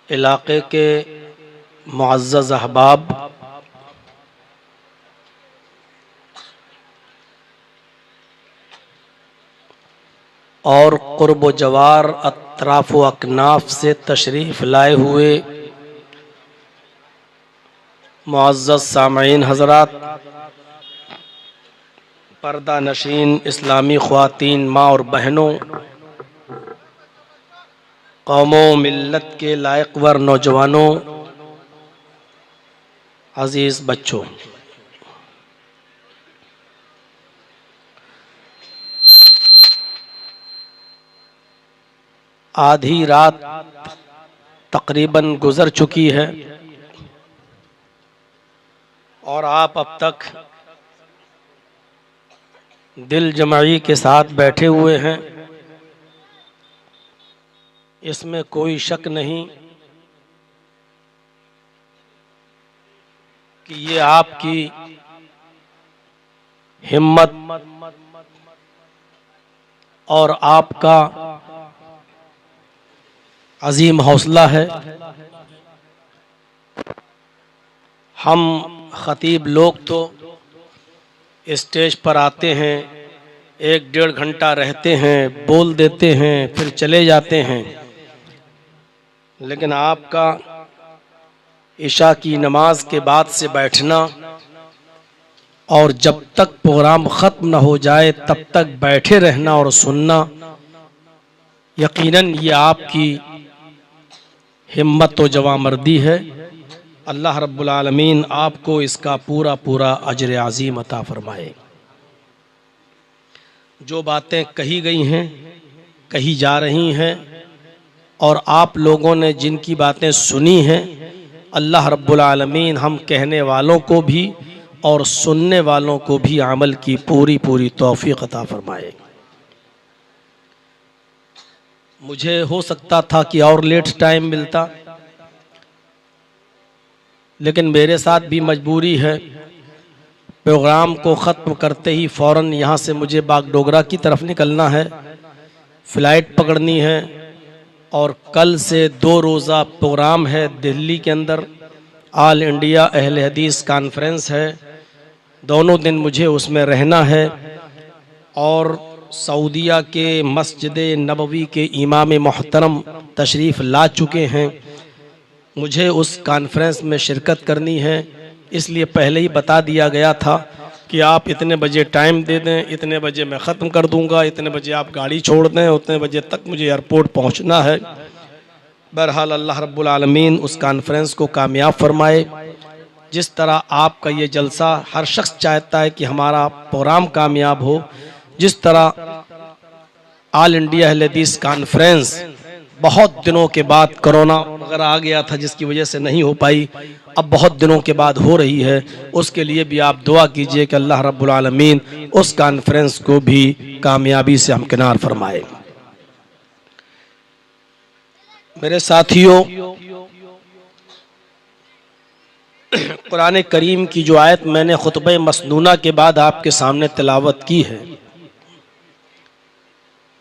इलाक़े के मुअज़्ज़ज़ अहबाब, और क़ुर्ब व जवार अतराफ़ व अकनाफ़ से तशरीफ़ लाए हुए मुअज़्ज़ज़ सामईन हज़रात, पर्दा नशीन इस्लामी ख़वातीन, माँ और बहनों, कौमों मिल्लत के लायक़वर नौजवानों, अज़ीज़ बच्चों, आधी रात तकरीबन गुज़र चुकी है और आप अब तक दिल जमाई के साथ बैठे हुए हैं। इसमें कोई शक नहीं कि ये आपकी हिम्मत और आपका अजीम हौसला है। हम ख़तीब लोग तो स्टेज पर आते हैं, 1-1.5 घंटा रहते हैं, बोल देते हैं, फिर चले जाते हैं, लेकिन आपका इशा की नमाज के बाद से बैठना और जब तक प्रोग्राम ख़त्म न हो जाए तब तक बैठे रहना और सुनना, यकीनन ये आपकी हिम्मत व जवामर्दी है। अल्लाह रब्बुल आलमीन आपको इसका पूरा पूरा अजर अज़ीम अता फरमाए। जो बातें कही गई हैं, कही जा रही हैं, और आप लोगों ने जिनकी बातें सुनी हैं, अल्लाह रब्बुल आलमीन हम कहने वालों को भी और सुनने वालों को भी अमल की पूरी पूरी तौफ़ीक़ अता फरमाए। मुझे हो सकता था कि और लेट टाइम मिलता, लेकिन मेरे साथ भी मजबूरी है। प्रोग्राम को ख़त्म करते ही फ़ौरन यहाँ से मुझे बागडोगरा की तरफ निकलना है, फ़्लाइट पकड़नी है, और कल से 2 रोज़ा प्रोग्राम है दिल्ली के अंदर। ऑल इंडिया अहले हदीस कॉन्फ्रेंस है, दोनों दिन मुझे उसमें रहना है। और सऊदिया के मस्जिद नबवी के इमाम मोहतरम तशरीफ़ ला चुके हैं, मुझे उस कॉन्फ्रेंस में शिरकत करनी है। इसलिए पहले ही बता दिया गया था कि आप इतने बजे टाइम दे दें, इतने बजे मैं ख़त्म कर दूंगा, इतने बजे आप गाड़ी छोड़ दें, उतने बजे तक मुझे एयरपोर्ट पहुंचना है। बहरहाल अल्लाह रब्बुल आलमीन उस कॉन्फ्रेंस को कामयाब फरमाए। जिस तरह आपका ये जलसा हर शख्स चाहता है कि हमारा प्रोग्राम कामयाब हो, जिस तरह ऑल इंडिया अहले हदीस कॉन्फ्रेंस बहुत दिनों के बाद, कोरोना वगैरह आ गया था जिसकी वजह से नहीं हो पाई, अब बहुत दिनों के बाद हो रही है, उसके लिए भी आप दुआ कीजिए कि अल्लाह रब्बुल आलमीन उस कॉन्फ्रेंस को भी कामयाबी से हमकिनार फरमाए। मेरे साथियों, कुरान करीम की जो आयत मैंने खुतबे मसनूना के बाद आपके सामने तिलावत की है,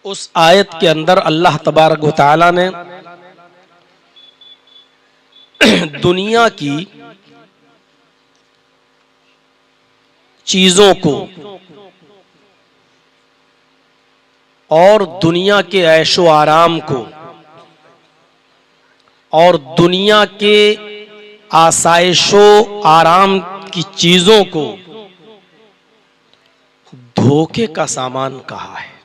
उस आयत के अंदर अल्लाह तबारक व तआला ने दुनिया की चीजों को और दुनिया के ऐशो आराम को और दुनिया के आसाइशो आराम की चीजों को धोखे का सामान कहा है।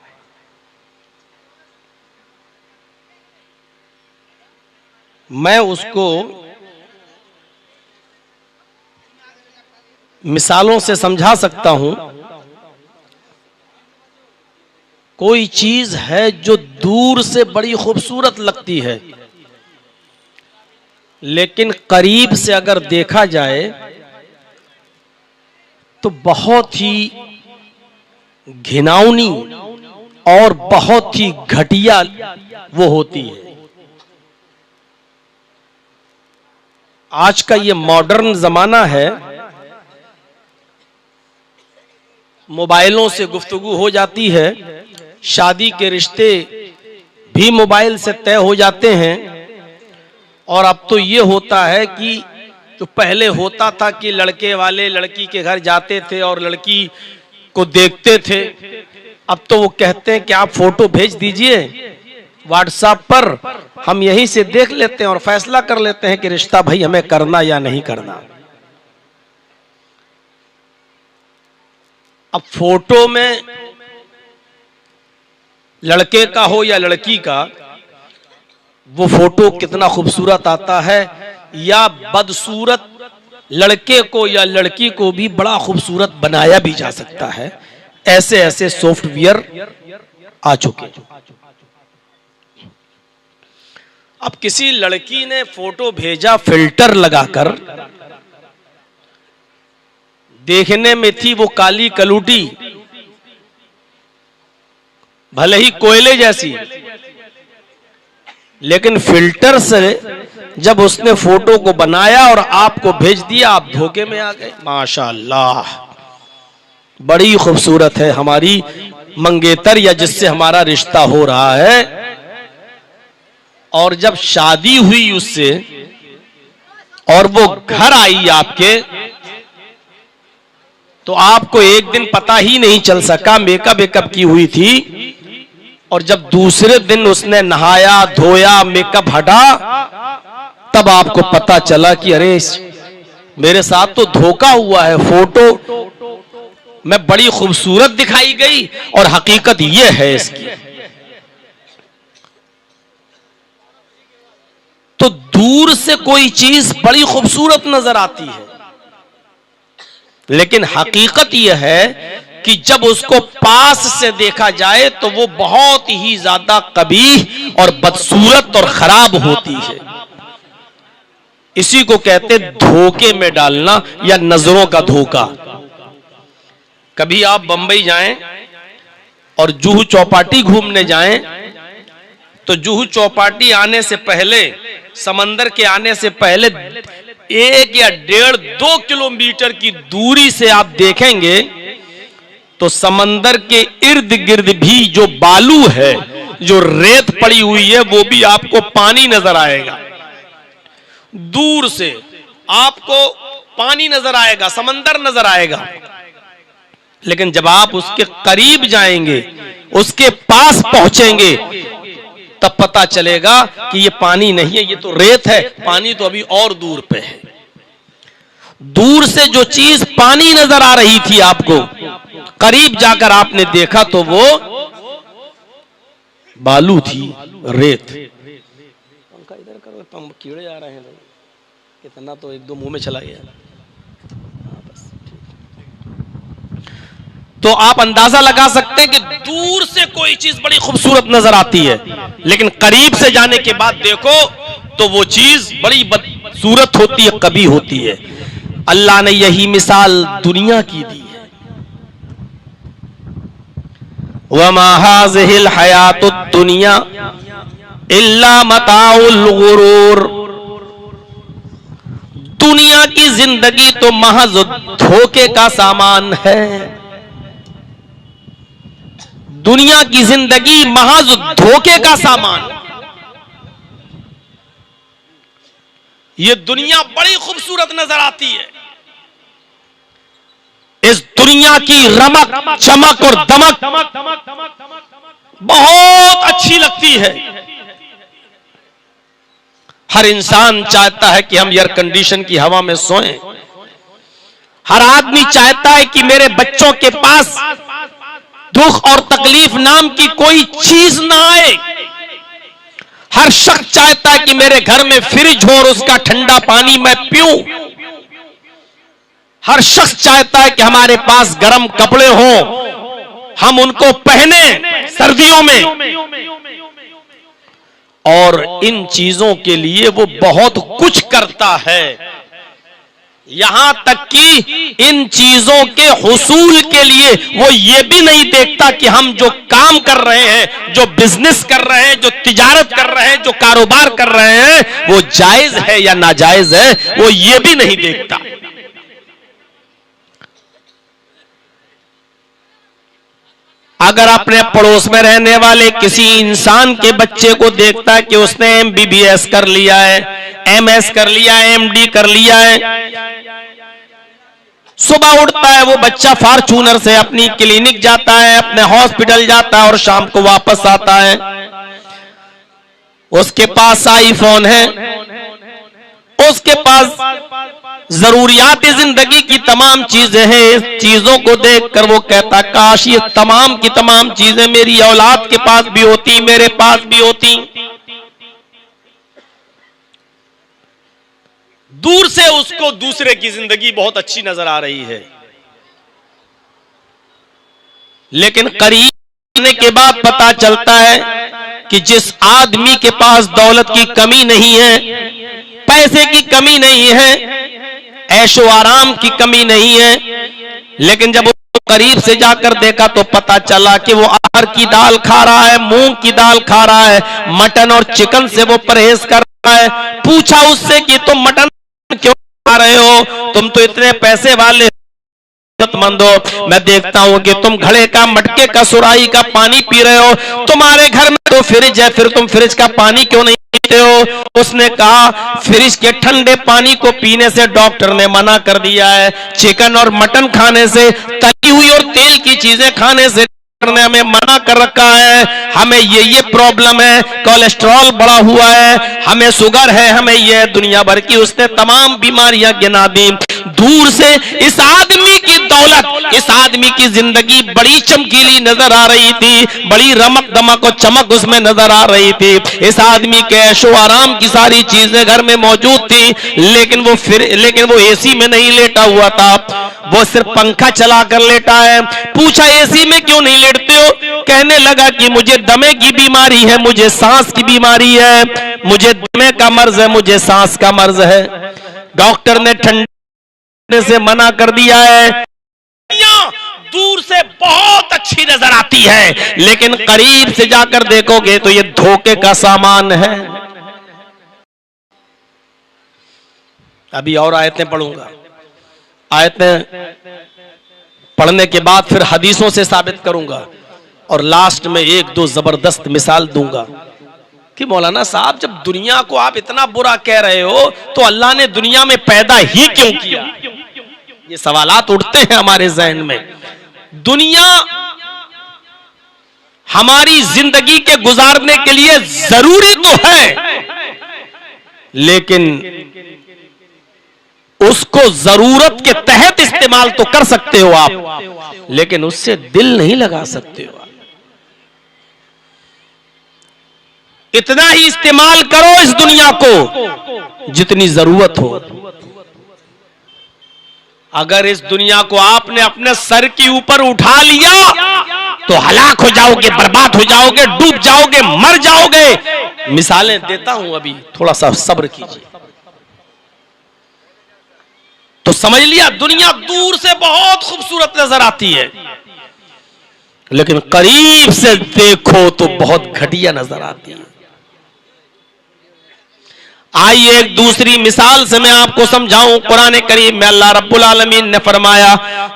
मैं उसको मिसालों से समझा सकता हूं। कोई चीज है जो दूर से बड़ी खूबसूरत लगती है, लेकिन करीब से अगर देखा जाए तो बहुत ही घिनौनी और बहुत ही घटिया वो होती है। आज का ये मॉडर्न जमाना है, मोबाइलों से गुफ्तगू हो जाती है, शादी के रिश्ते भी मोबाइल से तय हो जाते हैं, और अब तो ये होता है कि जो पहले होता था कि लड़के वाले लड़की के घर जाते थे और लड़की को देखते थे, अब तो वो कहते हैं कि आप फोटो भेज दीजिए व्हाट्सएप पर, हम यहीं से देख लेते हैं और फैसला कर लेते हैं कि रिश्ता भाई हमें करना या नहीं करना। अब फोटो में लड़के का हो या लड़की का, वो फोटो कितना खूबसूरत आता है, या बदसूरत लड़के को या लड़की को भी बड़ा खूबसूरत बनाया भी जा सकता है। ऐसे ऐसे सॉफ्टवेयर आ चुके। अब किसी लड़की ने फोटो भेजा फिल्टर लगाकर, देखने में थी वो काली कलूटी, भले ही कोयले जैसी, लेकिन फिल्टर से जब उसने फोटो को बनाया और आपको भेज दिया, आप धोखे में आ गए। माशाअल्लाह, बड़ी खूबसूरत है हमारी मंगेतर या जिससे हमारा रिश्ता हो रहा है, और जब शादी हुई उससे और वो घर आई आपके, तो आपको एक दिन पता ही नहीं चल सका, मेकअप वेकअप की हुई थी, और जब दूसरे दिन उसने नहाया धोया मेकअप हटा, तब आपको पता चला कि अरे मेरे साथ तो धोखा हुआ है, फोटो में बड़ी खूबसूरत दिखाई गई और हकीकत ये है इसकी। तो दूर से कोई चीज बड़ी खूबसूरत नजर आती है, लेकिन हकीकत यह है कि जब उसको पास से देखा जाए तो वो बहुत ही ज्यादा कबीह और बदसूरत और खराब होती है। इसी को कहते धोखे में डालना या नजरों का धोखा। कभी आप बंबई जाएं और जुहू चौपाटी घूमने जाएं, तो जुहू चौपाटी आने से पहले, समंदर के आने से पहले 1 या 1.5-2 किलोमीटर की दूरी से आप देखेंगे तो समंदर के इर्द गिर्द भी जो बालू है, जो रेत पड़ी हुई है, वो भी आपको पानी नजर आएगा। दूर से आपको पानी नजर आएगा, समंदर नजर आएगा, लेकिन जब आप उसके करीब जाएंगे, उसके पास पहुंचेंगे, तब पता चलेगा कि ये पानी नहीं है, ये तो रेत है, पानी तो अभी और दूर पे है। दूर से जो चीज पानी नजर आ रही थी आपको, करीब जाकर आपने देखा तो वो बालू थी, रेत। पंखा इधर करो, कीड़े आ रहे हैं, इतना तो 1-2 मुंह में चला गया। तो आप अंदाजा लगा सकते हैं कि दूर से कोई चीज बड़ी खूबसूरत नजर आती है, लेकिन करीब से जाने के बाद देखो तो वो चीज बड़ी बदसूरत होती है, कभी होती है। अल्लाह ने यही मिसाल दुनिया की दी है। वमा हाज़िहिल हयातुद दुनिया इल्ला मताउल गुरूर। दुनिया की जिंदगी तो महज धोखे का सामान है। दुनिया की जिंदगी महज धोखे का सामान। ये दुनिया बड़ी खूबसूरत नजर आती है, इस दुनिया की रमक चमक और दमक बहुत अच्छी लगती है। हर इंसान चाहता है कि हम एयर कंडीशन की हवा में सोएं। हर आदमी चाहता है कि मेरे बच्चों के पास दुख और तकलीफ नाम की कोई चीज ना आए। हर शख्स चाहता है कि मेरे घर में फ्रिज हो और उसका ठंडा पानी मैं पीऊं। हर शख्स चाहता है कि हमारे पास गर्म कपड़े हों, हम उनको पहने सर्दियों में। और इन चीजों के लिए वो बहुत कुछ करता है, यहां तक कि इन चीजों के हुसूल के लिए वो ये भी नहीं देखता कि हम जो काम कर रहे हैं, जो बिजनेस कर रहे हैं, जो तिजारत कर रहे हैं, जो कारोबार कर रहे हैं, वो जायज है या नाजायज है, वो ये भी नहीं देखता। अगर अपने पड़ोस में रहने वाले किसी इंसान के बच्चे को देखता है कि उसने MBBS कर लिया है, MS कर लिया है, MD कर लिया है। सुबह उठता है वो बच्चा फॉर्च्यूनर से अपनी क्लिनिक जाता है, अपने हॉस्पिटल जाता है और शाम को वापस आता है। उसके पास आईफोन है, उसके पास जरूरियात जिंदगी की तमाम चीजें हैं। इस चीजों को देखकर वो कहता काश ये तमाम की तमाम चीजें मेरी औलाद के पास भी होती, मेरे पास भी होती। दूर से उसको दूसरे की जिंदगी बहुत अच्छी नजर आ रही है, लेकिन करीब आने के बाद पता चलता है कि जिस आदमी के पास दौलत की कमी नहीं है, पैसे की कमी नहीं है, ऐशो आराम की कमी नहीं है, लेकिन जब वो करीब से जाकर देखा तो पता चला कि वो अरहर की दाल खा रहा है, मूंग की दाल खा रहा है, मटन और चिकन से वो परहेज कर रहा है। पूछा उससे कि तुम मटन क्यों खा रहे हो, तुम तो इतने पैसे वाले मंद हो, मैं देखता हूं कि तुम घड़े का, मटके का, सुराही का पानी पी रहे हो, तुम्हारे घर में तो फ्रिज है, फिर तुम फ्रिज का पानी क्यों नहीं पीते हो? उसने कहा फ्रिज के ठंडे पानी को पीने से डॉक्टर ने मना कर दिया है, चिकन और मटन खाने से, तली हुई और तेल की चीजें खाने से ने हमें मना कर रखा है। हमें ये प्रॉब्लम है, कोलेस्ट्रॉल बढ़ा हुआ है, हमें शुगर है, हमें ये दुनिया भर की उसने तमाम बीमारियां गिना दी। दूर से इस आदमी की दौलत, इस आदमी की जिंदगी बड़ी चमकीली नजर आ रही थी, बड़ी रमक दमक और चमक उसमें नजर आ रही थी। इस आदमी के ऐशो आराम की सारी चीजें घर में मौजूद थी, लेकिन वो एसी में नहीं लेटा हुआ था, वो सिर्फ पंखा चलाकर लेटा है। पूछा एसी में क्यों नहीं लेटते हो? कहने लगा कि मुझे दमे की बीमारी है, मुझे सांस की बीमारी है, मुझे दमे का मर्ज है, मुझे सांस का मर्ज है। डॉक्टर ने ठंडे से मना कर दिया है। दूर से बहुत अच्छी नजर आती है, लेकिन करीब से जाकर देखोगे तो ये धोखे का सामान है। अभी और आयतें पढ़ूंगा, आयतें पढ़ने के बाद फिर हदीसों से साबित करूंगा और लास्ट में एक दो जबरदस्त मिसाल दूंगा कि मौलाना साहब जब दुनिया को आप इतना बुरा कह रहे हो तो अल्लाह ने दुनिया में पैदा ही क्यों किया? ये सवालात उठते हैं हमारे जहन में। दुनिया हमारी जिंदगी के गुजारने के लिए जरूरी तो है, लेकिन उसको जरूरत के तहत इस्तेमाल तो कर सकते हो आप, लेकिन उससे दिल नहीं लगा सकते हो। इतना ही इस्तेमाल करो इस दुनिया को जितनी जरूरत हो। अगर इस दुनिया को आपने अपने सर के ऊपर उठा लिया तो हलाक हो जाओगे, बर्बाद हो जाओगे, डूब जाओगे, मर जाओगे। मिसालें देता हूं, अभी थोड़ा सा सब्र कीजिए। तो समझ लिया, दुनिया दूर से बहुत खूबसूरत नजर आती है, लेकिन करीब से देखो तो बहुत घटिया नजर आती है। आइए एक दूसरी मिसाल से मैं आपको समझाऊं। कुरान करीम में अल्लाह रब्बुल आलमीन ने फरमाया,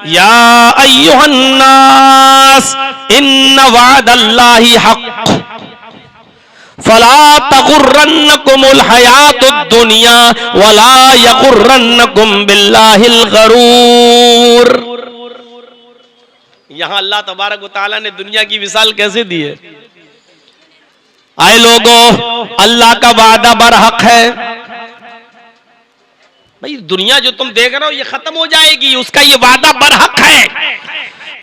या अय्युहन्नास इन्न वअदल्लाहि हक़ फला तगुर्रन्नकुमुल हयातुद दुनिया वला यगुर्रन्नकुम बिल्लाहिल गरूर। यहां अल्लाह तबारक व तआला ने दुनिया की मिसाल कैसे दी है? आए लोगों, अल्लाह का वादा बरहक है। भाई दुनिया जो तुम देख रहे हो ये खत्म हो जाएगी, उसका ये वादा बरहक है।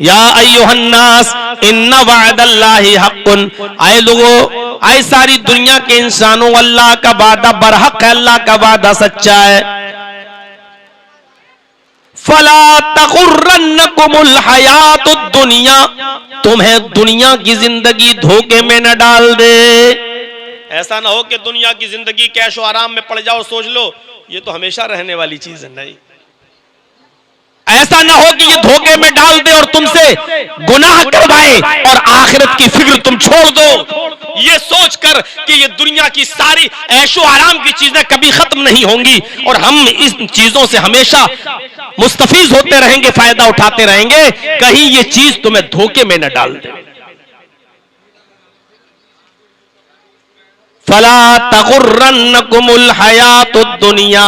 या अय्युहन्नास इन्ना वअदल्लाहि हक़्क़ुन। आए लोगों, आए सारी दुनिया के इंसानों, अल्लाह का वादा बरहक है, अल्लाह का वादा सच्चा है। फला तगुर्रन्नकुमुल हयातुद दुनिया, तुम्हें दुनिया की जिंदगी धोखे में न डाल दे। ऐसा ना हो कि दुनिया की जिंदगी कैशो आराम में पड़ जाओ, सोच लो ये तो हमेशा रहने वाली चीज है। नहीं, ऐसा ना हो कि ये धोखे में डाल दे और तुमसे गुनाह करवाए और आखिरत की फिक्र तुम छोड़ दो, ये सोचकर कि ये दुनिया की सारी ऐशो आराम की चीजें कभी खत्म नहीं होंगी और हम इस चीजों से हमेशा मुस्तफीज होते रहेंगे, फायदा उठाते रहेंगे। कहीं ये चीज तुम्हें धोखे में न डाल दे। फला तगुर्रन्नकुमुल हयातुद दुनिया,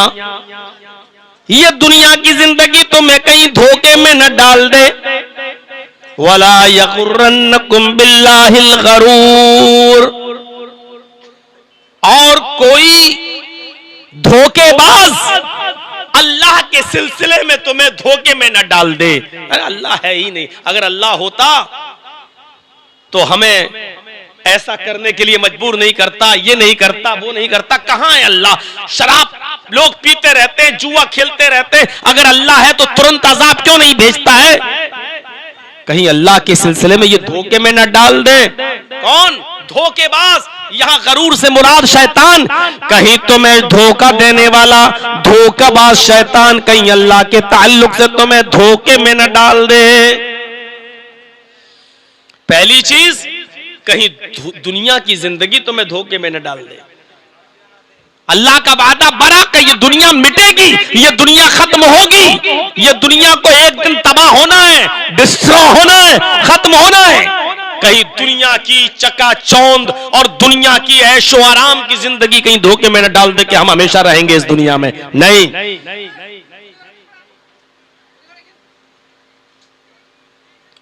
ये दुनिया की जिंदगी तुम्हें कहीं धोखे में न डाल दे। वला यगुर्रन्नकुम बिल्लाहिल गरूर, और कोई धोखेबाज अल्लाह के सिलसिले में तुम्हें धोखे में न डाल दे। अरे अल्लाह है ही नहीं, अगर अल्लाह होता तो हमें ऐसा करने के लिए मजबूर नहीं करता, ये नहीं करता, वो नहीं करता। कहां है अल्लाह? शराब लोग पीते रहते हैं, जुआ खेलते रहते हैं, अगर अल्लाह है तो तुरंत अजाब क्यों नहीं भेजता है? कहीं अल्लाह के सिलसिले में ये धोखे में न डाल दे। कौन धोखेबाज? यहां गरूर से मुराद शैतान। कहीं तुम्हें धोखा देने वाला धोखाबाज शैतान कहीं अल्लाह के ताल्लुक से तुम्हें धोखे में न डाल दे। पहली चीज, कहीं दुनिया की जिंदगी तुम्हें धोखे में न डाल दे। अल्लाह का वादा बड़ा कि ये दुनिया मिटेगी, ये दुनिया खत्म होगी, ये दुनिया को एक दिन तबाह होना है, डिस्ट्रॉय होना है, खत्म होना है। कहीं दुनिया की चकाचौंध और दुनिया की ऐशो आराम की जिंदगी कहीं धोखे में न डाल दे कि हम हमेशा रहेंगे इस दुनिया में। नहीं,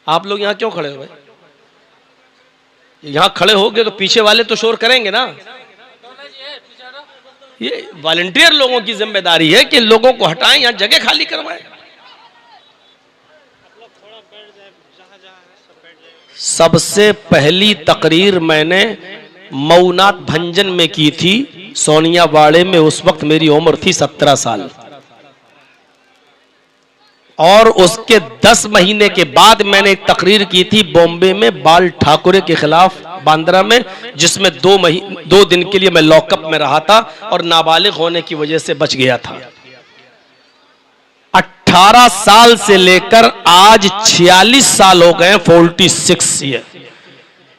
आप लोग यहां क्यों खड़े हो भाई? यहां खड़े होगे तो पीछे वाले तो शोर करेंगे ना। ये वॉलंटियर लोगों की जिम्मेदारी है कि लोगों को हटाएं, यहां जगह खाली करवाएं। सबसे पहली तकरीर मैंने मऊनात भंजन में की थी, सोनिया वाड़े में। उस वक्त मेरी उम्र थी 17 साल, और उसके 10 महीने के बाद मैंने एक तकरीर की थी बॉम्बे में बाल ठाकुरे के खिलाफ, बांद्रा में, जिसमें 2 दिन के लिए मैं लॉकअप में रहा था और नाबालिग होने की वजह से बच गया था। 18 साल से लेकर आज 46 साल हो गए, 46 ईयर।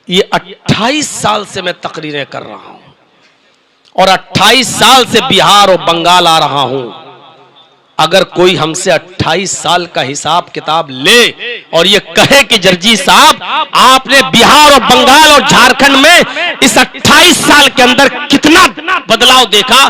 ये 28 साल से मैं तकरीरें कर रहा हूं और 28 साल से बिहार और बंगाल आ रहा हूं। अगर कोई हमसे 28 साल का हिसाब किताब ले और ये कहे कि जर्जी साहब आपने बिहार और बंगाल और झारखंड में इस 28 साल के अंदर कितना बदलाव देखा,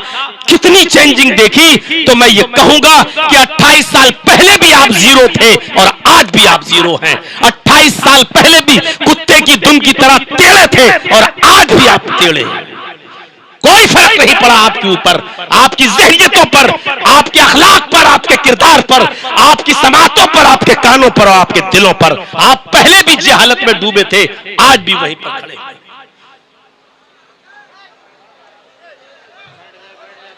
कितनी चेंजिंग देखी, तो मैं ये कहूंगा कि 28 साल पहले भी आप जीरो थे और आज भी आप जीरो हैं। 28 साल पहले भी कुत्ते की दुम की तरह टेढ़े थे और आज भी आप टेढ़े हैं। कोई फर्क नहीं पड़ा आपके ऊपर, आपकी ज़हनियतों पर, आपके अखलाक पर, आपके किरदार पर, आपकी समातों पर, आपके कानों पर और आपके दिलों पर। आप पहले भी जहालत में डूबे थे, आज भी वहीं पर खड़े हैं।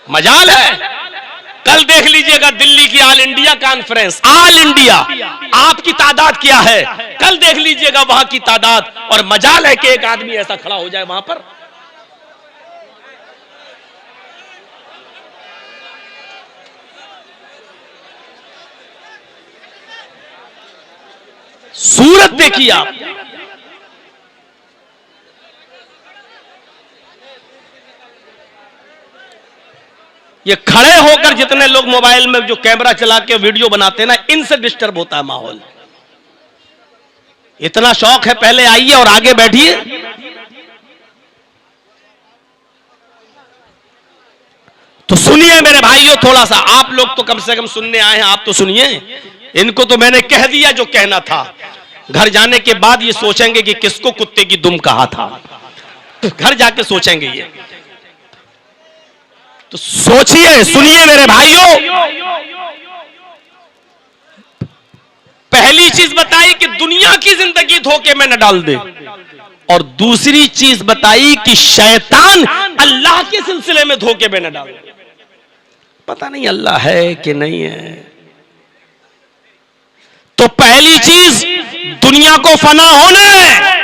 मजाल है, कल देख लीजिएगा दिल्ली की all India conference, all India आपकी तादाद क्या है, कल देख लीजिएगा वहां की तादाद। और मजाल है कि एक आदमी ऐसा खड़ा हो जाए वहां पर। सूरत देखिए आप, ये खड़े होकर जितने लोग मोबाइल में जो कैमरा चला के वीडियो बनाते हैं ना, इनसे डिस्टर्ब होता है माहौल। इतना शौक है, पहले आइए और आगे बैठिए। तो सुनिए मेरे भाइयों, थोड़ा सा आप लोग तो कम से कम सुनने आए हैं, आप तो सुनिए। इनको तो मैंने कह दिया जो कहना था। घर जाने के बाद ये सोचेंगे कि किसको कुत्ते की दुम कहा था, घर जाके सोचेंगे ये। तो सोचिए, सुनिए मेरे भाइयों। पहली चीज बताई कि दुनिया की जिंदगी धोखे में न डाल दे, और दूसरी चीज बताई कि शैतान अल्लाह के सिलसिले में धोखे में न डाल दे। पता नहीं अल्लाह है कि नहीं है। तो पहली चीज दुनिया को फना होना है,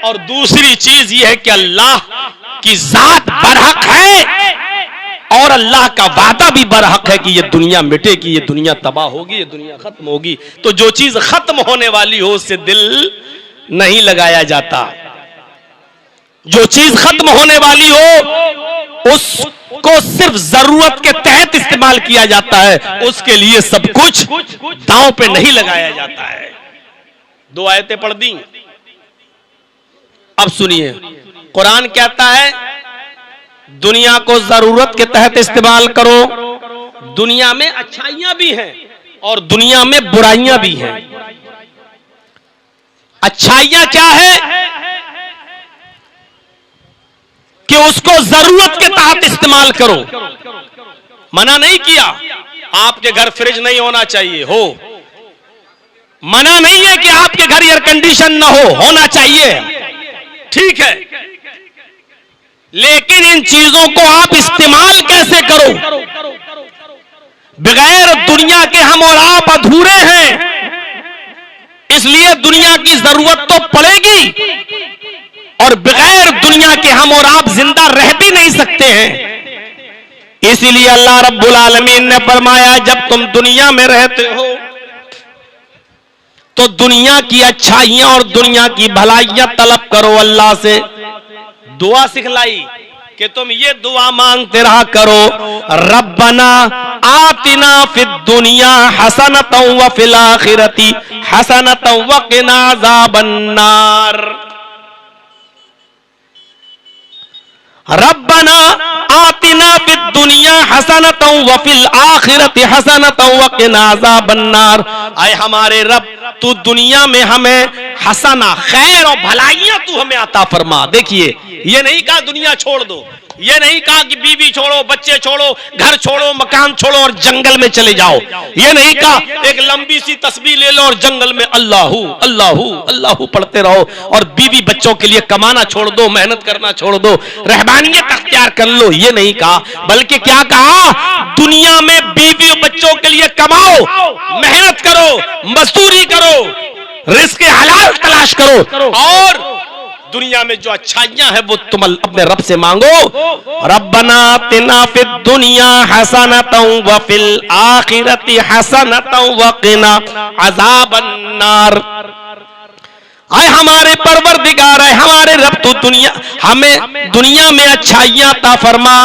और दूसरी चीज यह है कि अल्लाह की जात बरहक है और अल्लाह का वादा भी बरहक है कि ये दुनिया मिटेगी, ये दुनिया तबाह होगी, ये दुनिया खत्म होगी। तो जो चीज खत्म होने वाली हो उससे दिल नहीं लगाया जाता। जो चीज खत्म होने वाली हो उसको सिर्फ जरूरत के तहत इस्तेमाल किया जाता है, उसके लिए सब कुछ दांव पे नहीं लगाया जाता है। 2 आयतें पढ़ दी, अब सुनिए। कुरान कहता है दुनिया को जरूरत के तहत इस्तेमाल करो। दुनिया में अच्छाइयां भी हैं और दुनिया में बुराइयां भी हैं। अच्छाइयां क्या है कि उसको जरूरत के तहत इस्तेमाल करो। मना नहीं किया आपके घर फ्रिज नहीं होना चाहिए, हो। मना नहीं है कि आपके घर एयर कंडीशन ना होना चाहिए, ठीक है। लेकिन इन चीजों को आप इस्तेमाल कैसे करो? बगैर दुनिया के हम और आप अधूरे हैं, इसलिए दुनिया की जरूरत तो पड़ेगी और बगैर दुनिया के हम और आप जिंदा रह भी नहीं सकते हैं। इसीलिए अल्लाह रब्बुल आलमीन ने फरमाया, जब तुम दुनिया में रहते हो तो दुनिया की अच्छाइयां और दुनिया की भलाइयां तलब करो। अल्लाह से दुआ सिखलाई कि तुम ये दुआ मांगते रहा करो, रब्बना आतिना फिद दुनिया हसनतन व फिल आखिरती हसनतन व क़िना अज़ाबन्नार। रब्बना आतिना फिद दुनिया हसनतन व फिल आखिरती हसनतन व क़िना अज़ाबन्नार। आए हमारे रब, तू दुनिया में हमें हसना, खैर और भलाइयां तू हमें अता फरमा। देखिए, ये नहीं कहा दुनिया छोड़ दो, ये नहीं कहा कि बीवी छोड़ो, बच्चे छोड़ो, घर छोड़ो, मकान छोड़ो और जंगल में चले जाओ। ये नहीं कहा एक लंबी सी तस्बीह ले लो और जंगल में अल्लाहू अल्लाहू अल्लाहू पढ़ते रहो और बीवी बच्चों के लिए कमाना छोड़ दो, मेहनत करना छोड़ दो, रहबानियत अख्तियार कर लो। ये नहीं कहा, बल्कि क्या कहा, दुनिया में बीवी बच्चों के लिए कमाओ, मेहनत करो, मजदूरी करो, रिस्क हलाल तलाश करो और दुनिया में जो अच्छाइयां हैं वो तुम अपने रब से मांगो। रब्बना आतिना फिद दुनिया हसनतन व फिल आखिरती हसनतन व क़िना अज़ाबन्नार। आए हमारे परवरदिगार, है हमारे रब, तू हमें दुनिया में अच्छाइयां अता फरमा,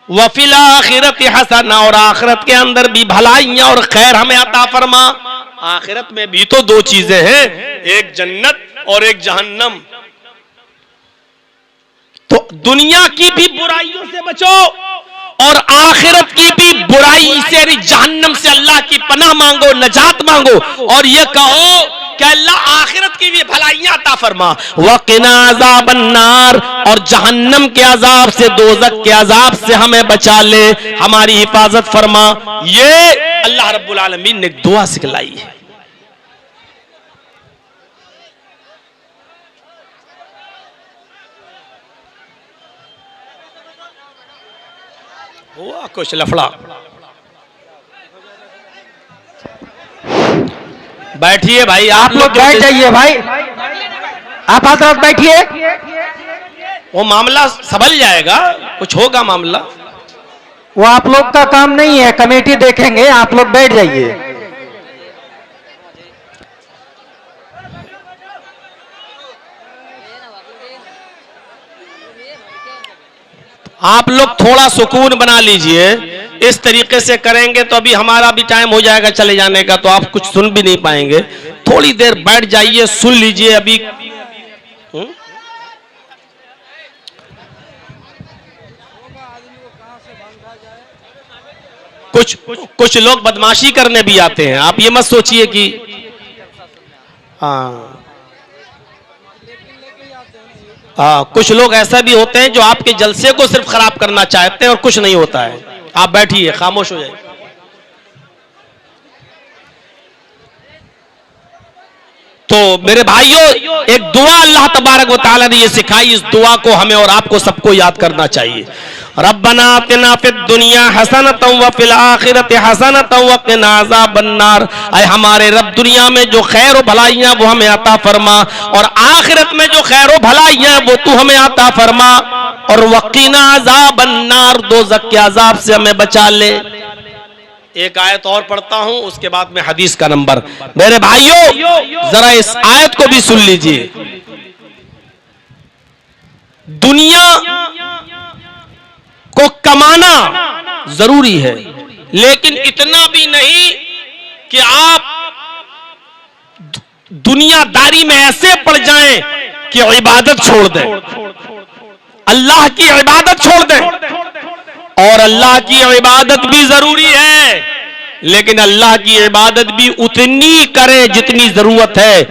व फिल आखिरती हसना, और आखिरत के अंदर भी भलाइयां और खैर हमें अता फरमा। आखिरत में भी तो दो चीजें हैं, एक जन्नत और एक जहन्नम। तो दुनिया की भी बुराइयों से बचो और आखिरत की भी बुराई से, जहन्नम से अल्लाह की पनाह मांगो, नजात मांगो और ये कहो कि अल्लाह आखिरत की भी भलाइयां अता फरमा। वक़िना अज़ाबन्नार, और जहन्नम के अजाब से, दोज़ख के अजाब से हमें बचा ले, हमारी हिफाजत फरमा। ये अल्लाह रब्बुल आलमीन ने दुआ सिखलाई है। हुआ कुछ लफड़ा। बैठिए भाई, आप लोग बैठ जाइए भाई, आप हजरत बैठिए। वो मामला संभल जाएगा, कुछ होगा मामला। वो आप लोग का काम नहीं है, कमेटी देखेंगे, आप लोग बैठ जाइए। आप लोग थोड़ा सुकून बना लीजिए, इस तरीके से करेंगे तो अभी हमारा भी टाइम हो जाएगा चले जाने का, तो आप कुछ सुन भी नहीं पाएंगे। थोड़ी देर बैठ जाइए, सुन लीजिए। अभी कुछ लोग बदमाशी करने भी आते हैं, आप ये मत सोचिए कि कुछ लोग ऐसा भी होते हैं जो आपके जलसे को सिर्फ खराब करना चाहते हैं और कुछ नहीं होता है। आप बैठिए, खामोश हो जाइए। तो मेरे भाइयों, एक दुआ अल्लाह तबारक व तआला ने ये सिखाई, इस दुआ को हमें और आपको सबको याद करना चाहिए। रब्बना आतिना फिद दुनिया हसनतन व फिल आखिरति हसनतन व क़िना अज़ाबन्नार। ऐ हमारे रब, दुनिया में जो खैर और भलाइयां वो हमें अता फरमा और आखिरत में जो खैर और भलाइयां वो तू हमें अता फरमा, और वक़िना अज़ाबन्नार, दोज़ख के अजाब से हमें बचा ले। एक आयत और पढ़ता हूं, उसके बाद में हदीस का नंबर। मेरे भाइयों, जरा इस आयत को भी सुन लीजिए। दुनिया को कमाना जरूरी है, लेकिन इतना भी नहीं कि आप दुनियादारी में ऐसे पड़ जाएं कि इबादत छोड़ दें। अल्लाह की इबादत छोड़ दें। और अल्लाह की इबादत भी जरूरी है, लेकिन अल्लाह की इबादत भी उतनी करें जितनी जरूरत है।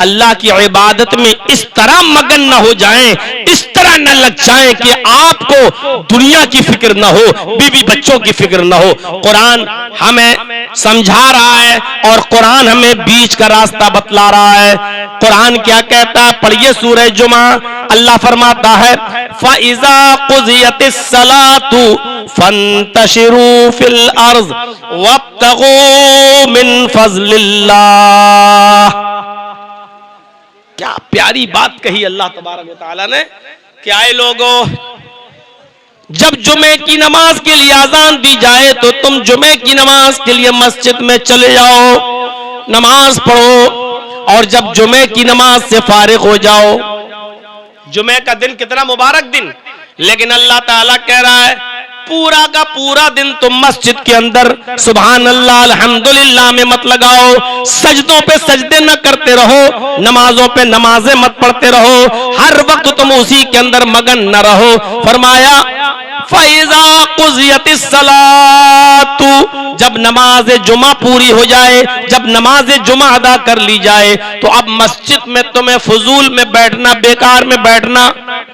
अल्लाह की इबादत में इस तरह मगन न हो जाएं, इस तरह न लग जाएं कि आपको दुनिया की फिक्र न हो, बीवी बच्चों की फिक्र न हो। कुरान हमें समझा रहा है और कुरान हमें बीच का रास्ता बतला रहा है। कुरान क्या कहता है, पढ़िए सूरह जुमा। अल्लाह फरमाता है फ़इज़ा क़ुज़ियतिस सलातु फंतशिरू फिल अर्ज़ वब्तगू मिन फ़ज़लिल्लाह। क्या प्यारी बात कही अल्लाह तबारक व तआला ने कि आए लोगों, जब जुमे की नमाज के लिए आजान दी जाए तो तुम जुमे की नमाज के लिए मस्जिद में चले जाओ, नमाज पढ़ो। और जब जुमे की नमाज से फारिग हो जाओ, जुमे का दिन कितना मुबारक दिन, लेकिन अल्लाह ताला कह रहा है पूरा का पूरा दिन तुम मस्जिद के अंदर सुभान अल्लाह अल्हम्दुलिल्लाह में मत लगाओ, सजदों पे सजदे न करते रहो, नमाजों पे नमाजें मत पढ़ते रहो, हर वक्त तुम उसी के अंदर मगन न रहो। फरमाया फ़इज़ा क़ुज़ियतिस सलातु, जब नमाज जुमा पूरी हो जाए, जब नमाज जुमा अदा कर ली जाए, तो अब मस्जिद में तुम्हें फजूल में बैठना, बेकार में बैठना,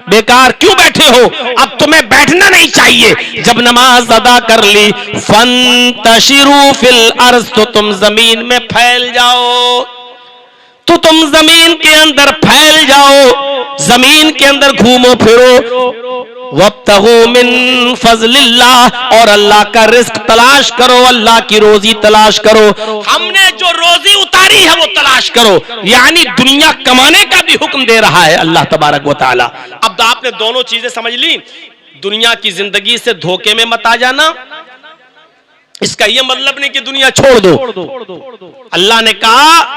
बेकार क्यों बैठे हो, अब तुम्हें बैठना नहीं चाहिए। जब नमाज अदा कर ली फंतशिरू फिल अर्ज़, तो तुम जमीन में फैल जाओ, तो तुम जमीन के अंदर फैल जाओ, जमीन के अंदर घूमो फिरो। वब्तगू मिन फ़ज़लिल्लाह, और अल्लाह का रिस्क तलाश करो, अल्लाह की रोजी तलाश करो। हमने जो रोजी उतारी है वो तलाश करो, यानी दुनिया कमाने का भी हुक्म दे रहा है अल्लाह तबारक व तआला। अब तो आपने दोनों चीजें समझ ली। दुनिया की जिंदगी से धोखे में मत आ जाना, इसका यह मतलब नहीं कि दुनिया छोड़ दो। अल्लाह ने कहा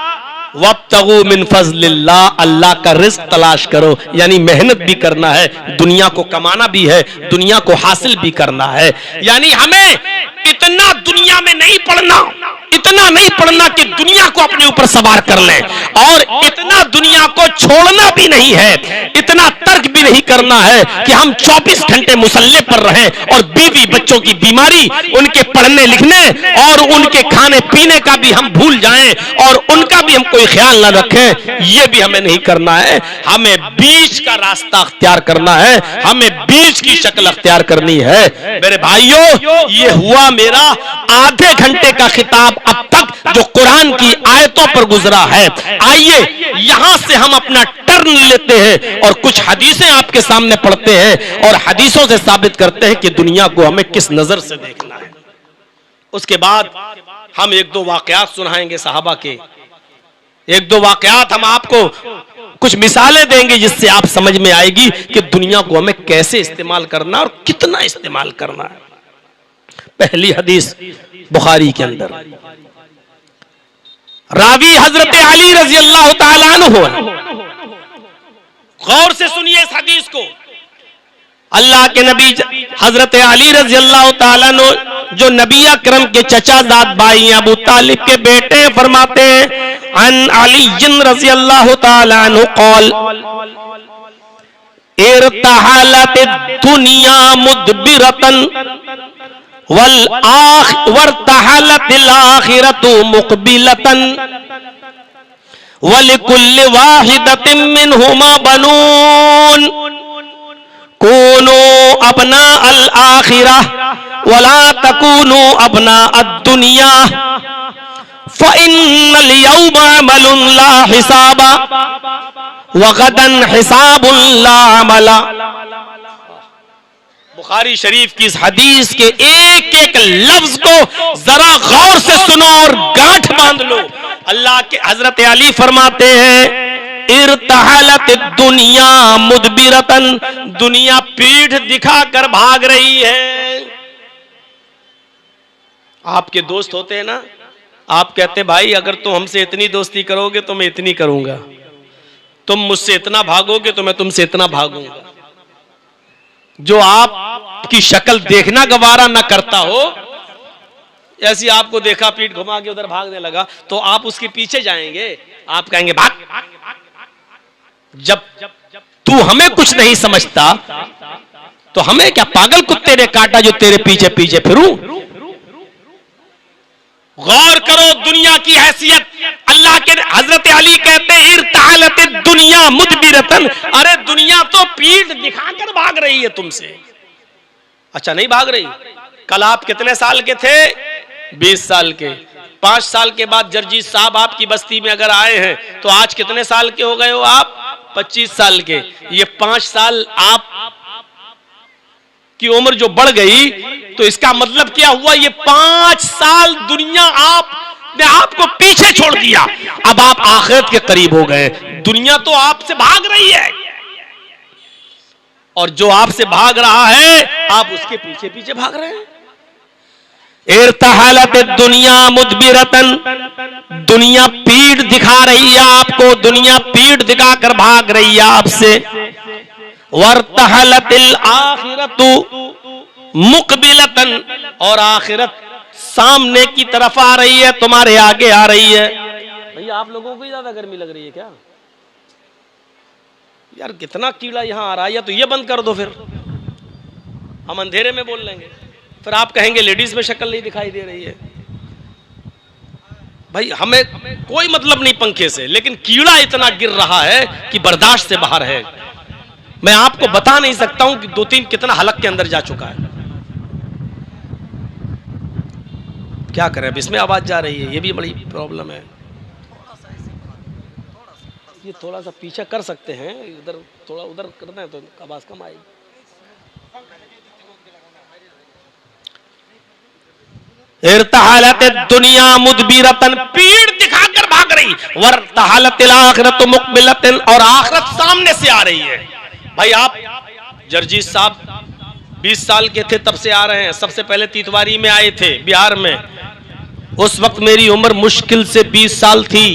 वब्तगू मिन फ़ज़लिल्लाह, अल्लाह का रिस्क तलाश करो, यानी मेहनत भी करना है, दुनिया को कमाना भी है, दुनिया को हासिल भी करना है। यानी हमें इतना दुनिया में नहीं पढ़ना, इतना नहीं पढ़ना कि दुनिया को अपने ऊपर सवार कर लें, और इतना दुनिया को छोड़ना भी नहीं है, इतना तर्क भी नहीं करना है कि हम 24 घंटे मुसल्ले पर रहें और बीवी बच्चों की बीमारी, उनके पढ़ने लिखने और उनके खाने पीने का भी हम भूल जाएं और उनका भी हम कोई ख्याल न रखें। यह भी हमें नहीं करना है। हमें बीच का रास्ता अख्तियार करना है, हमें बीच की शक्ल अख्तियार करनी है। मेरे भाइयों, ये हुआ मेरा आधे घंटे का खिताब अब तक जो कुरान की आयतों पर गुजरा है। आइए यहां से हम अपना टर्न लेते हैं और कुछ हदीसें आपके सामने पढ़ते हैं और हदीसों से साबित करते हैं कि दुनिया को हमें किस नजर से देखना है। उसके बाद हम एक दो वाकयात सुनाएंगे सहाबा के, एक दो वाकयात हम आपको कुछ मिसालें देंगे जिससे आप समझ में आएगी कि दुनिया को हमें कैसे इस्तेमाल करना और कितना इस्तेमाल करना है। पहली हदीस बुखारी के अंदर, रावी हजरत अली रजी अल्लाह तआला अन्हु है। गौर से सुनिए इस हदीस को। अल्लाह के नबी हजरत अली रजी अल्लाह तआला अन्हु, जो नबी अकरम के चचाजाद भाई अबू तालिब के बेटे, फरमाते हैं अन अली रजी अल्लाह तआला अन्हु क़ाल इरतहलत दुनिया मुदबिरतन वरतहलतिल आखिरतु मुक़बिलतन वलिकुल्लि वाहिदतिन मिनहुमा बनून कूनू अबना अल आखिरह वला तकूनू अबना अद्दुनिया फ़इन्नल यौमा अमलुन ला हिसाबा वगदन हिसाबुन ला अमला। बुखारी शरीफ की इस हदीस के एक एक लफ्ज को जरा गौर से सुनो और गांठ बांध लो। अल्लाह के हजरत अली फरमाते हैं इरतहलत दुनिया मुदबिरतन, दुनिया पीठ दिखाकर भाग रही है। आपके दोस्त होते हैं ना, आप कहते हैं भाई अगर तुम हमसे इतनी दोस्ती करोगे तो मैं इतनी करूंगा, तुम मुझसे इतना भागोगे तो मैं तुमसे इतना भागूंगा। जो आपकी शक्ल देखना गवारा ना करता हो, ऐसी आपको देखा पीठ घुमा के उधर भागने लगा तो आप उसके पीछे जाएंगे, आप कहेंगे भाग। जब तू हमें कुछ नहीं समझता तो हमें क्या पागल कुत्ते ने काटा जो तेरे पीछे पीछे फिरूं। गौर करो दुनिया की हैसियत। अल्लाह के हजरत अली कहते हैं इर्तहलत दुनिया मुदबिरतन, अरे दुनिया तो पीठ दिखाकर भाग रही है तुमसे। अच्छा नहीं भाग रही। कल आप कितने साल के थे? 20 साल के। 5 साल के बाद जर्जीस साहब आपकी बस्ती में अगर आए हैं तो आज कितने साल के हो गए हो आप? 25 साल के। ये 5 साल आप की उम्र जो बढ़ गई तो इसका मतलब क्या हुआ? ये 5 साल दुनिया आपने आपको पीछे छोड़ दिया। अब आप आखिरत के करीब हो गए। दुनिया तो आपसे भाग रही है और जो आपसे भाग रहा है आप उसके पीछे पीछे भाग रहे हैं। इर्तहलत दुनिया मुदबिरतन, दुनिया पीठ दिखा रही है आपको, दुनिया पीठ दिखाकर भाग रही है आपसे। वर्तहलतिल आखिरतु मुकबिलतन, और आखिरत सामने की तरफ आ रही है, तुम्हारे आगे आ रही है। भैया आप लोगों को ही ज्यादा गर्मी लग रही है क्या? यार कितना कीड़ा यहां आ रहा है। या तो ये बंद कर दो, फिर हम अंधेरे में बोल लेंगे, फिर आप कहेंगे लेडीज में शक्ल नहीं दिखाई दे रही है। भाई हमें कोई मतलब नहीं पंखे से, लेकिन कीड़ा इतना गिर रहा है कि बर्दाश्त से बाहर है। मैं आपको बता नहीं सकता हूं कि 2-3 कितना हलक के अंदर जा चुका है। क्या करें, अब इसमें आवाज जा रही है, ये भी बड़ी प्रॉब्लम है। ये थोड़ा सा पीछे कर सकते हैं, इधर थोड़ा उधर करना है तो आवाज कम आएगी। इर्तहलत दुनिया मुदबिरतन, पीठ दिखाकर भाग रही। वर्तहलतिल आखिरतु मुकबिलतन, और आखिरत सामने से आ रही है। भाई आप जर्जीस साहब 20 साल के थे तब से आ रहे हैं। सबसे पहले तीतवारी में आए थे बिहार में। उस वक्त मेरी उम्र मुश्किल से 20 साल थी।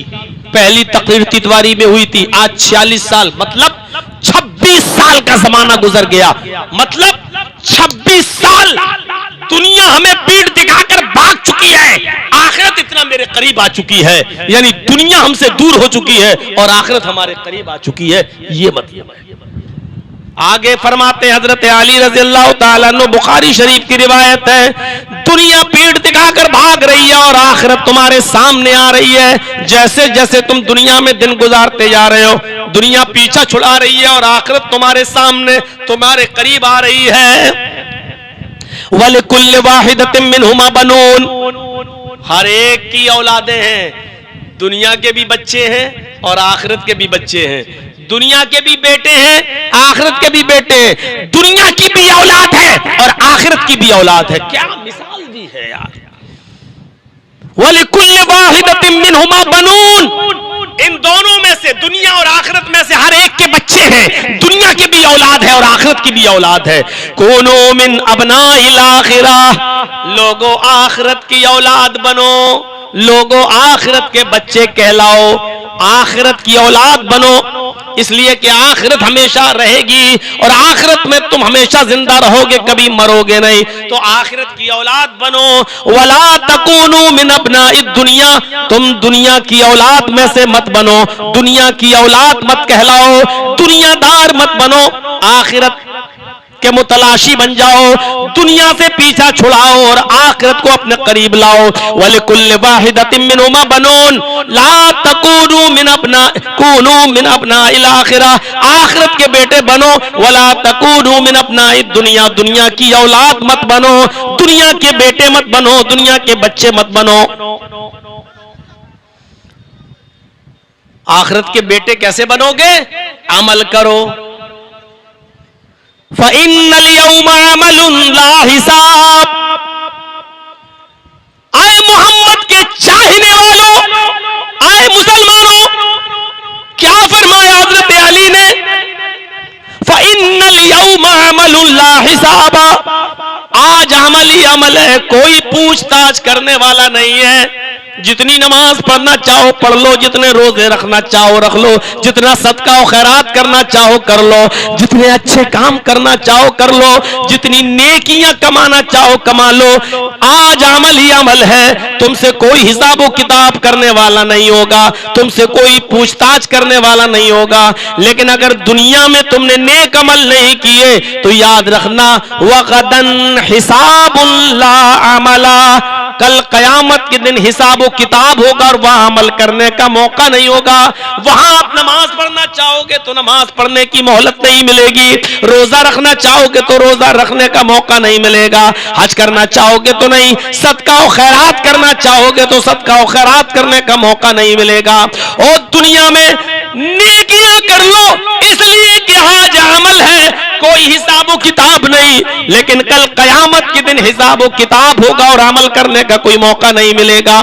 पहली तकरीर तीतवारी में हुई थी। आज 46 साल, मतलब 26 साल का जमाना गुजर गया। मतलब 26 साल दुनिया हमें पीठ दिखाकर भाग चुकी है, आखिरत इतना मेरे करीब आ चुकी है। यानी दुनिया हमसे दूर हो चुकी है और आखिरत हमारे करीब आ चुकी है। ये मतलब है। आगे फरमाते हजरत अली रज़ी अल्लाह ताला अन्हु, बुखारी शरीफ की रिवायत है, दुनिया पीठ दिखाकर भाग रही है और आखिरत तुम्हारे सामने आ रही है। जैसे जैसे तुम दुनिया में दिन गुजारते जा रहे हो, दुनिया पीछा छुड़ा रही है और आखिरत तुम्हारे सामने तुम्हारे करीब आ रही है। वलिकुल्लि वाहिदतिन मिनहुमा बनून, हर एक की औलादें हैं। दुनिया के भी बच्चे हैं और आखिरत के भी बच्चे हैं। दुनिया के भी बेटे हैं, आखिरत के भी बेटे हैं। दुनिया की भी औलाद है और आखिरत की भी औलाद है। क्या मिसाल दी है यार। वलिकुल्लि वाहिदतिन मिनहुमा बनून, इन दोनों में से, दुनिया और आखिरत में से हर एक के बच्चे हैं। दुनिया की भी औलाद है और आखिरत की भी औलाद है। कूनू मिन अबनाइल आखिरह, लोगों आखिरत की औलाद बनो, लोगों आखिरत के बच्चे कहलाओ, आखिरत की औलाद बनो। इसलिए कि आखिरत हमेशा रहेगी और आखिरत में तुम हमेशा जिंदा रहोगे, कभी मरोगे नहीं। तो आखिरत की औलाद बनो। वला तकूनू मिन अबनाइद दुनिया, तुम दुनिया की औलाद में से मत बनो, दुनिया की औलाद मत कहलाओ, दुनियादार मत बनो, आखिरत के मुतलाशी बन जाओ। दुनिया से पीछा छुड़ाओ और आखिरत को अपने करीब लाओ। वलिकुल्लि वाहिदतिन मिनहुमा बनून ला तकूनू मिन अपना कूनू मिन अपनाइल आखिरह, आखिरत के बेटे बनो। वला तकूनू मिन अपनाइद दुनिया, दुनिया की औलाद मत बनो, दुनिया के बेटे मत बनो, दुनिया के बच्चे मत बनो। आखिरत के बेटे कैसे बनोगे? अमल करो। फ़इन्नल यौमा अमलुन ला हिसाब, आए मोहम्मद के चाहने वालों, आए मुसलमानों, क्या फरमाया हज़रत अली ने? फ़इन्नल यौमा अमलुन ला हिसाब, आज अमल ही अमल है, कोई पूछताछ करने वाला नहीं है। जितनी नमाज पढ़ना चाहो पढ़ लो, जितने रोजे रखना चाहो रख लो, जितना सदका और खैरात करना चाहो कर लो, जितने अच्छे काम करना चाहो कर लो, जितनी नेकियां कमाना चाहो कमा लो। आज अमल ही अमल है, तुमसे कोई हिसाब किताब करने वाला नहीं होगा, तुमसे कोई पूछताछ करने वाला नहीं होगा। लेकिन अगर दुनिया में तुमने नेक अमल नहीं किए तो याद रखना वगदन हिसाबुल्ला अमला, कल कयामत के दिन हिसाब किताब होगा और वहां अमल करने का मौका नहीं होगा। वहां आप नमाज पढ़ना चाहोगे तो नमाज पढ़ने की मोहलत नहीं मिलेगी, रोजा रखना चाहोगे तो रोजा रखने का मौका नहीं मिलेगा, हज करना चाहोगे तो नहीं, सदका और खैरात करना चाहोगे तो सदका और खैरात करने का मौका नहीं मिलेगा। और दुनिया में नेकियां कर लो इसलिए कि आज अमल है, कोई हिसाब किताब नहीं, लेकिन कल कयामत के दिन हिसाब किताब होगा और अमल करने का कोई मौका नहीं मिलेगा।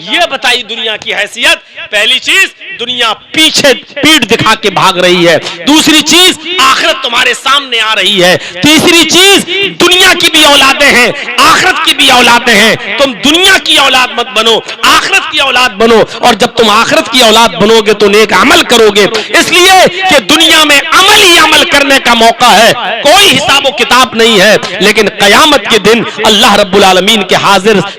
ये बताई दुनिया की हैसियत। पहली चीज, दुनिया पीछे पीठ दिखा के भाग रही है। दूसरी चीज, आखिरत तुम्हारे सामने आ रही है। तीसरी चीज, दुनिया की भी औलादें हैं, आखिरत की भी औलादें हैं। तुम दुनिया की औलाद मत बनो, आखिरत की औलाद बनो। और जब तुम आखिरत की औलाद बनोगे तो नेक अमल करोगे, इसलिए कि दुनिया में अमल ही अमल करने का मौका है, कोई हिसाब किताब नहीं है। लेकिन कयामत के दिन अल्लाह रब्बुल आलमीन के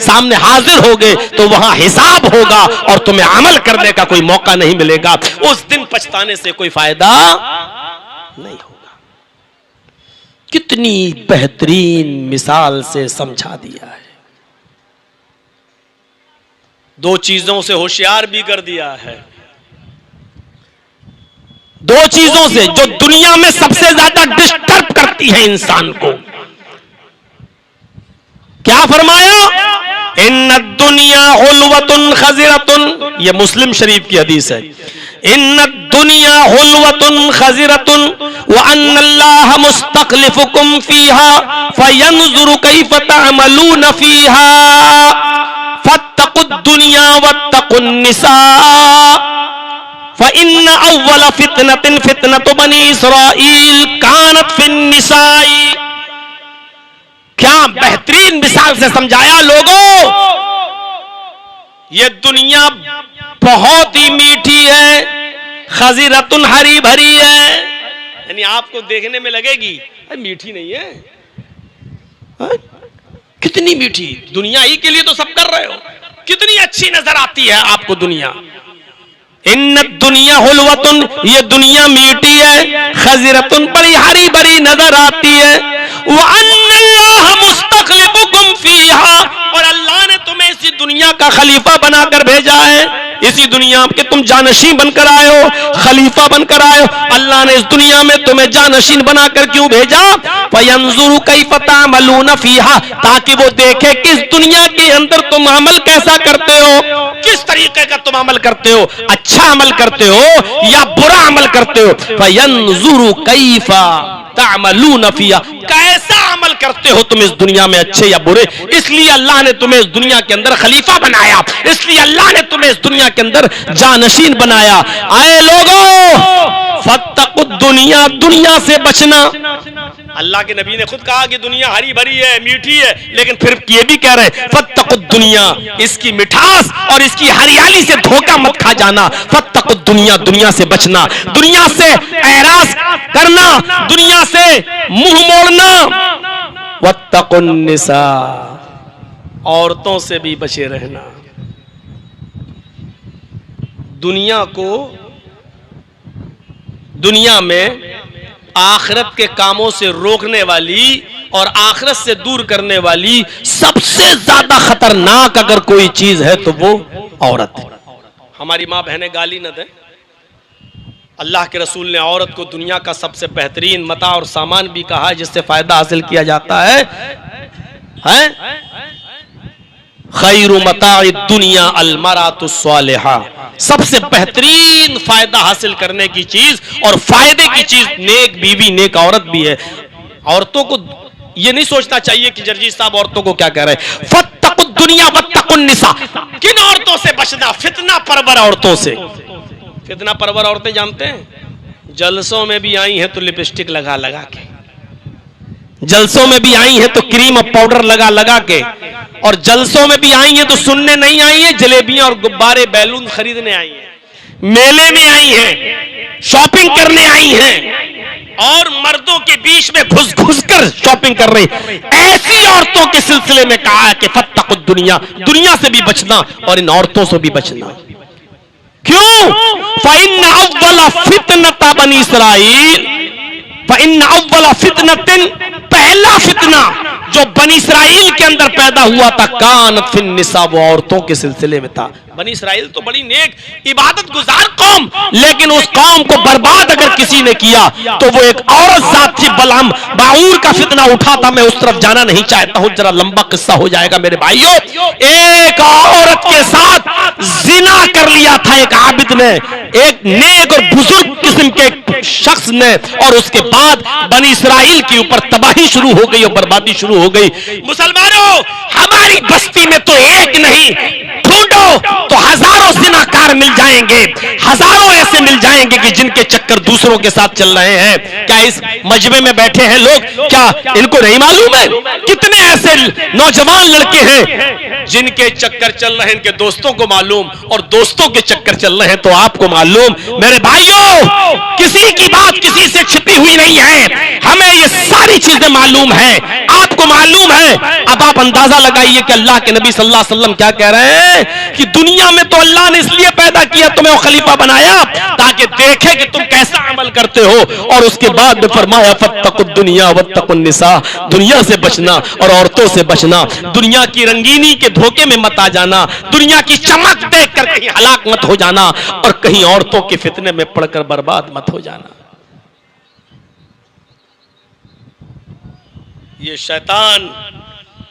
सामने हाजिर होगे तो वहां हिसाब होगा और तुम्हें अमल करने का कोई मौका नहीं मिलेगा। उस दिन पछताने से कोई फायदा नहीं होगा। कितनी बेहतरीन मिसाल से समझा दिया है, दो चीजों से होशियार भी कर दिया है। दो चीजों से जो दुनिया में सबसे ज्यादा डिस्टर्ब करती है इंसान को। क्या फरमाया? इन्ना दुनिया हुल्वतुन खज़िरतुन, ये मुस्लिम शरीफ की हदीस है। इन्ना दुनिया हुल्वतुन खज़िरतुन व अन्नल्लाह मुस्तखलिफुकुम फीहा फयंजुरु कैफ तअमलून फीहा फत्तकुद दुनिया वत्तकुन निसा फ़इन्न अव्वल फितनतिन फितनतु बनी इसराईल कानत फिन निसाई। क्या बेहतरीन मिसाल से समझाया लोगों। ये दुनिया बहुत ही मीठी है, खज़िरतुन हरी भरी है, यानी आपको देखने में लगेगी मीठी नहीं है। कितनी मीठी दुनिया ही के लिए तो सब कर रहे हो, कितनी अच्छी नजर आती है आपको दुनिया। इन्न दुनिया हुल्वतुन, ये दुनिया मीठी है, खज़िरतुन बड़ी हरी भरी नजर आती है। व अन्नल्लाह मुस्तखलिफुकुम फीहा, और अल्लाह ने तुम्हें इसी दुनिया का खलीफा बनाकर भेजा है। इसी दुनिया के तुम जानशीन बनकर आए हो, खलीफा बनकर आए हो। अल्लाह ने इस दुनिया में तुम्हें जानशीन बनाकर क्यों भेजा? फयंजुरु कैफ तअमलून फीहा, ताकि वो देखे किस दुनिया के अंदर तुम अमल कैसा करते हो, किस तरीके का तुम अमल करते हो, अच्छा अमल करते हो या बुरा अमल करते हो। फयंजुरु कैफ तअमलून फीहा, कैसा अमल करते हो तुम इस दुनिया में, अच्छे या बुरे। इसलिए अल्लाह ने तुम्हें इस दुनिया के अंदर खलीफा बनाया, इसलिए अल्लाह ने तुम्हें इस दुनिया के अंदर जानशीन बनाया। आए लोगों, फत्तकुद दुनिया, दुनिया से बचना। अल्लाह के नबी ने खुद कहा कि दुनिया हरी भरी है, मीठी है, लेकिन फिर ये भी कह रहे फत्तकुद दुनिया, इसकी मिठास और इसकी हरियाली से धोखा मत खा जाना। फत्तकुद दुनिया, दुनिया से बचना, दुनिया से एरास करना, दुनिया से मुंह मोड़ना। वत्तकुन निसा, औरतों से भी बचे रहना। दुनिया को, दुनिया में आखिरत के कामों से रोकने वाली और आखिरत से दूर करने वाली सबसे ज्यादा खतरनाक अगर कोई चीज है तो वो औरत है। हमारी माँ बहनें गाली न दें, अल्लाह के रसूल ने औरत को दुनिया का सबसे बेहतरीन मता और सामान भी कहा है जिससे फायदा हासिल किया जाता है। खैरु मताइ दुनिया अल मरातु स्वालिहा, सबसे बेहतरीन फायदा हासिल करने की चीज और फायदे की चीज नेक बीवी, नेक औरत भी है। औरतों को ये नहीं सोचना चाहिए कि जर्जी साहब औरतों को क्या कह रहे हैं। फत्तकुद दुनिया वत्तकुन निसा, किन औरतों से बचना? फितना परवर औरतों से। फितना परवर औरतें जानते हैं, जलसों में भी आई हैं तो लिपस्टिक लगा लगा के, जलसों में भी आई हैं तो क्रीम और पाउडर लगा लगा के, और जलसों में भी आई हैं तो सुनने नहीं आई हैं, जलेबियां और गुब्बारे बैलून खरीदने आई हैं, मेले में आई हैं, शॉपिंग करने आई हैं और मर्दों के बीच में घुस घुस कर शॉपिंग कर रही। ऐसी औरतों के सिलसिले में कहा है कि फत्तकुद दुनिया, दुनिया से भी बचना और इन औरतों से भी बचना। क्यों? फ़इन्न अव्वला फितनता बनी इसराइल, फ़इन्न अव्वला फितनतिन, पहला फितना जो बनी इसराइल के अंदर पैदा हुआ था, कानत फिन निसा, वो औरतों के सिलसिले में था। बनी इसराइल तो बड़ी नेक इबादत गुजार कौम, लेकिन उस कौम को बर्बाद अगर किसी ने किया तो वो एक औरत जात थी। बलआम बाऊर का फितना उठा था, मैं उस तरफ जाना नहीं चाहता हूं, जरा लंबा किस्सा हो जाएगा मेरे भाइयों। एक औरत के साथ जिना कर लिया था एक आबिद ने, एक नेक और बुजुर्ग किस्म के शख्स ने, और उसके बाद बनी इसराइल के ऊपर तबाही शुरू हो गई और बर्बादी शुरू हो गई। मुसलमानों, हमारी बस्ती में तो एक नहीं, ढूंढो तो हजारों जिनाकार मिल जाएंगे, हजारों ऐसे मिल जाएंगे कि जिनके चक्कर दूसरों के साथ चल रहे हैं। क्या इस मजमे में बैठे हैं लोग, क्या इनको नहीं मालूम है? कितने ऐसे नौजवान लड़के हैं जिनके चक्कर चल रहे हैं, इनके दोस्तों को मालूम, और दोस्तों के चक्कर चल रहे हैं तो आपको मालूम। मेरे भाइयों, किसी की बात किसी से छिपी हुई नहीं है, हमें ये सारी चीजें मालूम है, आपको मालूम है। अब आप अंदाजा लगाइए कि अल्लाह के नबी सल्लल्लाहु अलैहि वसल्लम क्या कह रहे हैं कि दुनिया में तो अल्लाह ने इसलिए पैदा किया, तुम्हें खलीफा बनाया ताकि देखे कि तुम कैसा अमल करते हो, और उसके बाद में फरमाया फत्तकुद दुनिया वत्तकुन निसा, दुनिया से बचना और औरतों से बचना। दुनिया की रंगीनी के धोखे में मत आ जाना, दुनिया की चमक देखकर कहीं हलाक मत हो जाना, और कहीं औरतों के फितने में पड़कर बर्बाद मत हो जाना। ये शैतान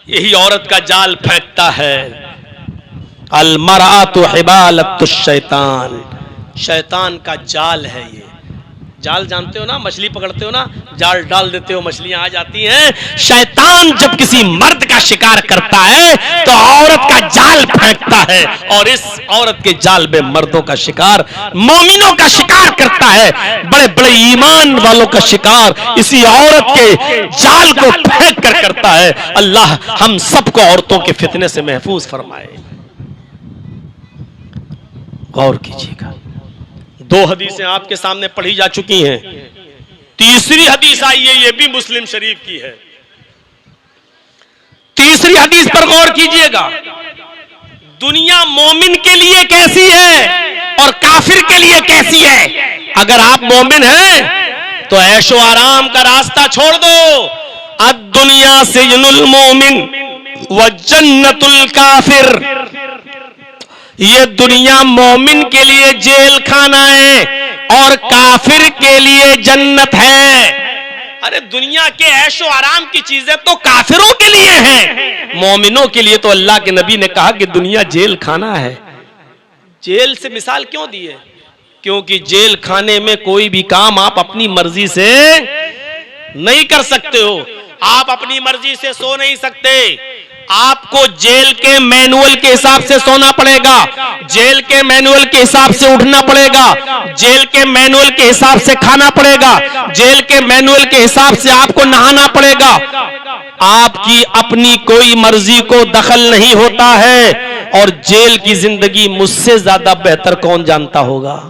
यही औरत का जाल फेंकता है। अलमरअतु हिबालतु शैतान, शैतान का जाल है ये। जाल जानते हो ना, मछली पकड़ते हो ना, जाल डाल देते हो, मछलियां आ जाती हैं। शैतान जब किसी मर्द का शिकार करता है तो औरत का जाल फेंकता है, और इस औरत के जाल में मर्दों का शिकार, मोमिनों का शिकार करता है। बड़े बड़े ईमान वालों का शिकार इसी औरत के जाल को फेंक कर करता है। अल्लाह हम सबको औरतों के फितने से महफूज फरमाए। गौर कीजिएगा, दो हदीसें आपके सामने पढ़ी जा चुकी हैं, तीसरी हदीस आई है, ये भी मुस्लिम शरीफ की है। तीसरी हदीस पर गौर कीजिएगा। दुनिया मोमिन के लिए कैसी है और काफिर के लिए कैसी है। अगर आप मोमिन हैं तो ऐशो आराम का रास्ता छोड़ दो। अद दुनिया सिजनुल मोमिन व जन्नतुल काफिर, ये दुनिया मोमिन के लिए जेल खाना है और काफिर के लिए जन्नत है। अरे दुनिया के ऐशो आराम की चीजें तो काफिरों के लिए हैं, मोमिनों के लिए तो अल्लाह के नबी ने कहा कि दुनिया जेल खाना है। जेल से मिसाल क्यों दी है? क्योंकि जेल खाने में कोई भी काम आप अपनी मर्जी से नहीं कर सकते हो। आप अपनी मर्जी से सो नहीं सकते, आपको जेल के मैनुअल के हिसाब से सोना पड़ेगा, जेल के मैनुअल के हिसाब से उठना पड़ेगा, जेल के मैनुअल के हिसाब से खाना पड़ेगा, जेल के मैनुअल के हिसाब से आपको नहाना पड़ेगा। आपकी अपनी कोई मर्जी को दखल नहीं होता है, और जेल की जिंदगी मुझसे ज्यादा बेहतर कौन जानता होगा।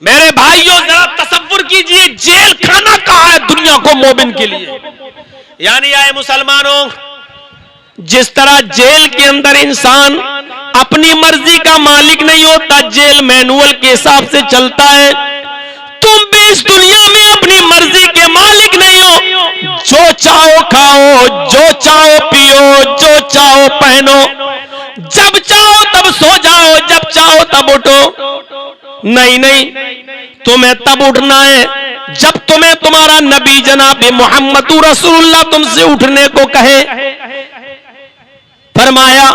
मेरे भाइयों, जरा तसव्वुर कीजिए, जेल खाना कहाँ है दुनिया को मोमिन के लिए। यानी आए मुसलमानों, जिस तरह जेल के अंदर इंसान अपनी मर्जी का मालिक नहीं होता, जेल मैनुअल के हिसाब से चलता है, तुम भी इस दुनिया में अपनी मर्जी के मालिक नहीं हो। जो चाहो खाओ, जो चाहो पियो, जो चाहो पहनो, जब चाहो तब सो जाओ, जब चाहो तब उठो। नहीं नहीं, तुम्हें तब उठना है जब तुम्हें तुम्हारा नबी जनाब मोहम्मद रसूलुल्लाह तुमसे उठने को कहे। फरमाया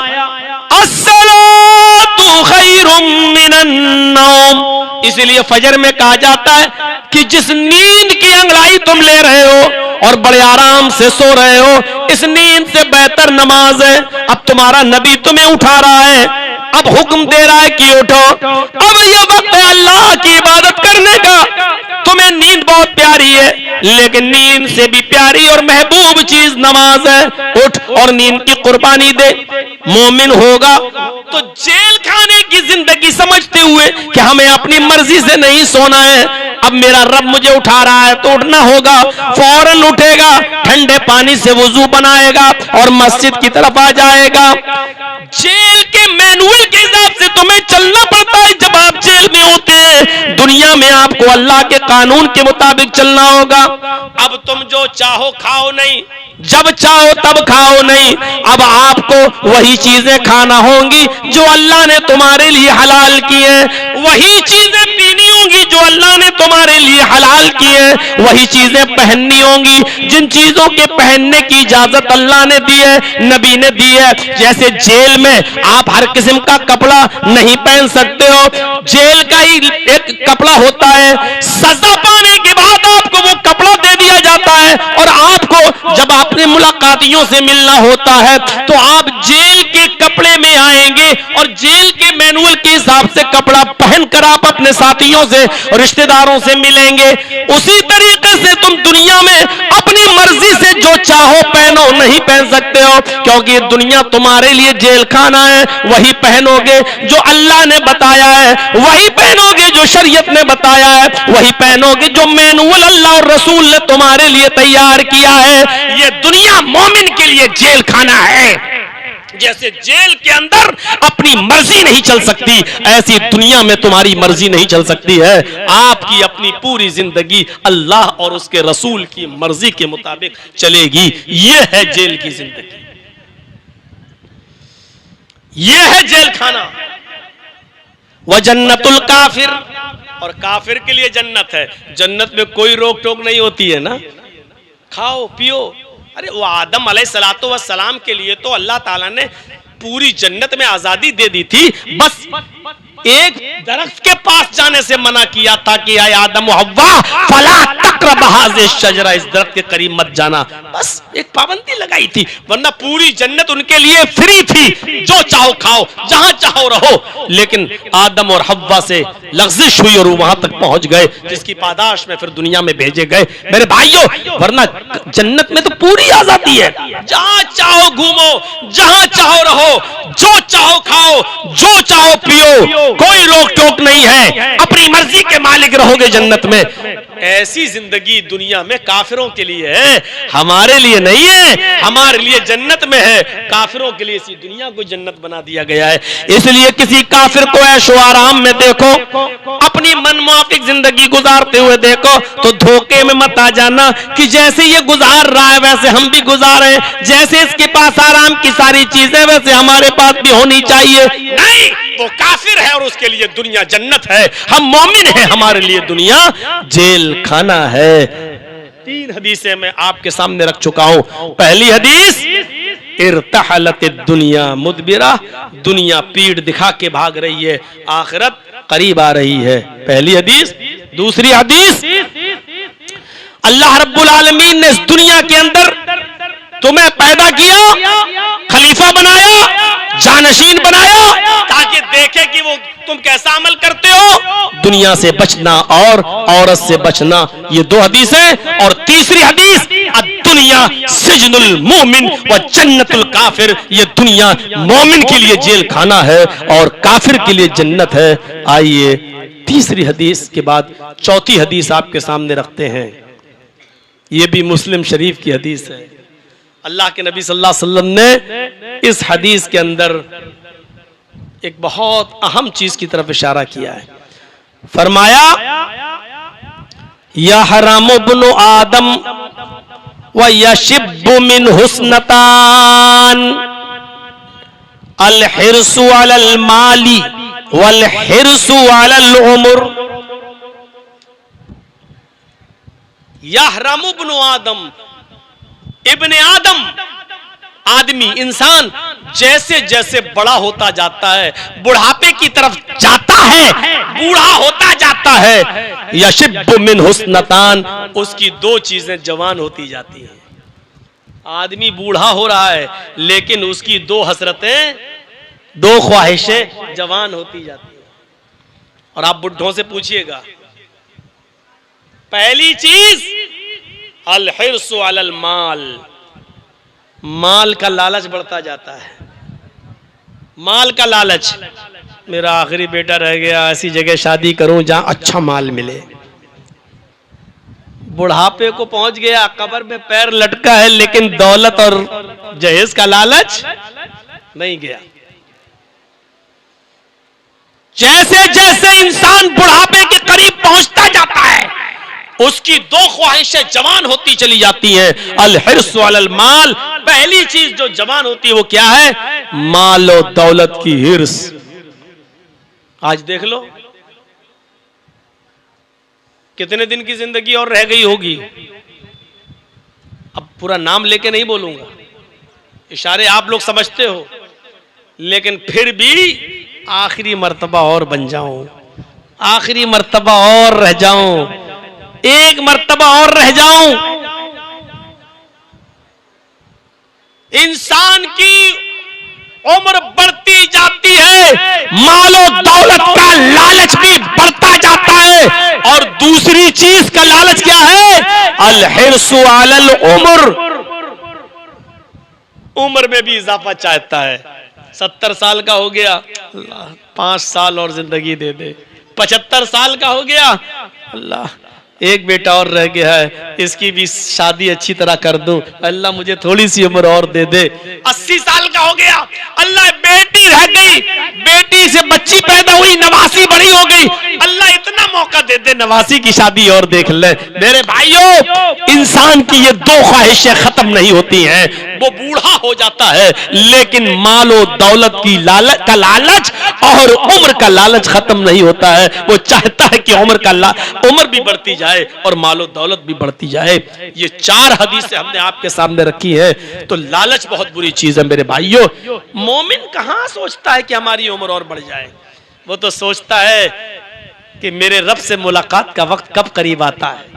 अस्सलातु खैरुम मिनन नौम। इसलिए फजर में कहा जाता है कि जिस नींद की अंगड़ाई तुम ले रहे हो और बड़े आराम से सो रहे हो, इस नींद से बेहतर नमाज है। अब तुम्हारा नबी तुम्हें उठा रहा है, अब हुक्म दे रहा है कि उठो, अब यह वक्त है अल्लाह की इबादत करने का। तुम्हें नींद बहुत प्यारी है, लेकिन नींद से भी प्यारी और महबूब चीज नमाज है, उठ और नींद की कुर्बानी दे। मोमिन होगा तो जेल खाने की जिंदगी समझते हुए कि हमें अपनी मर्जी से नहीं सोना है, अब मेरा रब मुझे उठा रहा है तो उठना होगा, फौरन उठेगा, ठंडे पानी से वुजू बनाएगा और मस्जिद की तरफ आ जाएगा। जेल के मैनुअल के हिसाब से तुम्हें चलना पड़ता है जब आप जेल में होते हैं। दुनिया में आपको अल्लाह के कानून के मुताबिक चलना होगा। अब तुम जो चाहो खाओ नहीं, जब चाहो तब खाओ नहीं, अब आपको वही चीजें खाना होंगी जो अल्लाह ने तुम्हारे लिए हलाल की है, वही चीजें पीनी होंगी जो अल्लाह ने तुम्हारे लिए हलाल की है, वही चीजें पहननी होंगी जिन चीजों के पहनने की इजाजत अल्लाह ने दी है, नबी ने दी है। जैसे जेल में आप हर किस्म का कपड़ा नहीं पहन सकते हो, जेल का ही एक कपड़ा होता है, सजा पाने के बाद आपको वो कपड़ा दे दिया जाता है और आपको जब अपने मुलाकातियों से मिलना होता है तो आप जेल के कपड़े में आएंगे और जेल के मैनुअल के हिसाब से कपड़ा पहनकर आप अपने साथियों से और रिश्तेदारों से मिलेंगे। उसी तरीके से तुम दुनिया में अपनी मर्जी से जो चाहो पहनो नहीं पहन सकते हो, क्योंकि दुनिया तुम्हारे लिए जेल खाना है। वही पहनोगे जो अल्लाह ने बताया है, वही पहनोगे जो शरीयत ने बताया है, वही पहनोगे जो मैनुअल अल्लाह और रसूल ने तुम्हारे लिए तैयार किया है। ये दुनिया मोमिन के लिए जेल खाना है। जैसे जेल के अंदर अपनी मर्जी नहीं चल सकती, ऐसी दुनिया में तुम्हारी मर्जी नहीं चल सकती है। आपकी अपनी पूरी जिंदगी अल्लाह और उसके रसूल की मर्जी के मुताबिक चलेगी। यह है जेल की जिंदगी, यह है जेल खाना। वह जन्नतुल काफिर, और काफिर के लिए जन्नत है। जन्नत में कोई रोक टोक नहीं होती है ना, खाओ पियो। अरे वो आदम अलैहिस्सलातु वस्सलाम के लिए तो अल्लाह ताला ने पूरी जन्नत में आजादी दे दी थी, बस एक दरख्त के पास जाने से मना किया था कि आए आदम हव्वा फला तक़रब हाज़िहि शजरा, इस दरख्त के करीब मत जाना, बस एक पाबंदी लगाई थी, वरना पूरी जन्नत उनके लिए फ्री थी, जो चाहो खाओ, जहां चाहो रहो। लेकिन आदम और हव्वा से लग़्ज़िश हुई और वहां तक पहुंच गए, जिसकी पादाश में फिर दुनिया में भेजे गए। मेरे भाइयों, वरना जन्नत में तो पूरी आजादी है, जहां चाहो घूमो, जहां चाहो रहो, जो चाहो खाओ, जो चाहो पियो, कोई रोक टोक नहीं है, अपनी मर्जी के मालिक रहोगे जन्नत में। ऐसी जिंदगी दुनिया में काफिरों के लिए है, हमारे लिए नहीं है। हमारे लिए जन्नत में है, काफिरों के लिए इसी दुनिया को जन्नत बना दिया गया है। इसलिए किसी काफिर को ऐशो आराम में देखो, अपनी मनमुआफिक जिंदगी गुजारते हुए देखो तो धोखे में मत आ जाना कि जैसे ये गुजार रहा है वैसे हम भी गुजारे, जैसे इसके पास आराम की सारी चीजें वैसे हमारे पास भी होनी चाहिए। नहीं, वो काफिर है और उसके लिए दुनिया जन्नत है। हम मोमिन हैं, हमारे लिए दुनिया जेल खाना है। 3 हदीसें मैं आपके सामने रख चुका हूं। पहली हदीस, इर्तहलत दुनिया मुदबिरा, दुनिया पीठ दिखा के भाग रही है, आखिरत करीब आ रही है। पहली हदीस। दूसरी हदीस, अल्लाह रब्बुल आलमीन ने इस दुनिया के अंदर तुम्हें पैदा किया, खलीफा बनाया, जानशीन बनाया, ताकि देखे कि वो तुम कैसा अमल करते हो। दुनिया से बचना और औरत से बचना, ये 2 हदीसें। और तीसरी हदीस, दुनिया सिजनुल मोमिन व जन्नतुल काफिर, ये दुनिया मोमिन के लिए जेल खाना है और काफिर के लिए जन्नत है। आइए तीसरी हदीस के बाद चौथी हदीस आपके सामने रखते हैं। ये भी मुस्लिम शरीफ की हदीस है। अल्लाह के नबी सल्लल्लाहु अलैहि वसल्लम ने इस हदीस के अंदर एक बहुत अहम चीज की तरफ इशारा किया है। फरमाया, यहरमु इब्नु आदम व यशिब्बु मिन हुस्नतान, अल हिर्सु अलल माली वल हिर्सु अलल उम्र। यहरमु इब्नु आदम, इब्ने आदम, आदमी, इंसान जैसे जैसे बड़ा होता जाता है, बुढ़ापे की तरफ जाता है, बूढ़ा होता जाता है, यशिब्बु मिन हुस्नतान, उसकी 2 चीजें जवान होती जाती हैं। आदमी बूढ़ा हो रहा है लेकिन उसकी 2 हसरतें, 2 ख्वाहिशें जवान होती जाती हैं। और आप बुढ़ों से पूछिएगा, पहली चीज अल हिर्सु अलल माल, माल का लालच बढ़ता जाता है। माल का लालच, मेरा आखिरी बेटा रह गया, ऐसी जगह शादी करूं जहां अच्छा माल मिले। बुढ़ापे को पहुंच गया, कब्र में पैर लटका है, लेकिन दौलत और जहेज का लालच नहीं गया। जैसे जैसे इंसान बुढ़ापे के करीब पहुंचता जाता है, उसकी दो ख्वाहिशें जवान होती चली जाती हैं। अल हिर्सु अलल माल, पहली चीज जो जवान होती है वो क्या है? माल और दौलत की हिर्स। आज देख लो कितने दिन की जिंदगी और रह गई होगी। अब पूरा नाम लेके नहीं बोलूंगा, इशारे आप लोग समझते हो, लेकिन फिर भी आखिरी मर्तबा और बन जाऊं, आखिरी मर्तबा और रह जाऊं, एक मर्तबा और रह जाऊं। इंसान की उम्र बढ़ती जाती है, मालो दौलत का लालच भी बढ़ता जाता है, और दूसरी चीज का लालच क्या है? अल हिर्सु अलल उम्र, उम्र में भी इजाफा चाहता है। 70 साल का हो गया, 5 साल और जिंदगी दे दे। 75 साल का हो गया, अल्लाह एक बेटा और रह गया है, इसकी भी शादी अच्छी तरह कर दूं, अल्लाह मुझे थोड़ी सी उम्र और दे दे। 80 साल का हो गया, अल्लाह बेटी रह गई, बेटी से बच्ची पैदा हुई, नवासी बड़ी हो गई, अल्लाह इतना मौका दे दे, नवासी की शादी और देख ले। मेरे भाइयों, इंसान की ये दो ख्वाहिशें खत्म नहीं होती हैं। वो बूढ़ा हो जाता है, लेकिन मालो दौलत की लालच का लालच और उम्र का लालच खत्म नहीं होता है। वो चाहता है कि उम्र भी बढ़ती जाए और मालो दौलत भी बढ़ती जाए। ये 4 हदीसें हमने आपके सामने रखी है। तो लालच बहुत बुरी चीज है मेरे भाइयों। मोमिन कहां सोचता है कि हमारी उम्र और बढ़ जाए? वो तो सोचता है कि मेरे रब से मुलाकात का वक्त कब करीब आता है।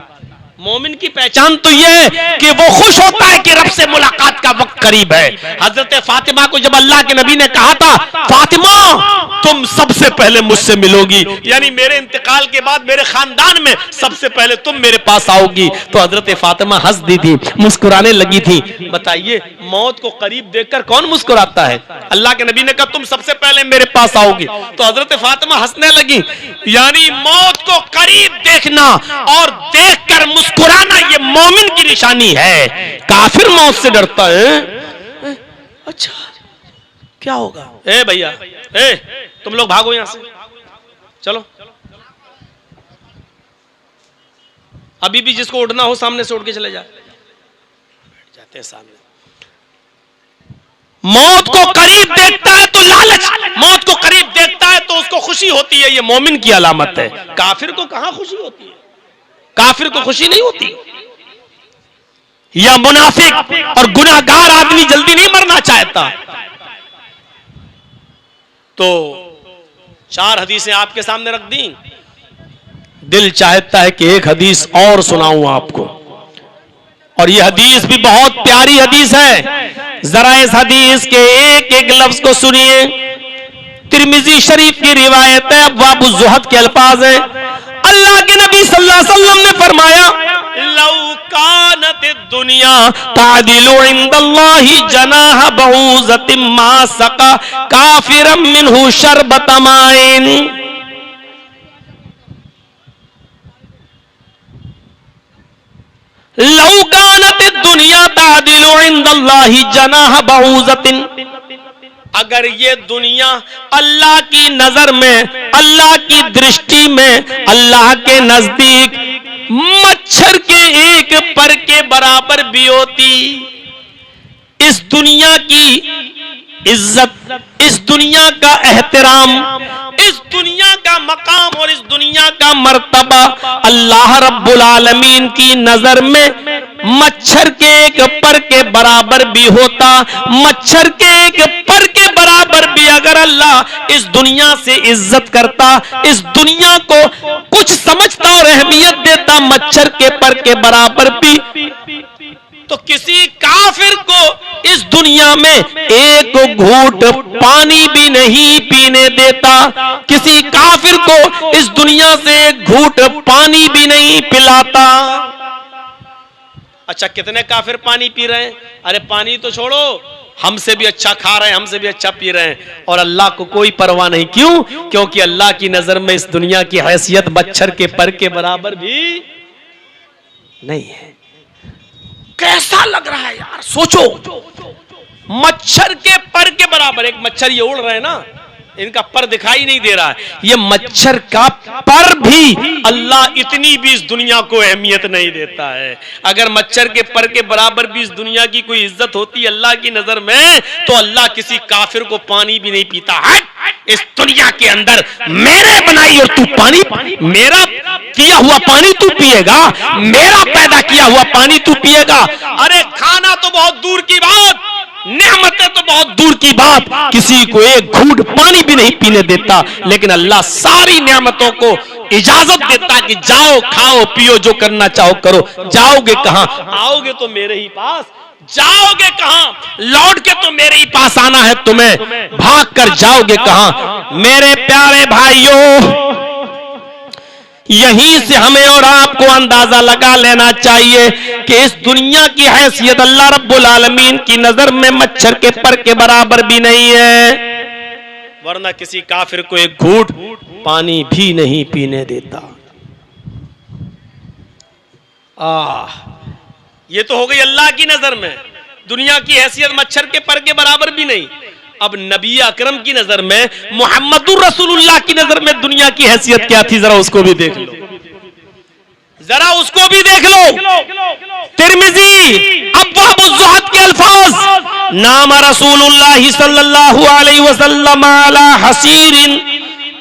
मोमिन की पहचान तो यह है कि वो खुश होता है कि रब से मुलाकात का वक्त करीब है। हजरत फातिमा को जब अल्लाह के नबी ने कहा था, फातिमा तुम सबसे पहले मुझसे मिलोगी, यानी मेरे इंतकाल के बाद मेरे खानदान में सबसे पहले तुम मेरे पास आओगी, तो हजरत फातिमा हंस दी थी, मुस्कुराने लगी थी। बताइए, मौत को करीब देखकर कौन मुस्कुराता है? अल्लाह के नबी ने कहा तुम सबसे पहले मेरे पास आओगी, तो हजरत फातिमा हंसने लगी। यानी मौत को करीब देखना और देखकर मुस्कुराना ये मोमिन की निशानी है। काफिर मौत से डरता है। अच्छा क्या होगा? ए भैया, ए तुम लोग भागो यहां से, चलो। अभी भी जिसको उठना हो सामने से उठ के चले जाए, बैठ जाते हैं सामने। मौत को करीब देखता है तो लालच, मौत को करीब देखता है तो उसको खुशी होती है, ये मोमिन की अलामत है। काफिर को कहां खुशी होती है? काफिर को खुशी नहीं होती। या मुनाफिक और गुनाहगार आदमी जल्दी नहीं मरना चाहता। तो 4 हदीसें आपके सामने रख दी। दिल चाहता है कि एक हदीस और सुनाऊं आपको, और ये हदीस भी बहुत प्यारी हदीस है। जरा इस हदीस के एक एक लफ्ज को सुनिए। तिरमिजी शरीफ की रिवायत है, अब्वाब ज़ुहद के अल्फाज है। अल्लाह के नबी सल्लल्लाहु अलैहि वसल्लम ने फरमाया, लौ कानत दुनिया तादिलु इंदल्लाहि जनाह बऊज़तिम मा सका काफिरम मिनहु शरबत माइन। लौ कानत दुनिया तादिलु इंदल्लाहि जनाह बऊज़तिन, अगर ये दुनिया अल्लाह की नजर में, अल्लाह की दृष्टि में, अल्लाह के नजदीक मच्छर के एक पर के बराबर भी होती, इस दुनिया की इज्जत, इस दुनिया का एहतराम, इस दुनिया का मकाम और इस दुनिया का मर्तबा अल्लाह रब्बुल आलमीन की नजर में मच्छर के एक पर के बराबर भी होता। मच्छर के एक पर के बराबर भी अगर अल्लाह इस दुनिया से इज्जत करता, इस दुनिया को कुछ समझता और अहमियत देता मच्छर के पर के बराबर भी, तो किसी काफिर को इस दुनिया में एक घूंट पानी भी नहीं पीने देता, किसी काफिर को इस दुनिया से एक घूंट पानी भी नहीं पिलाता। अच्छा, कितने काफिर पानी पी रहे हैं? अरे पानी तो छोड़ो, हमसे भी अच्छा खा रहे हैं, हमसे भी अच्छा पी रहे हैं, और अल्लाह को कोई परवाह नहीं। क्यों? क्योंकि अल्लाह की नजर में इस दुनिया की हैसियत मच्छर के पर के बराबर भी नहीं है। कैसा लग रहा है यार, सोचो, मच्छर के पर के बराबर। एक मच्छर ये उड़ रहे हैं ना, इनका पर दिखाई नहीं दे रहा है, ये मच्छर का पर भी अल्लाह इतनी भी इस दुनिया को अहमियत नहीं देता है। अगर मच्छर के पर के बराबर भी इस दुनिया की कोई इज्जत होती अल्लाह की नजर में, तो अल्लाह किसी काफिर को पानी भी नहीं पीता। इस दुनिया के अंदर मेरे बनाई और तू पानी, मेरा किया हुआ पानी तू पिएगा, मेरा पैदा किया हुआ पानी तू पिएगा। अरे खाना तो बहुत दूर की बात, नेमतें तो बहुत दूर की बात, किसी को एक घूंट पानी भी नहीं पीने देता। लेकिन अल्लाह सारी नेमतों को इजाजत देता कि जाओ, खाओ, पियो, जो करना चाहो करो। जाओगे कहां? आओगे तो मेरे ही पास। जाओगे कहां? लौट के तो मेरे ही पास आना है तुम्हें। भाग कर जाओगे कहां? मेरे प्यारे भाइयों, यहीं से हमें और आपको अंदाजा लगा लेना चाहिए कि इस दुनिया की हैसियत अल्लाह रब्बुल आलमीन की नजर में मच्छर के पर के बराबर भी नहीं है, वरना किसी काफिर को एक घूंट पानी भी नहीं पीने देता। ये तो हो गई अल्लाह की नजर में, दुनिया की हैसियत मच्छर के पर के बराबर भी नहीं। अब नबी अकरम की नजर में, मुहम्मदुर रसूलुल्लाह की नजर में दुनिया की हैसियत क्या थी, जरा उसको भी देख लो, जरा उसको भी देख लो। तिरमिजी अब्वाबुज़्ज़ुहद के अल्फाज, नाम रसूलुल्लाह सल्लल्लाहु अलैहि वसल्लम अला हसीरिन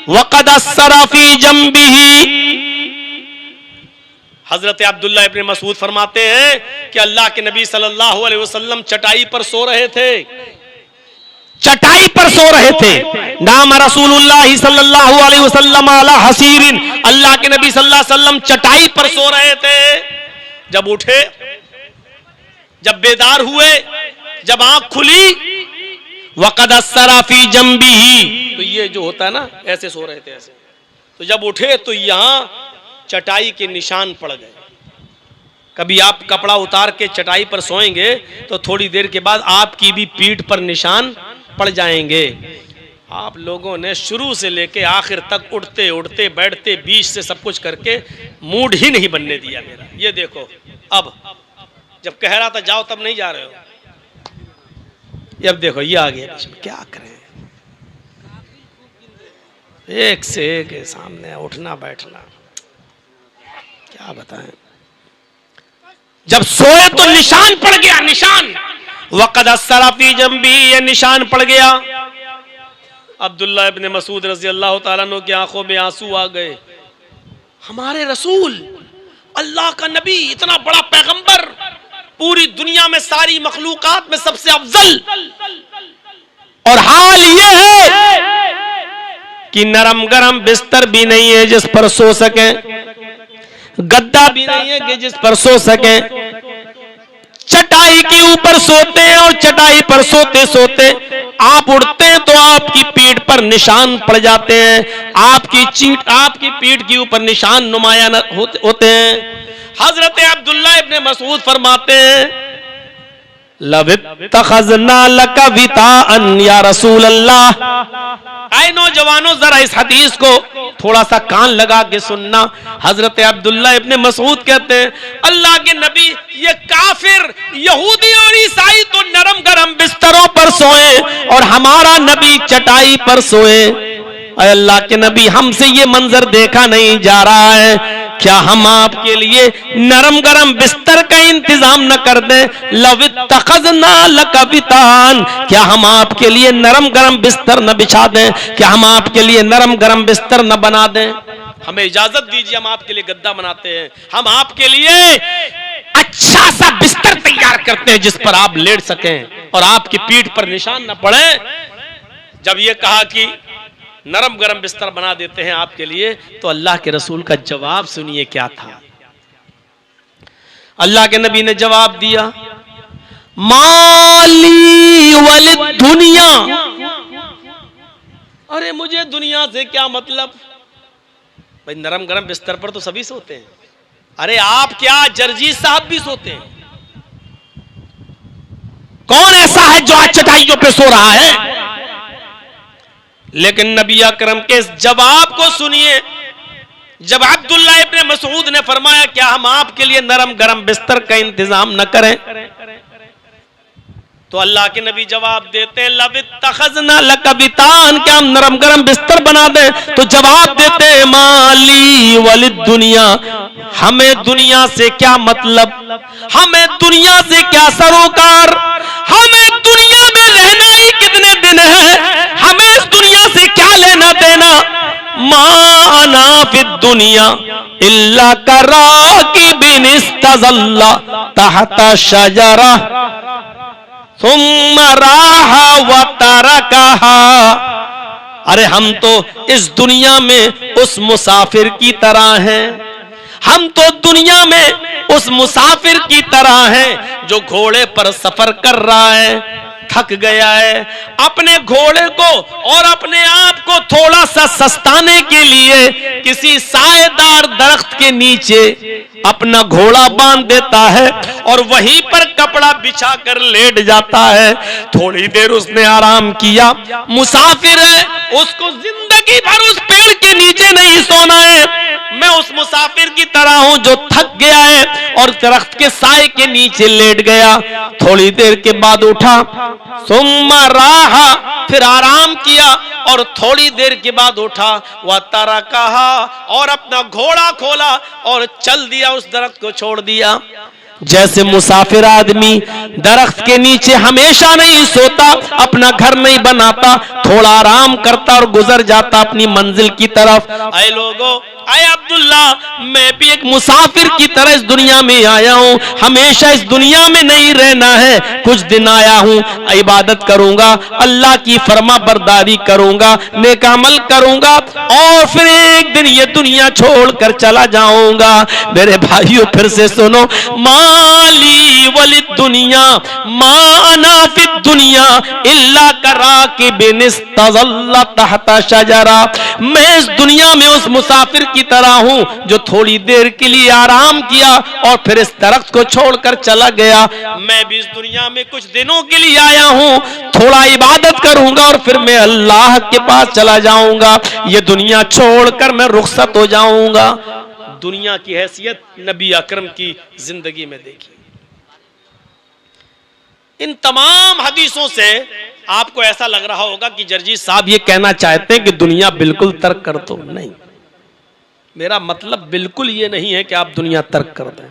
वक़द अस्सरा फी जंबिही। हजरत अब्दुल्लाह इब्न मसूद फरमाते हैं कि अल्लाह के नबी सल्लल्लाहु अलैहि वसल्लम चटाई पर सो रहे थे, चटाई पर सो रहे थे। नाम रसूलुल्लाह सल्लल्लाहु अलैहि वसल्लम अला हसीरिन, अल्लाह के नबी सल्लल्लाहु अलैहि वसल्लम चटाई पर सो रहे थे। जब उठे, जब बेदार हुए, जब आंख खुली, वक़द अस्सरा फी जंबिही, तो ये जो होता है ना, ऐसे सो रहे थे ऐसे, तो जब उठे तो यहां चटाई के निशान पड़ गए। कभी आप कपड़ा उतार के चटाई पर सोएंगे तो थोड़ी देर के बाद आपकी भी पीठ पर निशान पड़ जाएंगे। आप लोगों ने शुरू से लेके आखिर तक उठते उठते बैठते बीच से सब कुछ करके मूड ही नहीं बनने दिया मेरा। ये देखो, अब जब कह रहा था जाओ तब नहीं जा रहे हो, अब देखो ये आ गया, क्या करें, एक से एक सामने उठना बैठना, क्या बताएं। जब सोए तो निशान पड़ गया, निशान, वक़द अस्सरा फी जंबी, ये निशान पड़ गया। अब्दुल्लाह इब्न मसूद रज़ी अल्लाह ताला अन्हु की आंखों में आंसू आ गए। हमारे रसूल, अल्लाह का नबी, इतना बड़ा पैगंबर, पूरी दुनिया में सारी मखलूकात में सबसे अफजल, और हाल ये है कि नरम गरम बिस्तर भी नहीं है जिस पर सो सके, गद्दा भी नहीं है कि जिस पर सो सके, चटाई के ऊपर सोते हैं, और चटाई पर सोते सोते आप उठते हैं तो आपकी पीठ पर निशान पड़ जाते हैं, आपकी पीठ के ऊपर निशान नुमाया होते हैं। हजरत अब्दुल्लाह इब्न मसूद फरमाते हैं, लवित्तखज़ना लका विताअन या रसूल अल्लाह। आए नौजवानों, जरा इस हदीस को थोड़ा सा कान लगा के सुनना। हजरत अब्दुल्लाह इब्न मसूद कहते हैं, अल्लाह के नबी, ये काफिर यहूदी और ईसाई तो नरम गरम बिस्तरों पर सोए और हमारा नबी चटाई पर सोए। अल्लाह के नबी, हमसे ये मंजर देखा नहीं जा रहा है, क्या हम आपके लिए नरम गरम बिस्तर का इंतजाम न कर दें? लवित्तखज़ना लका वितान, क्या हम आपके लिए नरम गरम बिस्तर न बिछा दें? क्या हम आपके लिए नरम गरम बिस्तर न बना दें? हमें इजाजत दीजिए, हम आपके लिए गद्दा बनाते हैं, हम आपके लिए अच्छा सा बिस्तर तैयार करते हैं जिस पर आप लेट सकें और आपकी पीठ पर निशान न पड़े। जब ये कहा कि नरम गरम बिस्तर बना देते हैं आपके लिए, तो अल्लाह के रसूल का जवाब सुनिए क्या था। अल्लाह के नबी ने जवाब दिया, माली वलिद दुनिया, अरे मुझे दुनिया से क्या मतलब। भाई नरम गरम बिस्तर पर तो सभी सोते हैं, अरे आप क्या जर्जी साहब भी सोते हैं। कौन ऐसा है जो आज चटाइयों पे सो रहा है। लेकिन नबी अकरम के इस जवाब को सुनिए। जब अब्दुल्लाह इब्ने मसूद ने फरमाया क्या हम आपके लिए नरम गरम बिस्तर का इंतजाम न करें, तो अल्लाह के नबी जवाब देते हैं लबित्तखज़ना लकबितान, क्या हम नरम गरम बिस्तर बना दें। तो जवाब देते हैं माली वलिद दुनिया, हमें दुनिया से क्या मतलब, हमें दुनिया से क्या सरोकार, हमें दुनिया में रहना ही कितने दिन है, हमें इस दुनिया से क्या लेना देना। माना फिद दुनिया इल्ला कराकिबिन इस्तज़ल्ला तहता शजरा सुम्मा राहा व तरकहा। अरे हम तो इस दुनिया में उस मुसाफिर की तरह हैं, हम तो दुनिया में उस मुसाफिर की तरह हैं जो घोड़े पर सफर कर रहा है, थक गया है, अपने घोड़े को और अपने आप को थोड़ा सा सस्ताने के लिए किसी साएदार दरख्त के नीचे अपना घोड़ा बांध देता है और वहीं पर कपड़ा बिछा कर लेट जाता है। थोड़ी देर उसने आराम किया, मुसाफिर है, उसको जिंदगी भर उस पेड़ के नीचे नहीं सोना है। मैं उस मुसाफिर की तरह हूं जो थक गया है और दरख्त के साए के नीचे लेट गया। थोड़ी देर के बाद उठा, सुम्मा राहा, फिर आराम किया और थोड़ी देर के बाद उठा, वह तरकहा, और अपना घोड़ा खोला और चल दिया, उस दरख्त को छोड़ दिया। जैसे मुसाफिर आदमी दरख्त के नीचे हमेशा नहीं सोता, अपना घर नहीं बनाता, थोड़ा आराम करता और गुजर जाता अपनी मंजिल की तरफ। ऐ लोगों, ऐ अब्दुल्ला, मैं भी एक मुसाफिर की तरह इस दुनिया में आया हूं, हमेशा इस दुनिया में नहीं रहना है। कुछ दिन आया हूं, इबादत करूंगा, अल्लाह की फरमा बरदारी करूंगा, नेक अमल करूंगा और फिर एक दिन ये दुनिया छोड़कर चला जाऊंगा। मेरे भाइयों फिर से सुनो, माली वलिद दुनिया माना फिद दुनिया इल्ला कराकिबिन इस्तज़ल्ला तहता शजरा। मैं इस दुनिया में उस मुसाफिर की तरह हूं जो थोड़ी देर के लिए आराम किया और फिर इस दरख्त को छोड़कर चला गया। मैं भी इस दुनिया में कुछ दिनों के लिए आया हूं, थोड़ा इबादत करूंगा और फिर मैं अल्लाह के पास चला जाऊंगा। ये दुनिया छोड़कर मैं रुखसत हो जाऊंगा। दुनिया की हैसियत नबी अकरम की जिंदगी में देखी। इन तमाम हदीसों से आपको ऐसा लग रहा होगा कि जर्जी साहब ये कहना चाहते हैं कि दुनिया बिल्कुल तर्क कर दो। नहीं, मेरा मतलब बिल्कुल ये नहीं है कि आप दुनिया तर्क कर दें।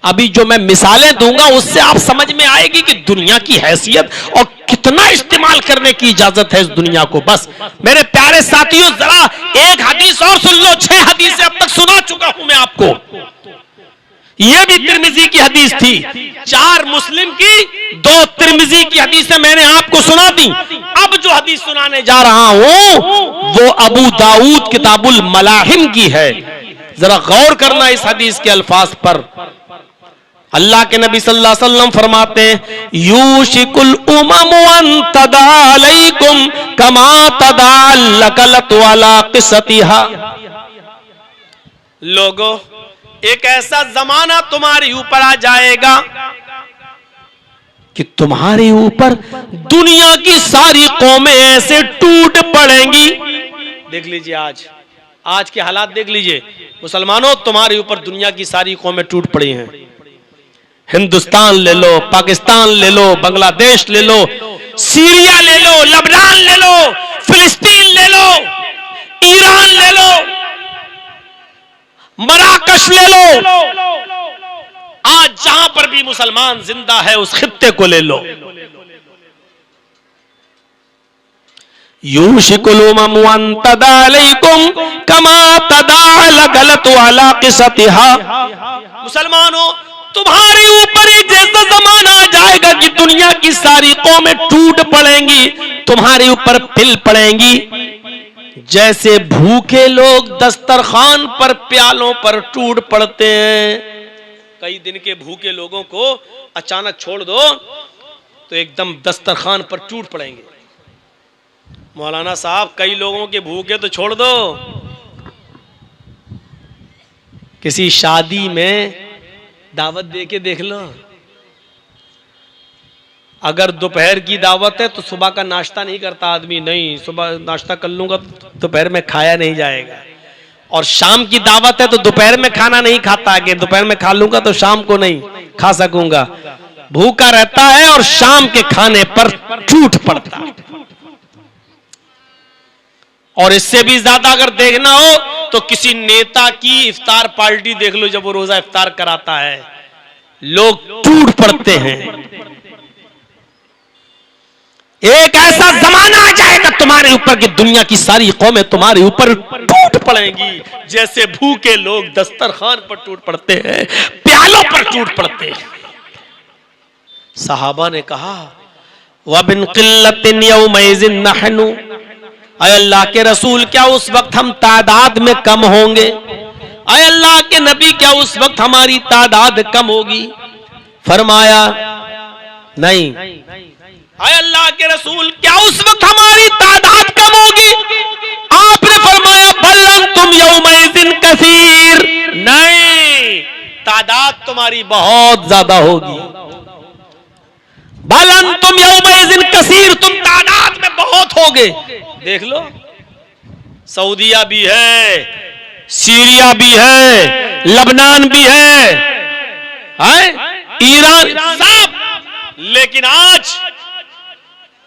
अभी जो मैं मिसालें दूंगा उससे आप समझ में आएगी कि दुनिया की हैसियत और कितना इस्तेमाल करने की इजाजत है इस दुनिया को। बस मेरे प्यारे साथियों, जरा एक हदीस और सुन लो। 6 हदीसें अब तक सुना चुका हूं मैं आपको। यह भी तिर्मिजी की हदीस थी, 4 मुस्लिम की, 2 तिर्मिजी की हदीसें मैंने आपको सुना दी। अब जो हदीस सुनाने जा रहा हूं वो अबू दाऊद किताबुल मलाहिम की है। जरा गौर करना इस हदीस के अल्फाज पर। अल्लाह के नबी सल्लल्लाहु अलैहि वसल्लम फरमाते हैं, यूशिकुल उममु अन तदा अलैकुम कमा तदा लकलत वाला क़िसतिहा। लोगों, एक ऐसा जमाना तुम्हारे ऊपर आ जाएगा कि तुम्हारे ऊपर दुनिया की सारी कौमें ऐसे टूट पड़ेंगी। देख लीजिए आज के हालात देख लीजिए। मुसलमानों, तुम्हारे ऊपर दुनिया की सारी कौमें टूट पड़ी हैं। हिंदुस्तान ले लो, पाकिस्तान ले लो, बांग्लादेश ले लो, सीरिया ले लो, लबनान ले लो, फिलिस्तीन ले लो, ईरान ले लो, मराकश ले लो। आज जहां पर भी मुसलमान जिंदा है उस खित्ते को ले लो। यूशिकुल उममु अन तदा अलैकुम कमा तदा लगलत वाला क़िसतिहा। मुसलमानों, तुम्हारे ऊपर एक जैसा जमाना आ जाएगा कि दुनिया की सारी कौमें टूट पड़ेंगी, तुम्हारे ऊपर पिल पड़ेंगी। जैसे भूखे लोग दस्तरखान पर प्यालों पर टूट पड़ते हैं। कई दिन के भूखे लोगों को अचानक छोड़ दो तो एकदम दस्तरखान पर टूट पड़ेंगे। मौलाना साहब कई लोगों के भूखे तो छोड़ दो, किसी शादी में दावत दे के देख लो, अगर दोपहर की दावत है तो सुबह का नाश्ता नहीं करता आदमी, नहीं सुबह नाश्ता कर लूंगा तो दोपहर में खाया नहीं जाएगा, और शाम की दावत है तो दोपहर में खाना नहीं खाता कि दोपहर में खा लूंगा तो शाम को नहीं खा सकूंगा, भूखा रहता है और शाम के खाने पर टूट पड़ता है। और इससे भी ज्यादा अगर देखना हो तो किसी नेता की इफ्तार पार्टी देख लो, जब वो रोजा इफ्तार कराता है लोग टूट पड़ते हैं। एक ऐसा जमाना आ जाएगा तुम्हारे ऊपर कि दुनिया की सारी कौमें तुम्हारे ऊपर टूट पड़ेंगी, जैसे भूखे लोग दस्तरखान पर टूट पड़ते हैं, प्यालों पर टूट पड़ते हैं। सहाबा ने कहा वबिन क़िल्लतिन यौमइज़िन नहनु, अय अल्लाह के रसूल क्या उस वक्त हम तादाद में कम होंगे? अय अल्लाह के नबी क्या उस वक्त हमारी तादाद कम होगी? फरमाया नहीं। अय अल्लाह के रसूल क्या उस वक्त हमारी तादाद कम होगी? आपने फरमाया बल अंतुम यौमइज़िन कसीर, नहीं तादाद तुम्हारी बहुत ज्यादा होगी। बल अंतुम यौमइज़िन कसीर, तुम तादाद में बहुत होगे। देख लो सऊदिया भी है, सीरिया भी है, लबनान भी है, ईरान सब, लेकिन आज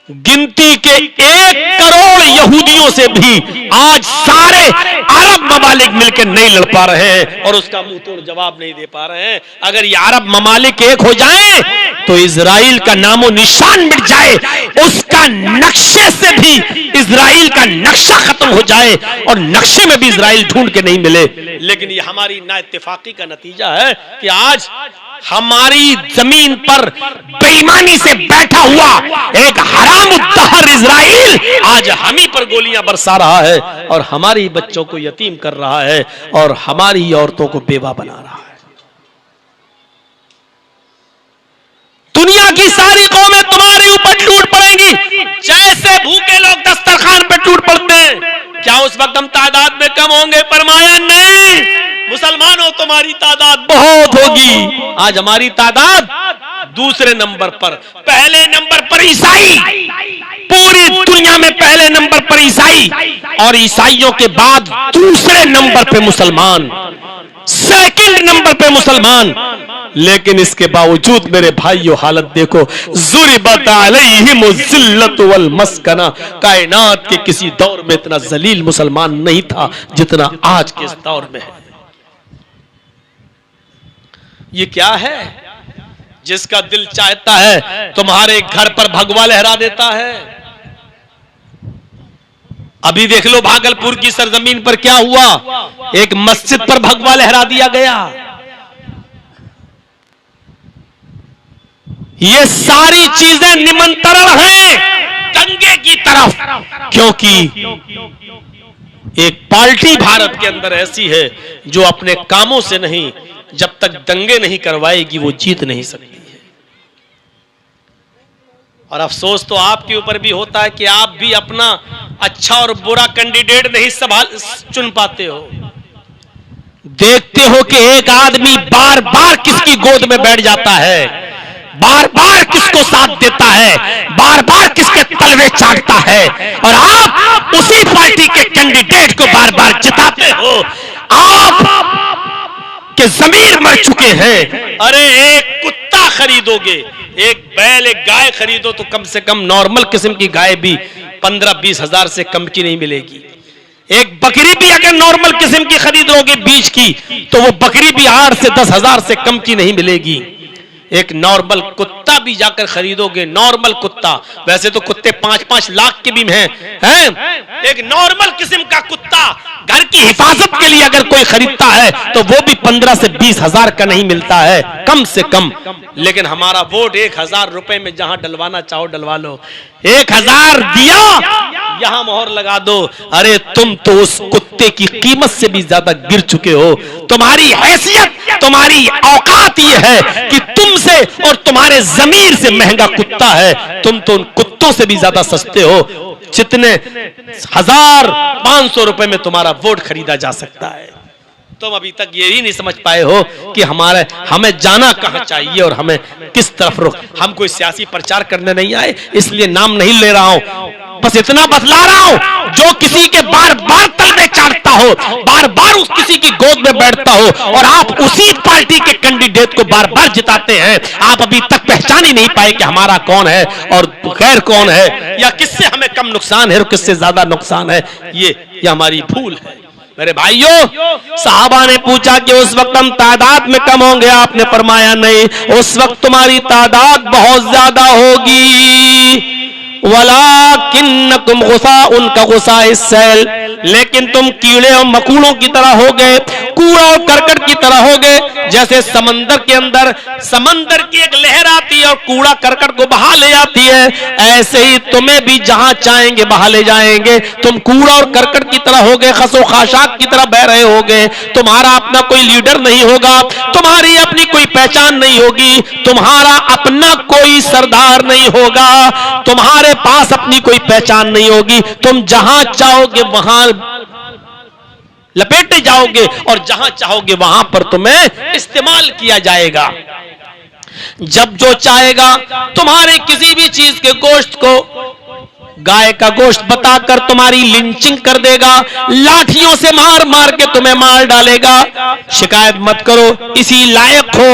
गिनती के 1 करोड़ यहूदियों से भी आज सारे अरब ममालिक मिलकर नहीं लड़ पा रहे हैं और उसका मुंह तोड़ जवाब नहीं दे पा रहे हैं। अगर ये अरब ममालिक एक हो जाएं तो इजराइल का नामो निशान मिट जाए, उसका नक्शे से भी इजराइल का नक्शा खत्म हो जाए और नक्शे में भी इजराइल ढूंढ के नहीं मिले। लेकिन ये हमारी नाइत्तेफाकी का नतीजा है कि आज हमारी जमीन पर बेईमानी से बैठा हुआ एक हरामुद्दहर इजराइल आज हम ही पर गोलियां बरसा रहा है और हमारी बच्चों को यतीम कर रहा है और हमारी औरतों को बेवा बना रहा है। दुनिया की सारी कौमें तुम्हारे ऊपर टूट पड़ेंगी जैसे भूखे लोग दस्तरखान पे टूट पड़ते हैं। क्या उस वक्त हम तादाद में कम होंगे? फरमाया नहीं, मुसलमानों तुम्हारी तादाद बहुत होगी। आज हमारी तादाद दूसरे नंबर पर, पहले नंबर पर ईसाई, पूरी दुनिया में पहले नंबर पर ईसाई और ईसाइयों के बाद दूसरे नंबर पे मुसलमान, सेकंड नंबर पे मुसलमान। लेकिन इसके बावजूद मेरे भाइयों हालत देखो, ज़ुरिबत अलैहिम ज़िल्लतु वल मस्कना, कायनात के किसी दौर में इतना जलील मुसलमान नहीं था जितना आज के इस दौर में है। ये क्या है? जिसका दिल चाहता है तुम्हारे घर पर भगवा लहरा देता है। अभी देख लो भागलपुर की सरजमीन पर क्या हुआ, एक मस्जिद पर भगवा लहरा दिया गया। ये सारी चीजें निमंत्रण हैं दंगे की तरफ, क्योंकि एक पार्टी भारत के अंदर ऐसी है जो अपने कामों से नहीं, जब तक दंगे नहीं करवाएगी वो जीत नहीं सकती है। और अफसोस तो आपके ऊपर भी होता है कि आप भी अपना अच्छा और बुरा कैंडिडेट नहीं चुन पाते हो। देखते हो कि एक आदमी बार बार किसकी गोद में बैठ जाता है, बार बार किसको साथ देता है, बार बार किसके तलवे चाटता है, और आप उसी पार्टी के कैंडिडेट को बार बार जिताते हो। आप के ज़मीर मर चुके हैं। अरे एक कुत्ता खरीदोगे, एक बैल, एक गाय खरीदो तो कम से कम नॉर्मल किस्म की गाय भी 15-20 हजार से कम की नहीं मिलेगी। एक बकरी भी अगर नॉर्मल किस्म की खरीदोगे बीज की तो वो बकरी भी 8 से 10 हजार से कम की नहीं मिलेगी। एक नॉर्मल कुत्ता भी जाकर खरीदोगे, नॉर्मल कुत्ता, वैसे तो कुत्ते 5-5 लाख के भी हैं, एक नॉर्मल किस्म का कुत्ता घर की हिफाजत के लिए अगर कोई खरीदता है तो वो भी 15 से 20 हजार का नहीं मिलता है कम से कम। लेकिन हमारा वोट 1000 रुपए में जहां डलवाना चाहो डलवा लो। 1000 दिया यहां मोहर लगा दो। अरे तुम तो उस कुत्ते की कीमत से भी ज्यादा गिर चुके हो। तुम्हारी हैसियत, तुम्हारी औकात ये है कि तुमसे और तुम्हारे जमीर से महंगा कुत्ता है। तुम तो उन कुत्तों से भी ज्यादा सस्ते हो जितने 1500 रुपए में तुम्हारा वोट खरीदा जा सकता है। तुम अभी तक ये ही नहीं समझ पाए हो कि हमें जाना कहां चाहिए और हमें किस तरफ रुख। हम कोई सियासी प्रचार करने नहीं आए, इसलिए नाम नहीं ले रहा हूं, बस इतना बतला रहा हूं। जो किसी के बार बार तलबे चाटता हो, बार बार उस किसी की गोद में बैठता हो और आप उसी पार्टी के कैंडिडेट को बार बार जिताते हैं, आप अभी तक पहचान ही नहीं पाए कि हमारा कौन है और गैर कौन है, या किससे हमें कम नुकसान है और किससे ज्यादा नुकसान है। ये हमारी भूल है। मेरे भाइयों, साहबा ने पूछा कि उस वक्त हम तादाद में कम होंगे, आपने फरमाया नहीं, उस वक्त तुम्हारी तादाद बहुत ज्यादा होगी। वलाकिन्नकुम गुसा, उनका गुसा इस सैल, लेकिन तुम कीड़े और मकूड़ों की तरह हो गए, कूड़ा और करकट की तरह हो गए। जैसे समंदर के अंदर समंदर की एक लहर आती है और कूड़ा करकट को बहा ले जाती है, ऐसे ही तुम्हें भी जहां चाहेंगे बहा ले जाएंगे। तुम कूड़ा और करकट की तरह हो गए, खसो खाशाक की तरह बह रहे होगे। तुम्हारा अपना कोई लीडर नहीं होगा, तुम्हारी अपनी कोई पहचान नहीं होगी, तुम्हारा अपना कोई सरदार नहीं होगा, तुम्हारे पास अपनी कोई पहचान नहीं होगी। तुम जहां चाहोगे वहां लपेटे जाओगे और जहां चाहोगे वहां पर तुम्हें इस्तेमाल किया जाएगा। जब जो चाहेगा तुम्हारे किसी भी चीज के गोश्त को, गाय का गोश्त बताकर तुम्हारी लिंचिंग कर देगा, लाठियों से मार मार के तुम्हें मार डालेगा। शिकायत मत करो, इसी लायक हो,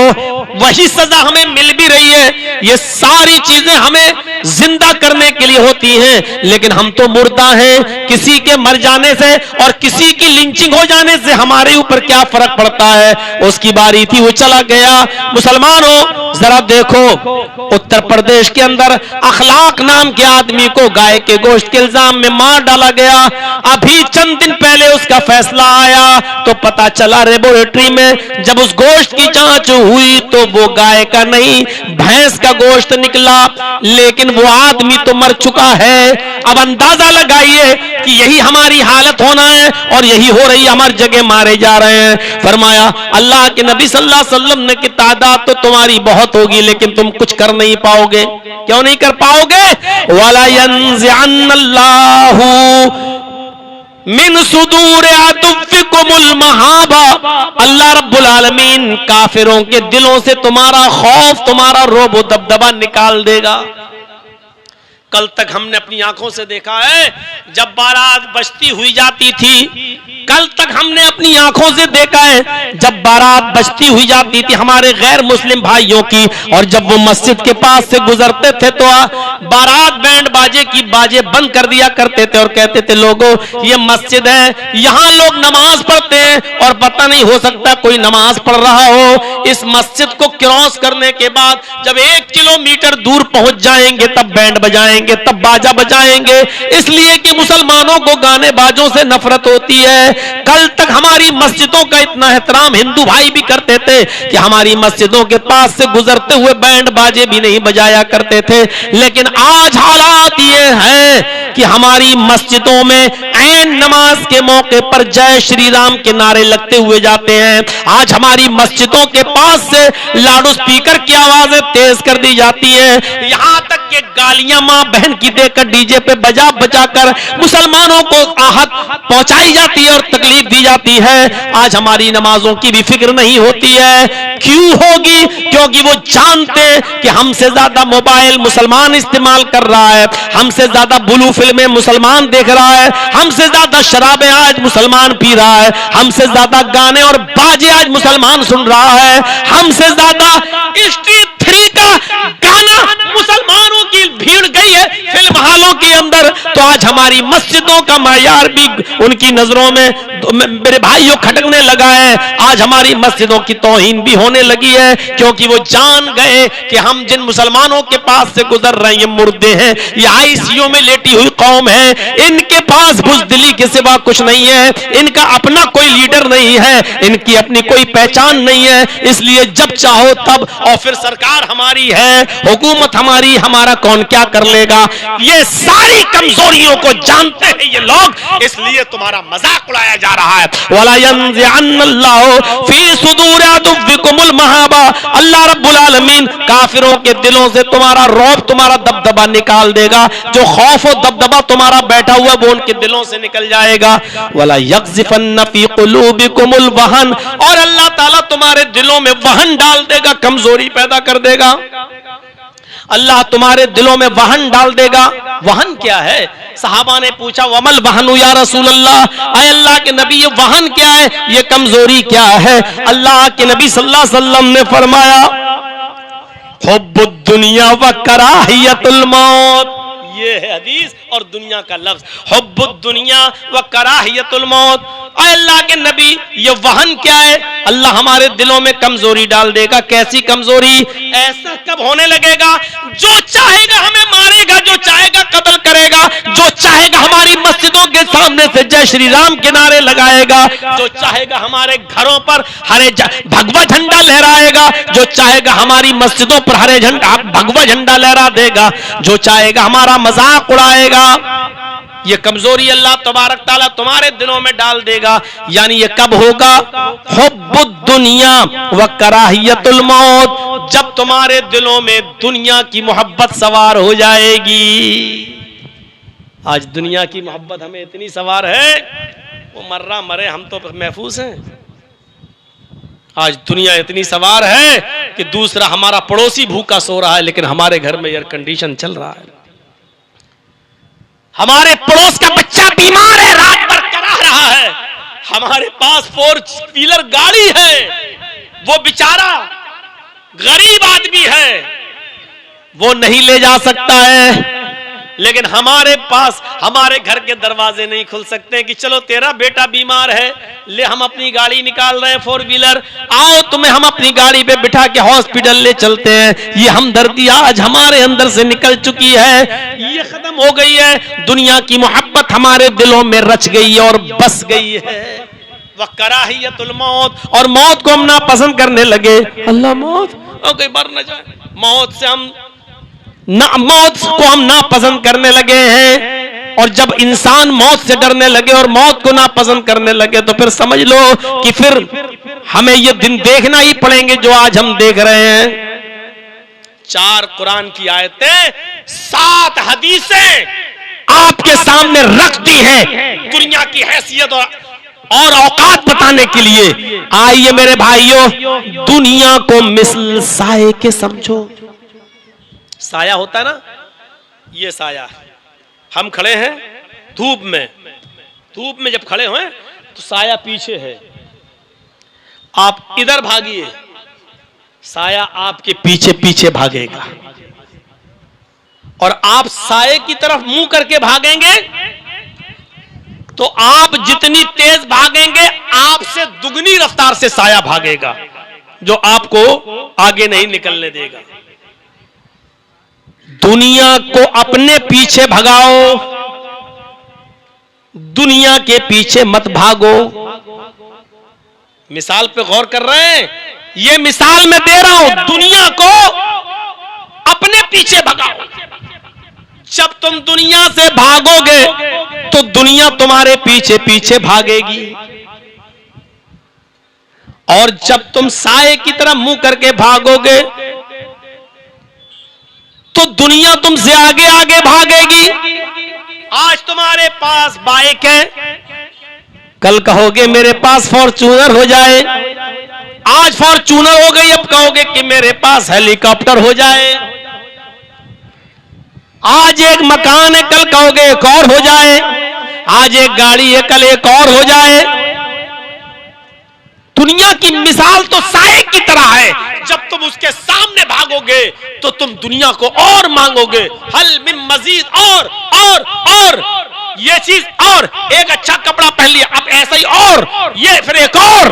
वही सजा हमें मिल भी रही है। ये सारी चीजें हमें जिंदा करने के लिए होती हैं, लेकिन हम तो मुर्दा हैं। किसी के मर जाने से और किसी की लिंचिंग हो जाने से हमारे ऊपर क्या फर्क पड़ता है। उसकी बारी थी, वो चला गया। मुसलमानों जरा देखो, उत्तर प्रदेश के अंदर अखलाक नाम के आदमी को गाय के गोश्त के इल्जाम में मार डाला गया। अभी चंद दिन पहले उसका फैसला आया तो पता चला लेबोरेटरी में जब उस गोश्त की जांच हुई तो वो गाय का नहीं भैंस का गोश्त निकला, लेकिन वो आदमी तो मर चुका है। अब अंदाजा लगाइए कि यही हमारी हालत होना है और यही हो रही, हमारी जगह मारे जा रहे हैं। फरमाया अल्लाह के नबी सल्लल्लाहु अलैहि वसल्लम ने कि तादाद तो तुम्हारी बहुत होगी, लेकिन तुम कुछ कर नहीं पाओगे। क्यों नहीं कर पाओगे? वाला यंज़अन्नल्लाहु मिन सुदूर अदुव्विकुमुल महाबा, अल्लाह रब्बुल आलमीन काफिरों के दिलों से तुम्हारा खौफ, तुम्हारा रोब दबदबा निकाल देगा। कल तक हमने अपनी आंखों से देखा है जब बारात बजती हुई जाती थी, कल तक हमने अपनी आंखों से देखा है जब बारात बजती हुई जाती थी हमारे गैर मुस्लिम भाइयों की, और जब वो मस्जिद के पास से गुजरते थे तो बारात बैंड बाजे की बाजे बंद कर दिया करते थे और कहते थे लोगों ये मस्जिद है, यहाँ लोग नमाज पढ़ते हैं और पता नहीं हो सकता कोई नमाज पढ़ रहा हो। इस मस्जिद को क्रॉस करने के बाद जब 1 किलोमीटर दूर पहुंच जाएंगे तब बैंड बजाएंगे, तब बाजा बजाएंगे, इसलिए कि मुसलमानों को गाने बाजों से नफरत होती है। कल तक हमारी मस्जिदों का इतना एहतराम हिंदू भाई भी करते थे कि हमारी मस्जिदों के पास से गुजरते हुए बैंड बाजे भी नहीं बजाया करते थे, लेकिन आज हालात ये हैं कि हमारी मस्जिदों में ऐन नमाज के मौके पर जय श्री राम के नारे लगते हुए जाते हैं। आज हमारी मस्जिदों के पास से लाउड स्पीकर की आवाजें तेज कर दी जाती है, यहां तक कि गालियां मां बहन की देकर डीजे पे बजा बजाकर मुसलमानों को आहत पहुंचाई जाती है और तकलीफ दी जाती है। आज हमारी नमाजों की भी फिक्र नहीं होती है। क्यों होगी? क्योंकि वो जानते हैं कि हमसे ज्यादा मोबाइल मुसलमान इस्तेमाल कर रहा है, हमसे ज्यादा ब्लू फिल्में मुसलमान देख रहा है, हमसे ज्यादा शराबें आज मुसलमान पी रहा है, हमसे ज्यादा गाने और बाजे आज मुसलमान सुन रहा है, हमसे ज्यादा स्ट्रीट थ्री का गाना मुसलमानों की भीड़ गई है फिल्म हालों के अंदर। तो आज हमारी मस्जिदों का मायार भी उनकी नजरों में मेरे भाइयों खटकने लगा है। आज हमारी मस्जिदों की तौहीन भी होने लगी है, क्योंकि वो जान गए कि हम जिन मुसलमानों के पास से गुजर रहे हैं ये मुर्दे हैं, ये आईसीयू में लेटी हुई कौम है, इनके पास बुज़दिली के सिवा कुछ नहीं है, इनका अपना कोई लीडर नहीं है, इनकी अपनी कोई पहचान नहीं है। इसलिए जब चाहो तब, और फिर सरकार हमारी है, हुकूमत हमारी, हमारा कौन क्या कर लेगा। ये सारी कमजोरियों को जानते हैं ये लोग, इसलिए तुम्हारा मजाक उड़ाया जा रहा है। वला यंज़िअन्नल्लाहु फी सुदूरि अदुव्विकुमुल महाबा, अल्लाह रब्बुल आलमीन काफिरों के दिलों से तुम्हारा रौब, तुम्हारा दबदबा निकाल देगा। जो खौफ और दबदबा तुम्हारा बैठा हुआ वो उनके दिलों से निकल जाएगा। वला यग़ज़िफ़न्न फी क़ुलूबिकुमुल वहन, और अल्लाह ताला तुम्हारे दिलों में वहन डाल देगा, कमजोरी पैदा कर देगा। अल्लाह तुम्हारे दिलों में वहन डाल देगा। वहन क्या है? सहाबा ने पूछा वमल वहन या रसूल अल्लाह, आए अल्लाह के नबी ये वहन क्या है, ये कमजोरी क्या है? अल्लाह के नबी सल्लल्लाहु अलैहि वसल्लम ने फरमाया हुब्बुद दुनिया व कराहियतुल मौत। ये है हदीस और दुनिया का लफ्ज, हुब्बुद दुनिया व कराहियतुल मौत। अल्लाह के नबी ये वहन क्या है? अल्लाह हमारे दिलों में कमजोरी डाल देगा। कैसी कमजोरी? ऐसा कब होने लगेगा? जो चाहेगा हमें मारेगा, जो चाहेगा कत्ल करेगा, जो चाहेगा हमारी मस्जिदों के सामने से जय श्री राम के नारे लगाएगा, जो चाहेगा हमारे घरों पर हरे भगवा झंडा लहराएगा, जो चाहेगा हमारी मस्जिदों पर हरे झंडा भगवा झंडा लहरा देगा, जो चाहेगा हमारा मजाक उड़ाएगा। ये कमजोरी अल्लाह तबारक ताला तुम्हारे दिलों में डाल देगा। यानी ये कब होगा? हुब्बुद दुनिया व कराहियतुल मौत, जब तुम्हारे दिलों में दुनिया की मोहब्बत सवार हो जाएगी। आज दुनिया की मोहब्बत हमें इतनी सवार है, वो मर्रा मरे, हम तो महफूज हैं। आज दुनिया इतनी सवार है कि दूसरा हमारा पड़ोसी भूखा सो रहा है, लेकिन हमारे घर में एयर कंडीशन चल रहा है। हमारे पड़ोस का बच्चा बीमार है, रात भर करा रहा है, हमारे पास 4 व्हीलर गाड़ी है, वो बेचारा गरीब आदमी है, वो नहीं ले जा सकता है। लेकिन हमारे पास हमारे घर के दरवाजे नहीं खुल सकते कि चलो तेरा बेटा बीमार है, ले हम अपनी गाड़ी निकाल रहे हैं 4 व्हीलर, आओ तुम्हें हम अपनी गाड़ी पे बिठा के हॉस्पिटल ले चलते हैं। ये हमदर्दी आज हमारे अंदर से निकल चुकी है, ये खत्म हो गई है। दुनिया की मोहब्बत हमारे दिलों में रच गई है और बस गई है। वह कराहियतुल मौत, और मौत को हम ना पसंद करने लगे। अल्लाह मौत कोई मर न जाए, मौत से हम मौत को हम ना पसंद करने लगे हैं। और जब इंसान मौत से डरने लगे और मौत को ना पसंद करने लगे, तो फिर समझ लो कि फिर हमें ये दिन देखना ही पड़ेंगे जो आज हम देख रहे हैं। 4 कुरान की आयतें, 7 हदीसें आपके सामने रख दी हैं दुनिया की हैसियत और औकात बताने के लिए। आइए मेरे भाइयों, दुनिया को मिसल साये के समझो। साया होता है ना, ये साया है। हम खड़े हैं धूप में जब खड़े हुए तो साया पीछे है, आप इधर भागिए, साया आपके पीछे पीछे भागेगा, और आप साये की तरफ मुंह करके भागेंगे तो आप जितनी तेज भागेंगे आपसे दुगनी रफ्तार से साया भागेगा, जो आपको आगे नहीं निकलने देगा। दुनिया को अपने पीछे भगाओ, दुनिया के पीछे मत भागो। मिसाल पे गौर कर रहे हैं? ये मिसाल मैं दे रहा हूं, दुनिया को अपने पीछे भगाओ। जब तुम दुनिया से भागोगे तो दुनिया तुम्हारे पीछे पीछे भागेगी, और जब तुम साये की तरह मुंह करके भागोगे तो दुनिया तुमसे आगे आगे भागेगी। आज तुम्हारे पास बाइक है, कल कहोगे मेरे पास फॉर्च्यूनर हो जाए, आज फॉर्च्यूनर हो गई, अब कहोगे कि मेरे पास हेलीकॉप्टर हो जाए। आज एक मकान है, कल कहोगे एक और हो जाए, आज एक गाड़ी है, कल एक और हो जाए। दुनिया की मिसाल तो साये की तरह है, जब तुम उसके सामने भागोगे तो तुम दुनिया को और मांगोगे, हल मिन मजीद, और ये चीज और एक अच्छा कपड़ा पहन लिया, अब ऐसा ही और ये फिर एक और,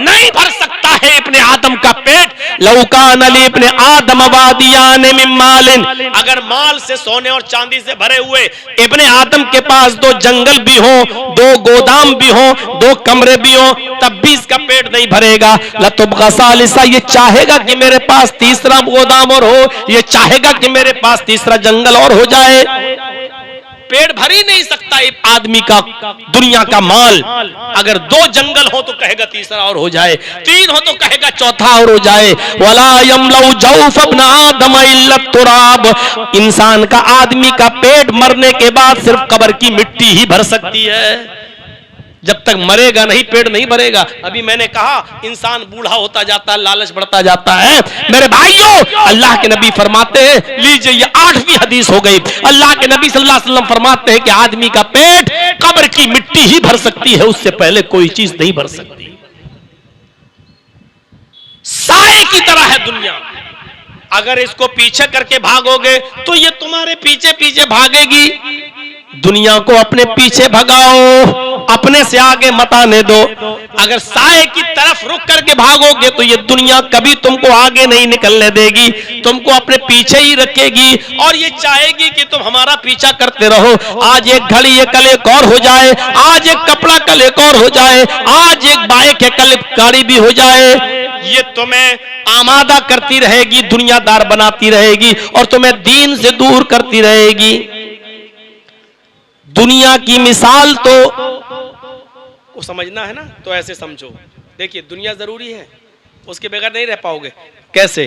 नहीं भर सकता है इब्ने आदम का पेट। लौकान अली इब्ने आदम वादियान मिन मालिन, अगर माल से, सोने और चांदी से भरे हुए इब्ने आदम के पास 2 जंगल भी हो, 2 गोदाम भी हो, 2 कमरे भी हो, तब भी इसका पेट नहीं भरेगा। लतुबगा सालिसा, ये चाहेगा कि मेरे पास तीसरा गोदाम और हो, ये चाहेगा कि मेरे पास तीसरा जंगल और हो जाए। पेट भर ही नहीं सकता एक आदमी का दुनिया का माल। अगर 2 जंगल हो तो कहेगा तीसरा और हो जाए, 3 हो तो कहेगा चौथा और हो जाए। वला यमलउ जौफ इब्न आदम इल्ला तुराब, इंसान का, आदमी का पेट मरने के बाद सिर्फ कब्र की मिट्टी ही भर सकती है। जब तक मरेगा नहीं पेट नहीं भरेगा। अभी मैंने कहा इंसान बूढ़ा होता जाता है, लालच बढ़ता जाता है। मेरे भाइयों, अल्लाह के नबी फरमाते हैं, लीजिए ये 8वीं हदीस हो गई। अल्लाह के नबी सल्लल्लाहु अलैहि वसल्लम फरमाते हैं कि आदमी का पेट कब्र की मिट्टी ही भर सकती है, उससे पहले कोई चीज नहीं भर सकती। साए की तरह है दुनिया। अगर इसको पीछे करके भागोगे तो ये तुम्हारे पीछे पीछे भागेगी। दुनिया को अपने पीछे भगाओ, अपने से आगे मत आने दो। अगर साए की तरफ रुक करके भागोगे तो ये दुनिया कभी तुमको आगे नहीं निकलने देगी, तुमको अपने पीछे ही रखेगी और ये चाहेगी कि तुम हमारा पीछा करते रहो। आज एक घड़ी ये कल एक और हो जाए, आज एक कपड़ा कल एक और हो जाए, आज एक बाइक है कल गाड़ी भी हो जाए। ये तुम्हें आमादा करती रहेगी, दुनियादार बनाती रहेगी और तुम्हें दीन से दूर करती रहेगी। दुनिया की मिसाल तो को समझना है ना, तो ऐसे समझो। देखिए दुनिया जरूरी है, उसके बगैर नहीं रह पाओगे। कैसे?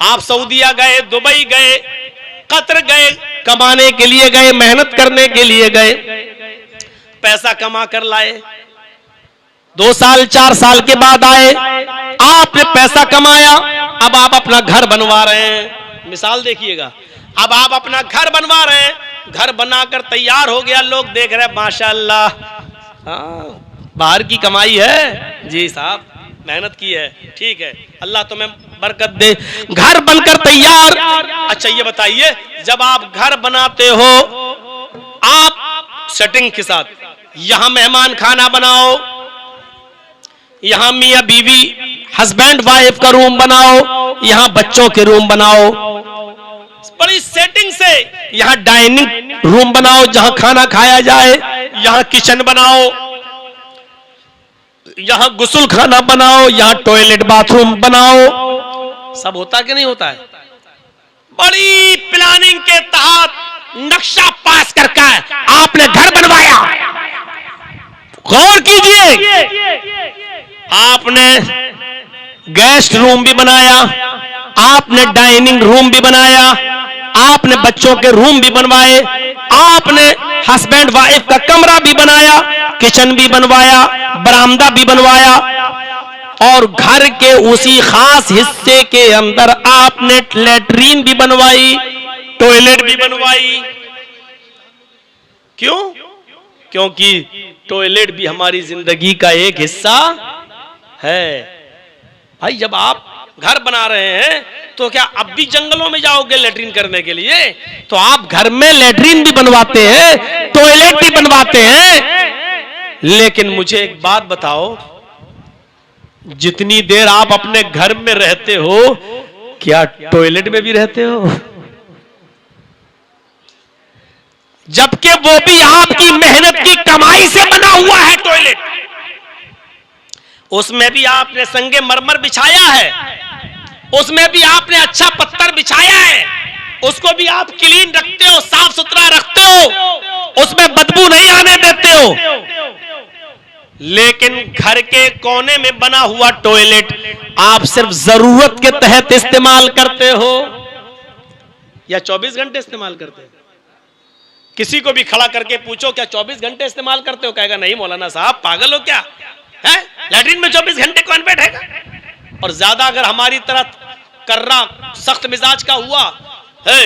आप सऊदीया गए, दुबई गए, कतर गए, कमाने के लिए गए, मेहनत करने के लिए गए, पैसा कमा कर लाए, 2 साल 4 साल के बाद आए, आपने पैसा कमाया, अब आप अपना घर बनवा रहे हैं। मिसाल देखिएगा, अब आप अपना घर बनवा रहे हैं, घर बनाकर तैयार हो गया, लोग देख रहे हैं माशाअल्लाह, हाँ बाहर की कमाई है जी साहब, मेहनत की है, ठीक है, अल्लाह तुम्हें बरकत दे। घर बनकर तैयार। अच्छा ये बताइए, जब आप घर बनाते हो आप सेटिंग के साथ, यहां मेहमान खाना बनाओ, यहां मियां बीवी हस्बैंड वाइफ का रूम बनाओ, यहां बच्चों के रूम बनाओ, बड़ी सेटिंग से यहां डाइनिंग रूम बनाओ जहां खाना खाया जाए, यहां किचन बनाओ, यहां गुस्ल खाना बनाओ, यहां टॉयलेट बाथरूम बनाओ। सब होता कि नहीं होता है? बड़ी प्लानिंग के तहत नक्शा पास करके आपने घर बनवाया। गौर कीजिए, आपने गेस्ट रूम भी बनाया, आपने डाइनिंग रूम भी बनाया, आपने बच्चों के रूम भी बनवाए, आपने हस्बैंड वाइफ का कमरा भी बनाया, किचन भी बनवाया, बरामदा भी बनवाया और घर के उसी खास हिस्से के अंदर आपने लैट्रीन भी बनवाई, टॉयलेट भी बनवाई। क्यों? क्योंकि टॉयलेट भी हमारी जिंदगी का एक हिस्सा है। भाई जब आप घर बना रहे हैं तो क्या अब भी जंगलों में जाओगे लेटरिन करने के लिए? तो आप घर में लेटरिन भी बनवाते हैं, टॉयलेट भी बनवाते हैं। लेकिन मुझे एक बात बताओ, जितनी देर आप अपने घर में रहते हो क्या टॉयलेट में भी रहते हो? जबकि वो भी आपकी मेहनत की कमाई से बना हुआ है टॉयलेट, उसमें भी आपने संगे मरमर बिछाया है, उसमें भी आपने अच्छा पत्थर बिछाया है, उसको भी आप क्लीन रखते हो, साफ सुथरा रखते हो, उसमें बदबू नहीं आने देते हो। लेकिन घर के कोने में बना हुआ टॉयलेट आप सिर्फ जरूरत के तहत इस्तेमाल करते हो या 24 घंटे इस्तेमाल करते हो? किसी को भी खड़ा करके पूछो क्या 24 घंटे इस्तेमाल करते हो? कहेगा नहीं मौलाना साहब पागल हो क्या है, लैट्रिन में 24 घंटे कौन बैठेगा? और ज्यादा अगर हमारी तरह कर्रा सख्त मिजाज का हुआ है,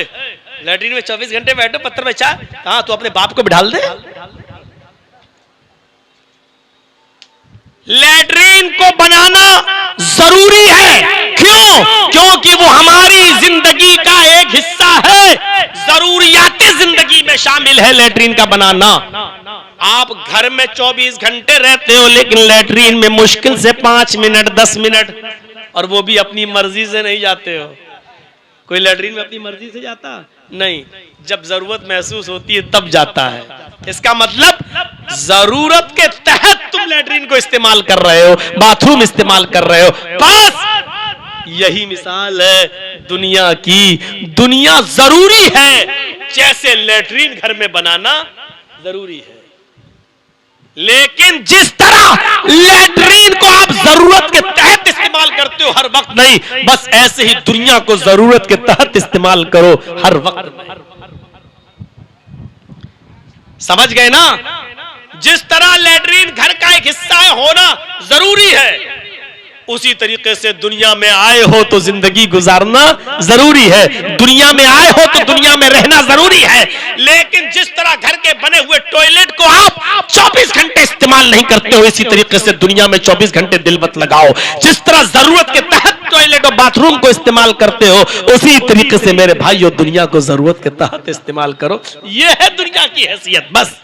लैट्रिन में 24 घंटे बैठो, पत्थर बचा, हाँ तो अपने बाप को बिठाल दे। लैट्रिन को बनाना जरूरी है, क्यों? क्योंकि वो हमारी जिंदगी का एक हिस्सा है, जरूरियात जिंदगी में शामिल है लैट्रीन का बनाना। आप घर में 24 घंटे रहते हो, लेकिन लैट्रीन में मुश्किल से 5 मिनट 10 मिनट, और वो भी अपनी मर्जी से नहीं जाते हो। कोई लैट्रीन में अपनी मर्जी से जाता नहीं, जब जरूरत महसूस होती है तब जाता है। इसका मतलब जरूरत के तहत तुम लैट्रीन को इस्तेमाल कर रहे हो, बाथरूम इस्तेमाल कर रहे हो। बस यही मिसाल है दुनिया की। दुनिया जरूरी है जैसे लैट्रीन घर में बनाना जरूरी है, लेकिन जिस तरह लैट्रीन को आप जरूरत के तहत इस्तेमाल करते हो हर वक्त नहीं, बस ऐसे ही दुनिया को जरूरत के तहत इस्तेमाल करो हर वक्त नहीं। समझ गए ना? जिस तरह लैट्रीन घर का एक हिस्सा होना जरूरी है, उसी तरीके से दुनिया में आए हो तो जिंदगी गुजारना जरूरी है, दुनिया में आए हो तो दुनिया में रहना जरूरी है। लेकिन जिस तरह घर के बने हुए टॉयलेट को आप 24 घंटे इस्तेमाल नहीं करते हो, इसी तरीके से दुनिया में 24 घंटे दिल मत लगाओ। जिस तरह जरूरत के तहत टॉयलेट और बाथरूम को इस्तेमाल करते हो, उसी तरीके से मेरे भाइयों दुनिया को जरूरत के तहत इस्तेमाल करो। यह है दुनिया की हैसियत। बस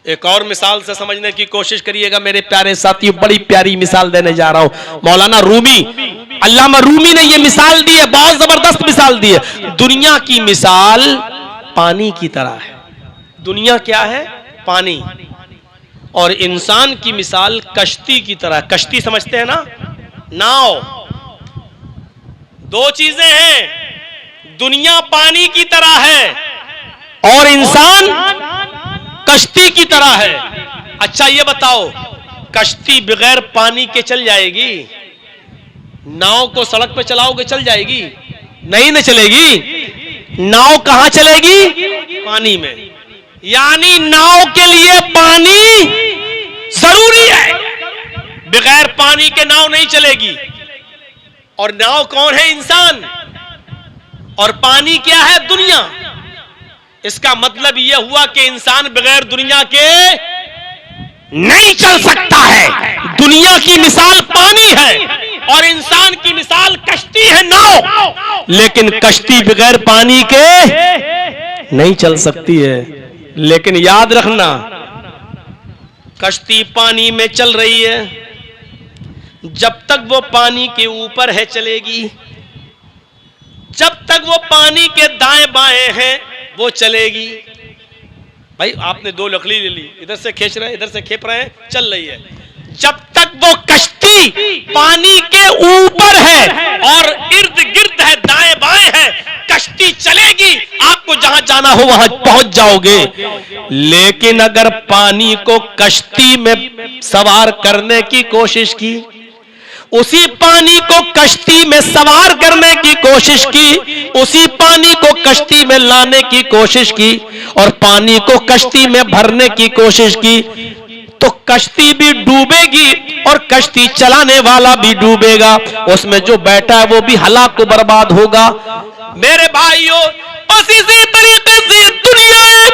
एक और मिसाल से समझने की कोशिश करिएगा मेरे प्यारे साथियों। बड़ी प्यारी मिसाल देने जा रहा हूं। मौलाना रूमी, अल्लामा रूमी ने यह मिसाल दी है, बहुत जबरदस्त मिसाल दी है। दुनिया की मिसाल पानी की तरह है। दुनिया क्या है? पानी। और इंसान की मिसाल कश्ती की तरह। कश्ती समझते हैं ना? नाव। दो चीजें हैं, दुनिया पानी की तरह है और इंसान कश्ती की तरह है। अच्छा ये बताओ, कश्ती बगैर पानी के चल जाएगी? नाव को सड़क पे चलाओगे चल जाएगी? नहीं न चलेगी। नाव कहां चलेगी? पानी में। यानी नाव के लिए पानी जरूरी है, बगैर पानी के नाव नहीं चलेगी। और नाव कौन है? इंसान। और पानी क्या है? दुनिया। इसका मतलब यह हुआ कि इंसान बगैर दुनिया के नहीं चल सकता है। दुनिया की मिसाल पानी है और इंसान की मिसाल कश्ती है, नाव। लेकिन कश्ती बगैर पानी के नहीं चल सकती है। लेकिन याद रखना, कश्ती पानी में चल रही है, जब तक वो पानी के ऊपर है चलेगी, जब तक वो पानी के दाएं बाएं है वो चलेगी। भाई आपने दो लकड़ी ले ली, इधर से खींच रहे हैं इधर से खेप रहे हैं, चल रही है। जब तक वो कश्ती पानी के ऊपर है और इर्द गिर्द है, दाएं बाएं है, कश्ती चलेगी, आपको जहां जाना हो वहां पहुंच जाओगे। लेकिन अगर पानी को कश्ती में सवार करने की कोशिश की, उसी पानी को कश्ती में सवार करने की कोशिश की, उसी पानी को कश्ती में लाने की कोशिश की और पानी को कश्ती में भरने की कोशिश की, तो कश्ती भी डूबेगी और कश्ती चलाने वाला भी डूबेगा। उसमें जो बैठा है वो भी हलाक बर्बाद होगा। मेरे भाइयों, बस इसी तरीके से दुनिया है,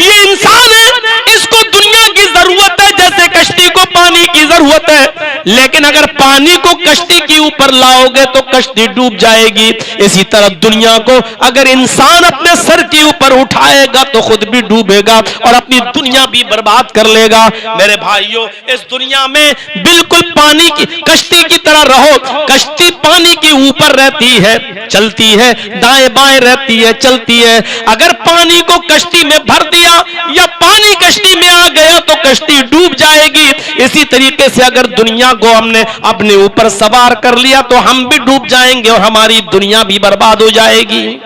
ये इंसान है, इसको दुनिया की जरूरत है जैसे कश्ती को पानी की जरूरत है। लेकिन अगर पानी को कश्ती के ऊपर लाओगे तो कश्ती डूब जाएगी। इसी तरह दुनिया को अगर इंसान अपने सर के ऊपर उठाएगा तो खुद भी डूबेगा और अपनी दुनिया भी बर्बाद कर लेगा। मेरे भाइयों, इस दुनिया में बिल्कुल पानी की कश्ती की तरह रहो। कश्ती पानी के ऊपर रहती है, चलती है, दाएं बाएं रहती है, चलती है। अगर पानी को कश्ती में भर दिया या पानी कश्ती में आ गया तो कश्ती डूब जाएगी। इसी तरीके से अगर दुनिया को हमने अपने ऊपर सवार कर लिया तो हम भी डूब जाएंगे और हमारी दुनिया भी बर्बाद हो जाएगी।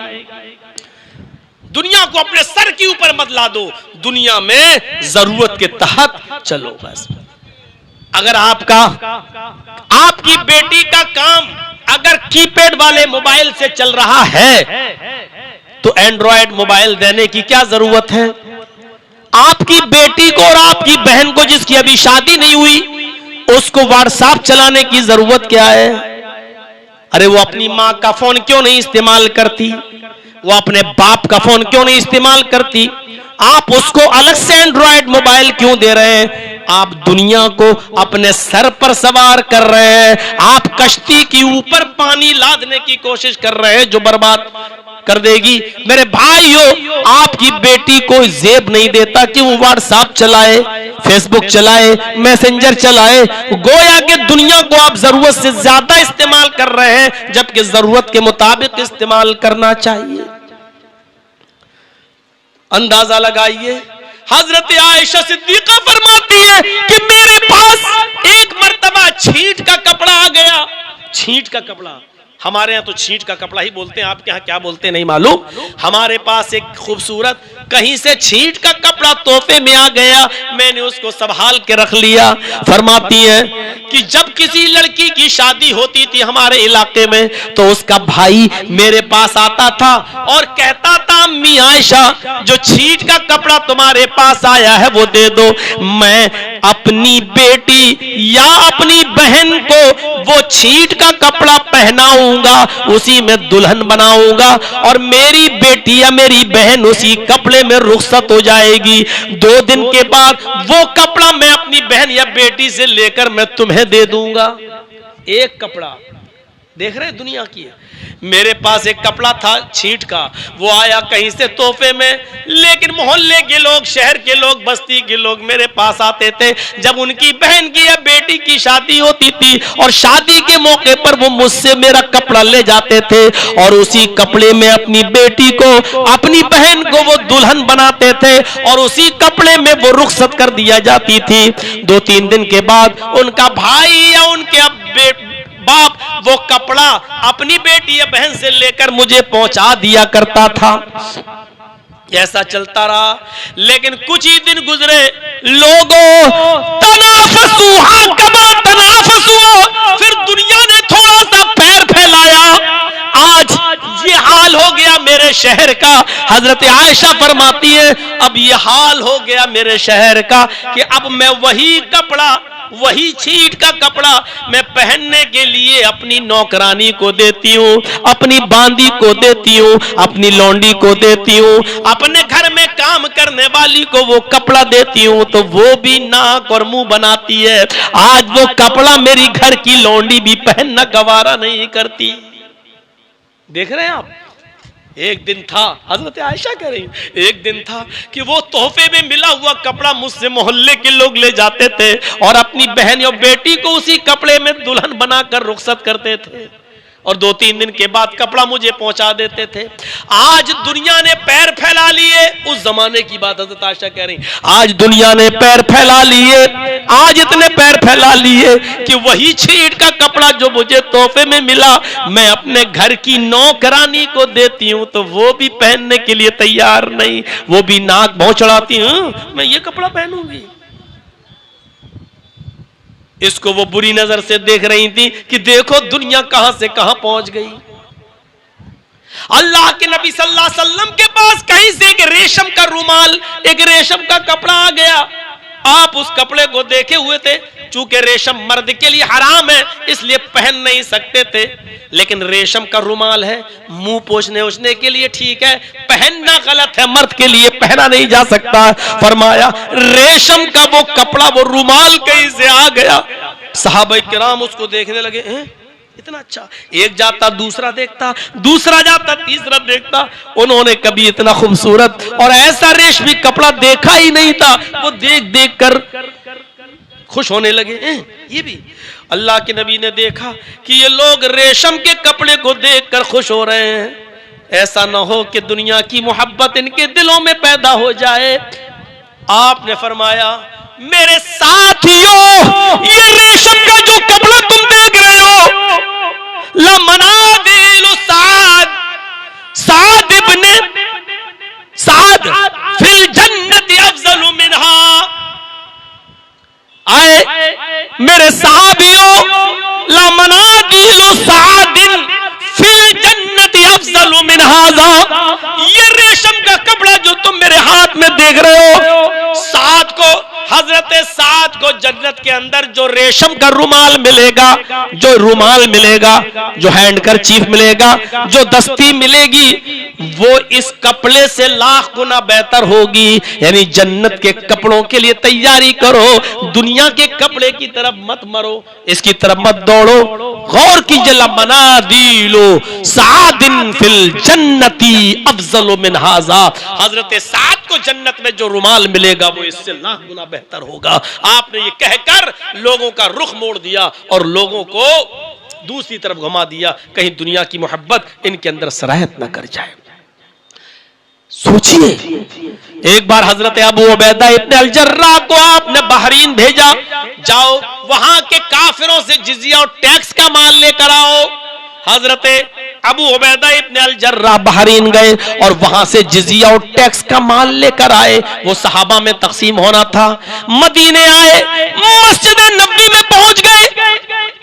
दुनिया को अपने सर के ऊपर मत ला दो, दुनिया में जरूरत के तहत चलो। बस अगर आपकी बेटी का काम अगर कीपैड वाले मोबाइल से चल रहा है तो एंड्रॉयड मोबाइल देने की क्या जरूरत है? आपकी बेटी को और आपकी बहन को जिसकी अभी शादी नहीं हुई उसको व्हाट्सएप चलाने की जरूरत क्या है? अरे वो अपनी मां का फोन क्यों नहीं इस्तेमाल करती? वो अपने बाप का फोन क्यों नहीं इस्तेमाल करती? आप उसको अलग से एंड्रॉयड मोबाइल क्यों दे रहे हैं? आप दुनिया को अपने सर पर सवार कर रहे हैं। आप कश्ती के ऊपर पानी लादने की कोशिश कर रहे हैं जो बर्बाद। कर देगी। मेरे भाइयों, आपकी बेटी को जेब नहीं देता कि वो व्हाट्सएप चलाए, फेसबुक चलाए, मैसेंजर चलाए। गोया कि दुनिया को आप जरूरत से ज्यादा इस्तेमाल कर रहे हैं, जबकि जरूरत के मुताबिक इस्तेमाल करना चाहिए। अंदाजा लगाइए, हजरत आयशा सिद्दीका फरमाती है कि मेरे पास एक मर्तबा छींट का कपड़ा आ गया। छींट का कपड़ा, हमारे यहाँ तो छींट का कपड़ा ही बोलते हैं, आपके यहाँ क्या बोलते हैं नहीं मालूम। हमारे पास एक खूबसूरत कहीं से छींट का कपड़ा तोहफे में आ गया, मैंने उसको संभाल के रख लिया। फरमाती है कि जब किसी लड़की की शादी होती थी हमारे इलाके में, तो उसका भाई मेरे पास आता था और कहता था, अम्मी आयशा, जो छींट का कपड़ा तुम्हारे पास आया है वो दे दो, मैं अपनी बेटी या अपनी बहन को वो छींट का कपड़ा पहनाऊंगा, उसी में दुल्हन बनाऊंगा और मेरी बेटी या मेरी बहन उसी कपड़े में रुखसत हो जाएगी। 2 दिन के बाद वो कपड़ा मैं अपनी बहन या बेटी से लेकर मैं तुम्हें दे दूंगा। एक कपड़ा, देख रहे हैं दुनिया की है। मेरे पास एक कपड़ा था छींट का, वो आया कहीं से तोहफे में, लेकिन मोहल्ले के लोग, शहर के लोग, बस्ती के लोग मेरे पास आते थे जब उनकी बहन की या बेटी की शादी होती थी, और शादी के मौके पर वो मुझसे मेरा कपड़ा ले जाते थे और उसी कपड़े में अपनी बेटी को, अपनी बहन को वो दुल्हन बनाते थे और उसी कपड़े में वो रुखसत कर दिया जाती थी। 2-3 दिन के बाद उनका भाई या उनके बाप वो कपड़ा अपनी बेटी या बहन से लेकर मुझे पहुंचा दिया करता था। ऐसा चलता रहा, लेकिन कुछ ही दिन गुजरे, लोगों तनाफसु कमा तनाफसु, फिर दुनिया ने थोड़ा सा पैर फैलाया। आज ये हाल हो गया मेरे शहर का। हजरत आयशा फरमाती है, अब ये हाल हो गया मेरे शहर का कि अब मैं वही कपड़ा, वही छींट का कपड़ा मैं पहनने के लिए अपनी नौकरानी को देती हूँ, अपनी बांदी को देती हूँ, अपनी लौंडी को देती हूँ, अपने घर में काम करने वाली को वो कपड़ा देती हूँ, तो वो भी नाक और मुंह बनाती है। आज वो कपड़ा मेरी घर की लौंडी भी पहनना गवारा नहीं करती। देख रहे हैं आप, एक दिन था, हजरत आयशा कह रही, एक दिन था कि वो तोहफे में मिला हुआ कपड़ा मुझसे मोहल्ले के लोग ले जाते थे और अपनी बहन या बेटी को उसी कपड़े में दुल्हन बनाकर रुखसत करते थे और 2-3 दिन के बाद कपड़ा मुझे पहुंचा देते थे। आज दुनिया ने पैर फैला लिए, उस जमाने की बात हजरत आयशा कह रही, आज दुनिया ने पैर फैला लिए, आज इतने पैर फैला लिए कि वही छींट का कपड़ा जो मुझे तोहफे में मिला मैं अपने घर की नौकरानी को देती हूँ, तो वो भी पहनने के लिए तैयार नहीं, वो भी नाक भौं चढ़ाती, मैं ये कपड़ा पहनूंगी। इसको वो बुरी नजर से देख रही थी कि देखो दुनिया कहां से कहां पहुंच गई। अल्लाह के नबी सल्लल्लाहु अलैहि वसल्लम के पास कहीं से एक रेशम का रुमाल, एक रेशम का कपड़ा आ गया। आप उस कपड़े को देखे हुए थे, चूंकि रेशम मर्द के लिए हराम है इसलिए पहन नहीं सकते थे, लेकिन रेशम का रुमाल है, मुंह पोंछने ओछने के लिए ठीक है, पहनना गलत है, मर्द के लिए पहना नहीं जा सकता। फरमाया रेशम का वो कपड़ा, वो रुमाल कहीं से आ गया। सहाबा किराम उसको देखने लगे, इतना अच्छा, एक जाता दूसरा देखता, दूसरा जाता तीसरा देखता, उन्होंने कभी इतना खूबसूरत और ऐसा रेशमी कपड़ा देखा ही नहीं था। वो देख देख कर खुश होने लगे। ये भी अल्लाह के नबी ने देखा कि ये लोग रेशम के कपड़े को देखकर खुश हो रहे हैं, ऐसा ना हो कि दुनिया की मोहब्बत इनके दिलों में पैदा हो जाए। आपने फरमाया मेरे साथियों, ये रेशम का जो कपड़ा तुम देख रहे हो, लमनादिल साद, साद इब्ने साद फिल जन्नति अफजलु मिनहा। आए मेरे साहबियों, लमनादिल सादिन फिल जन्नति अफजलु मिन हाज़ा, ये रेशम का कपड़ा जो तुम मेरे हाथ में देख रहे हो, साद को, हजरत साद को जन्नत के अंदर जो रेशम का रुमाल मिलेगा, जो रुमाल मिलेगा, जो हैंडकरचीफ मिलेगा, जो दस्ती मिलेगी, वो इस कपड़े से लाख गुना बेहतर होगी। यानी जन्नत के कपड़ों के लिए तैयारी करो, दुनिया के कपड़े की तरफ मत मरो, इसकी तरफ मत दौड़ो। गौर कीजिए, मनादिलो सादिन फिल जन्नती अफजल मिन हाजा। हजरत साद को जन्नत में जो रुमाल मिलेगा वो इससे लाख गुना बेहतर होगा। आपने ये कहकर लोगों का रुख मोड़ दिया और लोगों को दूसरी तरफ घुमा दिया, कहीं दुनिया की मोहब्बत इनके अंदर सराहत न कर जाए। सोचिए, एक बार हजरत अबू उबैदा इब्न अल जर्राह को आपने बहरीन भेजा, जाओ वहां के काफिरों से जिजिया और टैक्स का माल लेकर आओ। हजरत अबू उबैदा इब्न अल जर्राह बहरीन गए और वहां से जिजिया और टैक्स का माल लेकर आए। वो सहाबा में तकसीम होना था। मदीने आए, मस्जिद नबवी में पहुंच गए।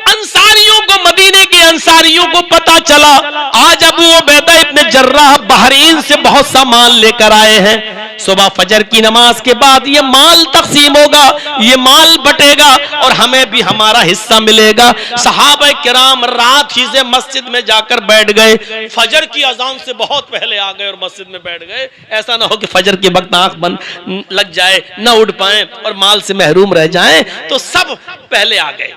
अंसारियों को, मदीने के अंसारियों को पता चला आज अबू उबैदा इब्न जर्राह बहरीन से बहुत सा माल लेकर आए हैं। सुबह फजर की नमाज के बाद ये माल तकसीम होगा, ये माल बटेगा और हमें भी हमारा हिस्सा मिलेगा। सहाबा किराम रात ही से मस्जिद में जाकर बैठ गए। फजर की अजान से बहुत पहले आ गए और मस्जिद में बैठ गए। ऐसा ना हो कि फजर के वक्त आंख बंद लग जाए, ना उठ पाए और माल से महरूम रह जाएं, तो सब पहले आ गए।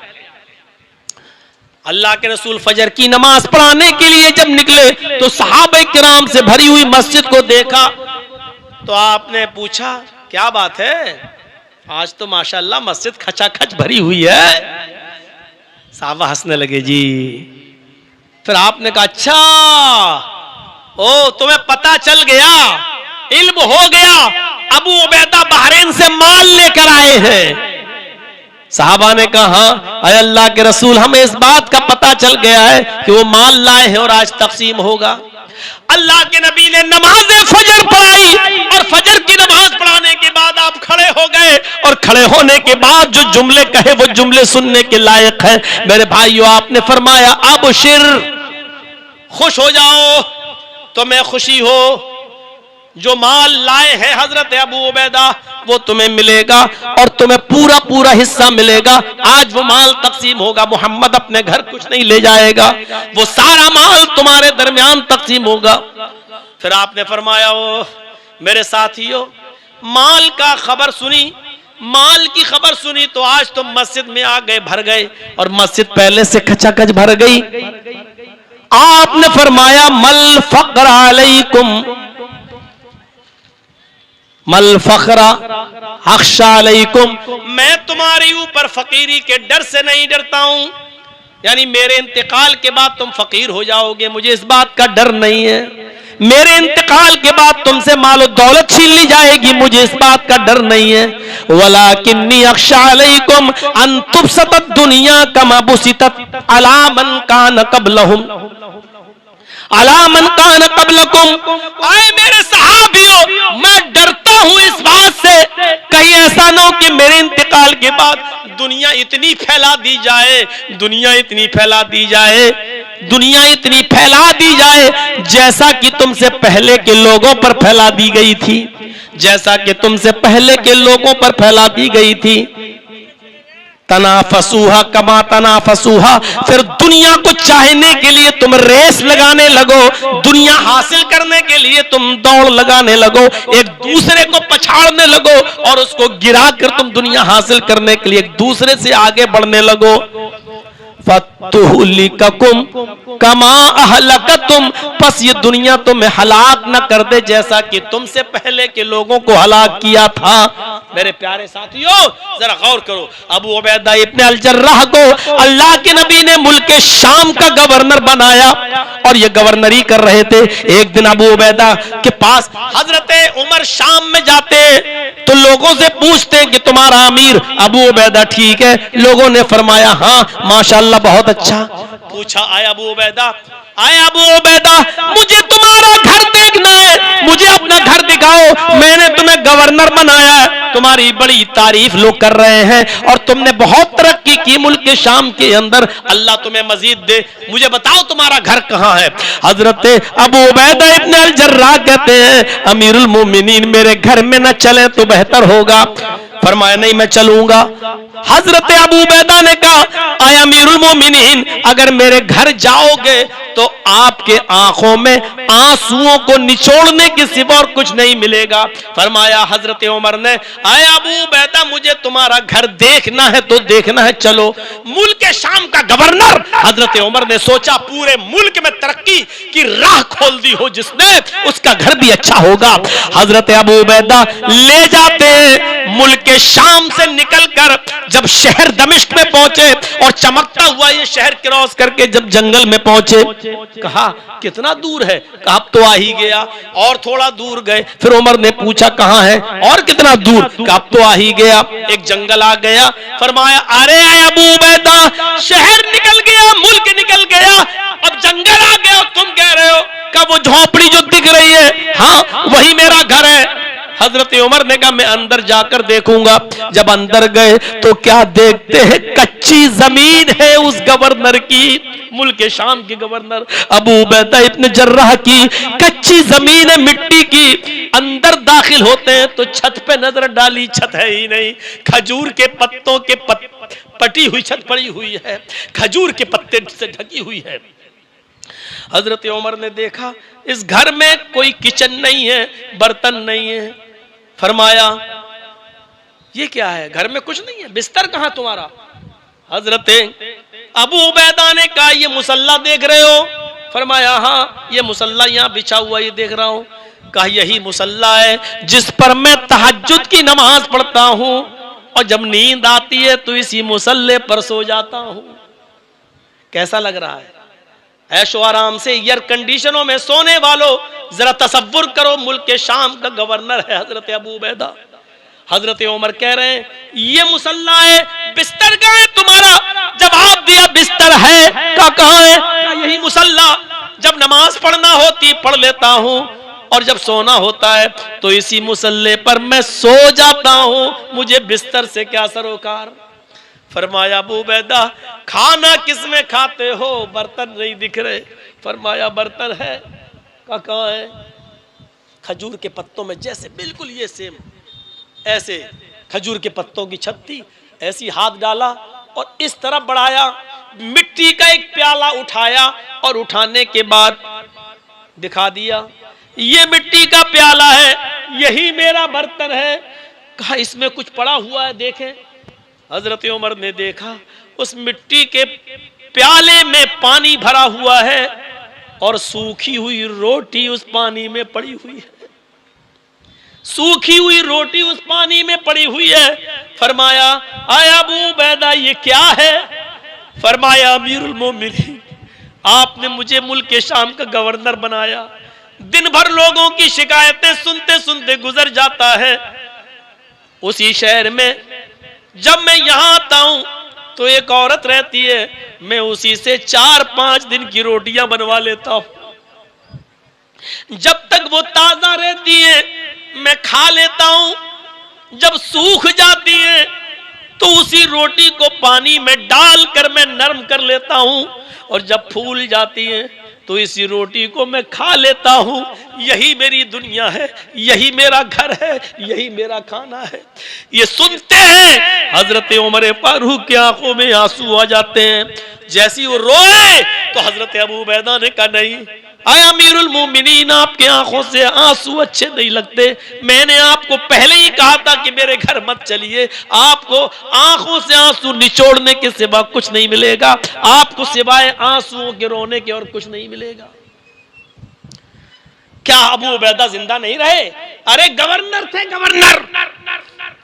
अल्लाह के रसूल फजर की नमाज पढ़ाने के लिए जब निकले तो सहाबा किराम से भरी हुई मस्जिद को देखा तो आपने पूछा, क्या बात है, आज तो माशाअल्लाह मस्जिद खचाखच भरी हुई है। साहबा हंसने लगे जी। फिर आपने कहा, अच्छा ओ तुम्हें पता चल गया, इल्म हो गया, अबू उबैदा बहरीन से माल लेकर आए हैं। साहबा ने कहा, अरे अल्लाह के रसूल, हमें इस बात का पता चल गया है कि वो माल लाए हैं और आज तकसीम होगा। अल्लाह के नबी ने नमाज फजर पढ़ाई और फजर की नमाज पढ़ाने के बाद आप खड़े हो गए और खड़े होने के बाद जो जुमले कहे वो जुमले सुनने के लायक है। मेरे भाइयों, आपने फरमाया, अब शिर, खुश हो जाओ, तुम्हें खुशी हो, जो माल लाए हैं हजरत अबू उबैदा वो तुम्हें मिलेगा और तुम्हें पूरा पूरा हिस्सा मिलेगा। आज वो माल तकसीम होगा, मोहम्मद अपने घर कुछ नहीं ले जाएगा, वो सारा माल तुम्हारे दरमियान तकसीम होगा। फिर आपने फरमाया, ओ मेरे साथियों, माल का खबर सुनी, माल की खबर सुनी तो आज तुम मस्जिद में आ गए, भर गए और मस्जिद पहले से खचाखच भर गई। आपने फरमाया, मल फक्र अलैकुम, मल फखरा अख्शा अलैकुम, मैं तुम्हारे ऊपर फकीरी के डर से नहीं डरता हूं, यानी मेरे इंतकाल के बाद तुम फकीर हो जाओगे, मुझे इस बात का डर नहीं है। मेरे इंतकाल के बाद तुमसे मालो दौलत छीन ली जाएगी, मुझे इस बात का डर नहीं है। वलाकिन्नी अख्शा अलैकुम अन तुबसतत दुनिया कमा बुसितत अला मन कान क़ब्लहुम, अला मन कान क़ब्लकुम। आए मेरे सहाबियों, मैं डरता हूं इस बात से कहीं ऐसा ना हो कि मेरे इंतकाल के बाद दुनिया इतनी फैला दी जाए, दुनिया इतनी फैला दी जाए, दुनिया इतनी फैला दी जाए जैसा कि तुमसे पहले के लोगों पर फैला दी गई थी, जैसा कि तुमसे पहले के लोगों पर फैला दी गई थी। तनाफसूहा कमा तनाफसूहा, फिर दुनिया को चाहने के लिए तुम रेस लगाने लगो, दुनिया हासिल करने के लिए तुम दौड़ लगाने लगो, एक दूसरे को पछाड़ने लगो और उसको गिरा कर तुम दुनिया हासिल करने के लिए एक दूसरे से आगे बढ़ने लगो। फतुहलिककुम कमा अहलकतुम, बस ये दुनिया तुम्हें हलाक न कर दे जैसा कि तुमसे पहले के लोगों को हलाक किया था। मेरे प्यारे साथियों, जरा गौर करो, अबू उबैदा इब्न अल जर्राह को अल्लाह के नबी ने मुल्क शाम का गवर्नर बनाया और ये गवर्नरी कर रहे थे। एक दिन अबू उबैदा के पास हजरत उमर शाम में जाते तो लोगों से पूछते कि तुम्हारा अमीर अबू उबैदा ठीक है? लोगों ने फरमाया, हाँ माशाअल्लाह बहुत अच्छा। पूछा, आए अबू उबैदा, आए अबू उबैदा, मुझे तुम्हारा घर देखना है, मुझे अपना घर दिखाओ, मैंने तुम्हें गवर्नर बनाया है, तुम्हारी बड़ी तारीफ लोग कर रहे हैं और तुमने बहुत तरक्की की मुल्क शाम के अंदर, अल्लाह तुम्हें मजीद दे, मुझे बताओ तुम्हारा घर कहाँ है? हजरत अबू उबैदा इब्न अल जर्राह कहते हैं, अमीरुल मोमिनीन मेरे घर में न चले तो बेहतर होगा। फरमाया नहीं मैं चलूंगा। हजरत अबू उबैदा ने कहा आया अमीरुल मोमिनीन, अगर मेरे घर जाओगे तो आपके आंखों में आंसुओं को निचोड़ने के सिवा और कुछ नहीं मिलेगा। फरमाया हजरत उमर ने आया अबू उबैदा मुझे तुम्हारा घर देखना है तो देखना है, चलो। मुल्क शाम का गवर्नर हजरत उमर ने सोचा पूरे मुल्क में तरक्की की राह खोल दी हो जिसने, उसका घर भी अच्छा होगा। हजरत अबू उबैदा ले जाते हैं। मुल्क शाम से निकलकर जब शहर दमिश्क में पहुंचे और चमकता हुआ ये शहर क्रॉस करके जब जंगल में पहुंचे, कहा कितना दूर है? कहा अब तो आ ही गया। और थोड़ा दूर गए, फिर उमर ने पूछा कहां है? और कितना दूर? कहा अब तो आ ही गया। एक जंगल आ गया। फरमाया अरे अबू उबैदा शहर निकल गया, मुल्क निकल गया, अब जंगल आ गया तुम कह रहे हो? कहा वो झोपड़ी जो दिख रही है, हाँ वही मेरा घर है। हजरत उमर ने कहा मैं अंदर जाकर देखूंगा। जब अंदर गए तो क्या देखते हैं, कच्ची जमीन है उस गवर्नर की, मुल्क शाम के गवर्नर अबू उबैदा इब्न जर्राह की कच्ची जमीन है मिट्टी की। अंदर दाखिल होते हैं तो छत पे नजर डाली, छत है ही नहीं, खजूर के पत्तों के पटी हुई छत पड़ी हुई है, खजूर के पत्ते से ढकी हुई है। हजरत उमर ने देखा इस घर में कोई किचन नहीं है, बर्तन नहीं है। फरमाया ये क्या है, घर में कुछ नहीं है, बिस्तर कहां तुम्हारा? हजरत अबू उबैदा ने कहा ये मुसल्ला देख रहे हो? फरमाया हाँ ये मुसल्ला यहाँ बिछा हुआ ये देख रहा हूं। कहा यही मुसल्ला है जिस पर मैं तहज्जुद की नमाज पढ़ता हूं और जब नींद आती है तो इसी मुसल्ले पर सो जाता हूं। कैसा लग रहा है? ऐशो आराम से एयर कंडीशनों में सोने वालों, जरा तसव्वुर करो मुल्क शाम का गवर्नर है हजरत अबू उबैदा। हजरत उमर कह रहे हैं ये मुसल्ला है, बिस्तर कहाँ है तुम्हारा? जवाब दिया बिस्तर है। कहाँ है? यही मुसल्ला, जब नमाज पढ़ना होती पढ़ लेता हूँ और जब सोना होता है तो इसी मुसल्ले पर मैं सो जाता हूँ, मुझे बिस्तर से क्या सरोकार। फरमाया अबू उबैदा खाना किसमें खाते हो? बर्तन नहीं दिख रहे। फरमाया बर्तन है। कहाँ है? खजूर के पत्तों में, जैसे बिल्कुल ये सेम ऐसे खजूर के पत्तों की छत थी, ऐसी हाथ डाला और इस तरफ बढ़ाया, मिट्टी का एक प्याला उठाया और उठाने के बाद दिखा दिया ये मिट्टी का प्याला है, यही मेरा बर्तन है। कहा इसमें कुछ पड़ा हुआ है देखें। हजरत उमर ने देखा उस मिट्टी के प्याले में पानी भरा हुआ है और सूखी हुई रोटी उस पानी में पड़ी हुई है, सूखी हुई रोटी उस पानी में पड़ी हुई है। फरमाया आया अबू उबैदा ये क्या है? फरमाया अमीरुल मोमिनीन आपने मुझे मुल्क शाम का गवर्नर बनाया, दिन भर लोगों की शिकायतें सुनते सुनते गुजर जाता है। उसी शहर में जब मैं यहां आता हूं तो एक औरत रहती है, मैं उसी से 4-5 दिन की रोटियां बनवा लेता हूं, जब तक वो ताजा रहती है मैं खा लेता हूं। जब सूख जाती है तो उसी रोटी को पानी में डालकर मैं नरम कर लेता हूं और जब फूल जाती है तो इसी रोटी को मैं खा लेता हूं। यही मेरी दुनिया है, यही मेरा घर है, यही मेरा खाना है। ये सुनते हैं हजरत उमर फारूक की आंखों में आंसू आ जाते हैं। जैसी वो रोए तो हजरत अबू उबैदा ने कहा नहीं आया अमीरुल मोमिनीन आपके आंखों से आंसू अच्छे नहीं लगते, मैंने आपको पहले ही कहा था कि मेरे घर मत चलिए, आपको आंखों से आंसू निचोड़ने के सिवा कुछ नहीं मिलेगा, आपको सिवाय आंसुओं के रोने के और कुछ नहीं मिलेगा। क्या अबू उबैदा जिंदा नहीं रहे? अरे गवर्नर थे, गवर्नर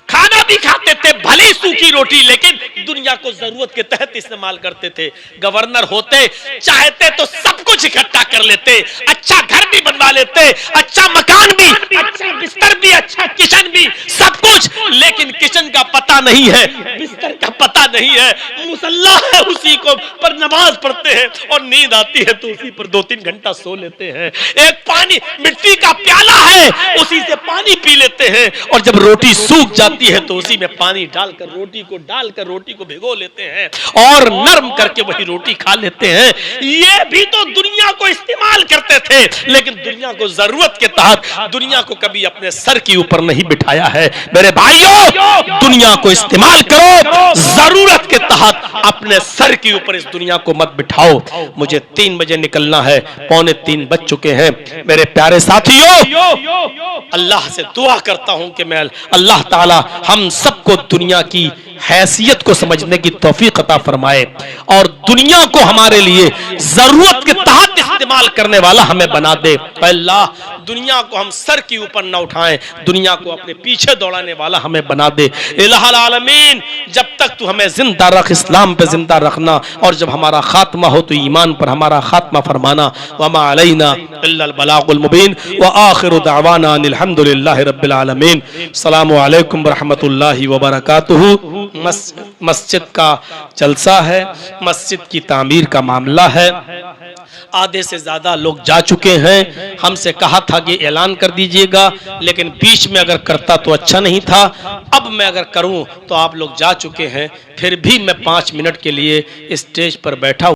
खाना भी खाते थे, भली सूखी रोटी, लेकिन दुनिया को जरूरत के तहत इस्तेमाल करते थे। गवर्नर होते चाहते तो सब कुछ इकट्ठा कर लेते, अच्छा घर भी बनवा लेते, अच्छा मकान भी, अच्छा बिस्तर भी, अच्छा किचन भी, सब कुछ, लेकिन किचन का पता नहीं है, बिस्तर का पता नहीं है, मुसल्ला है उसी को पर नमाज पढ़ते हैं और नींद आती है तो उसी पर 2-3 घंटा सो लेते हैं। एक पानी मिट्टी का प्याला है उसी से पानी पी लेते लेते हैं और जब रोटी सूख जाती है तो उसी में पानी डालकर रोटी को भिगो लेते हैं और नरम करके वही रोटी खा लेते हैं। ये भी तो दुनिया को इस्तेमाल करते थे, लेकिन दुनिया को जरूरत के तहत दुनिया को कभी अपने सर के ऊपर नहीं बिठाया है। मेरे भाइयों, दुनिया को इस्तेमाल करो, जरूरत के तहत अपने सर के ऊपर इस दुनिया को मत बिठाओ। मुझे 3 बजे निकलना है, 2:45 बज चुके हैं। मेरे प्यारे साथियों, अल्लाह से दुआ करता हूं कि मैं अल्लाह ताला हम सबको दुनिया की हैसियत को समझने की तौफीक अता फरमाए और दुनिया को हमारे लिए जरूरत के तहत इस्तेमाल करने वाला हमें बना दे। अल्लाह, दुनिया को हम सर के ऊपर न उठाएं, दुनिया को अपने पीछे दौड़ाने वाला हमें बना दे। इलाहुल आलमीन, जब तक तू हमें जिंदा रख, इस्लाम पे जिंदा रखना, और जब हमारा खात्मा हो तो ईमान पर हमारा खात्मा फरमाना। वमा अलैना इल्लल बलागुल मुबीन व आखिरु दावाना अल्हम्दुलिल्लाहि रब्बिल आलमीन। अस्सलामु अलैकुम व रहमतुल्लाहि व बरकातुहू। मस्जिद का जलसा है, मस्जिद की तामीर का मामला है। आधे से ज्यादा लोग जा चुके हैं। हमसे कहा था कि ऐलान कर दीजिएगा, लेकिन बीच में अगर करता तो अच्छा नहीं था। अब मैं अगर करूं तो आप लोग जा चुके हैं, फिर भी मैं 5 मिनट के लिए स्टेज पर बैठा